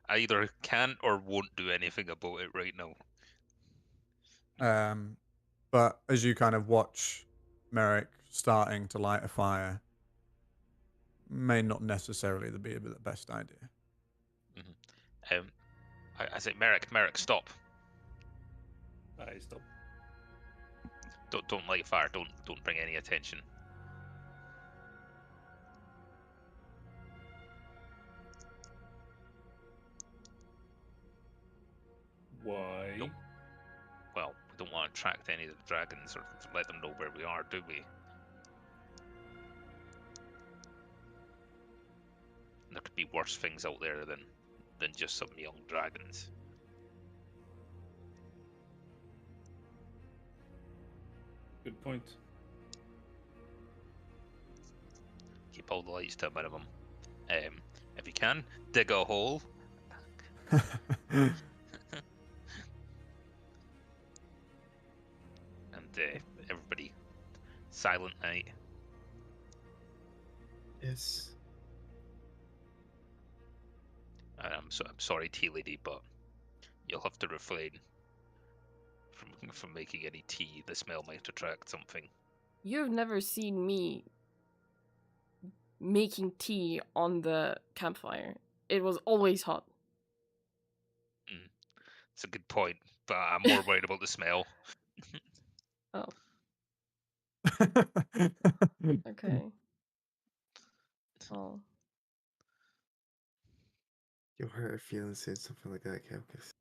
either can't or won't do anything about it right now. But as you kind of watch Merrick starting to light a fire, may not necessarily be the best idea. I say, Merrick, stop! I stop. Don't light a fire. Don't bring any attention. Why? Nope. Well, we don't want to attract any of the dragons or let them know where we are, do we? There could be worse things out there than just some young dragons. Good point. Keep all the lights to a minimum. If you can, dig a hole. And everybody, silent night. Yes. And I'm sorry, tea lady, but you'll have to refrain from making any tea. The smell might attract something. You've never seen me making tea on the campfire. It was always hot. It's a good point, but I'm more worried about the smell. Oh, okay. Oh. You'll hurt her feelings saying something like that, Kelkis.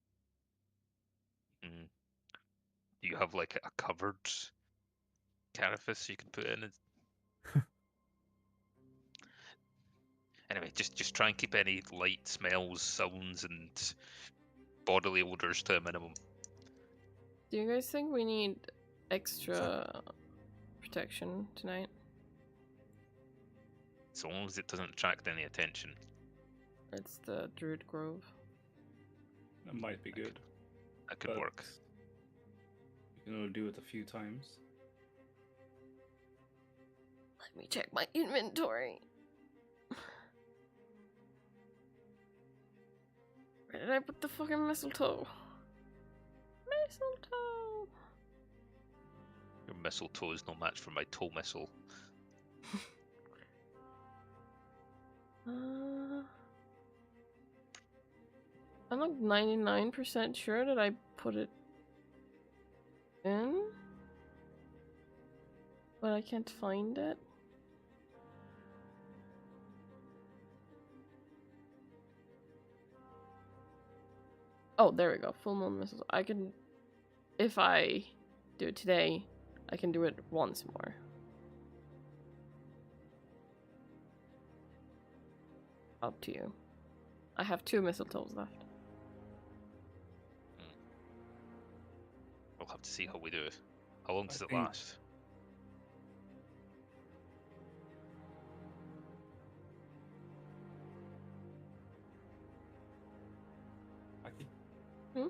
Mm. Do you have like a covered carapace you can put in? Anyway, just try and keep any light smells, sounds, and bodily odors to a minimum. Do you guys think we need extra protection tonight? So long as it doesn't attract any attention. It's the Druid Grove. That might be good. That could but work. You can only do it a few times. Let me check my inventory. Where did I put the fucking mistletoe? Mistletoe! Your mistletoe is no match for my toe missile. I'm like 99% sure that I put it in, but I can't find it. Oh, there we go. Full moon missiles. I can, if I do it today, I can do it once more. Up to you. I have 2 mistletoes left. We'll have to see how we do it. How long does it think- last? Aki? Hmm?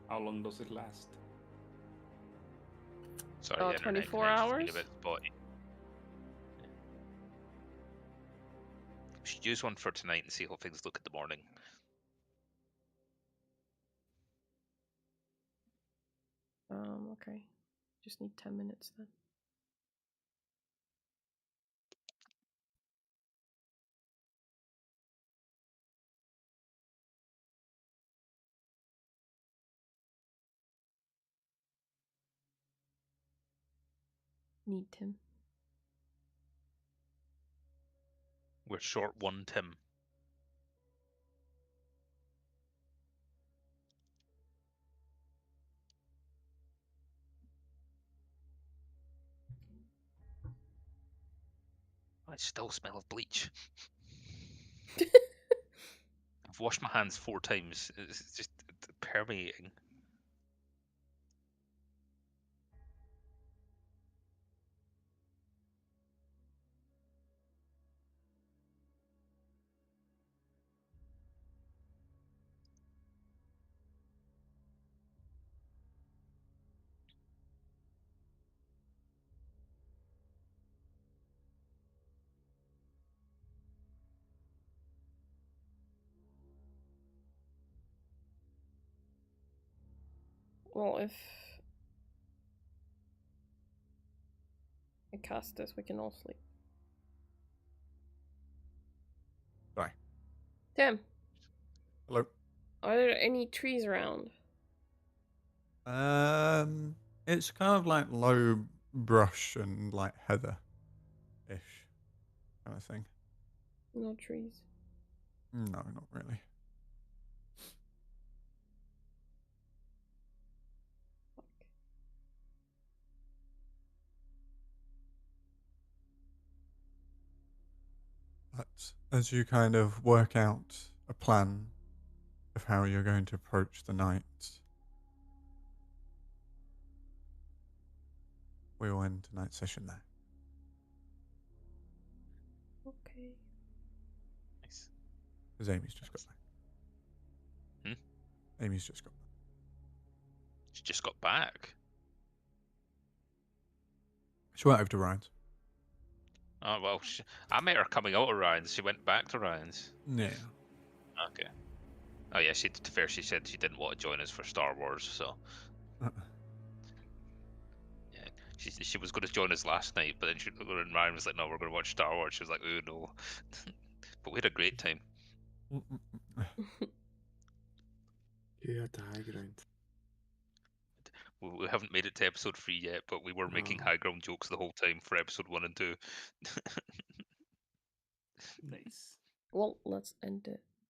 How long does it last? Sorry, Oh, the internet 24 connection's been hours? a bit spotty. We should use one for tonight and see how things look in the morning. Okay. Just need 10 minutes then. Need Tim. We're short 1 Tim. I still smell of bleach. I've washed my hands 4 times. It's just permeating. Well, if I cast this, we can all sleep. Sorry. Tim, Hello. are there any trees around? It's kind of like low brush and like heather-ish kind of thing. No trees. No, not really. But as you kind of work out a plan of how you're going to approach the night, we will end tonight's session there. Okay. Because Amy's just got back. Amy's just got back. She just got back. She went over to Ryan's. Oh well, I met her coming out of Ryan's. She went back to Ryan's. Yeah. Okay. Oh yeah, to be fair, she said she didn't want to join us for Star Wars, so yeah, she was going to join us last night, but then Ryan was like, "No, we're going to watch Star Wars." She was like, "Oh no," but we had a great time. Yeah, the high ground. We haven't made it to episode 3 yet, but we were making No. high ground jokes the whole time for episode 1 and 2. Nice. Well, let's end it.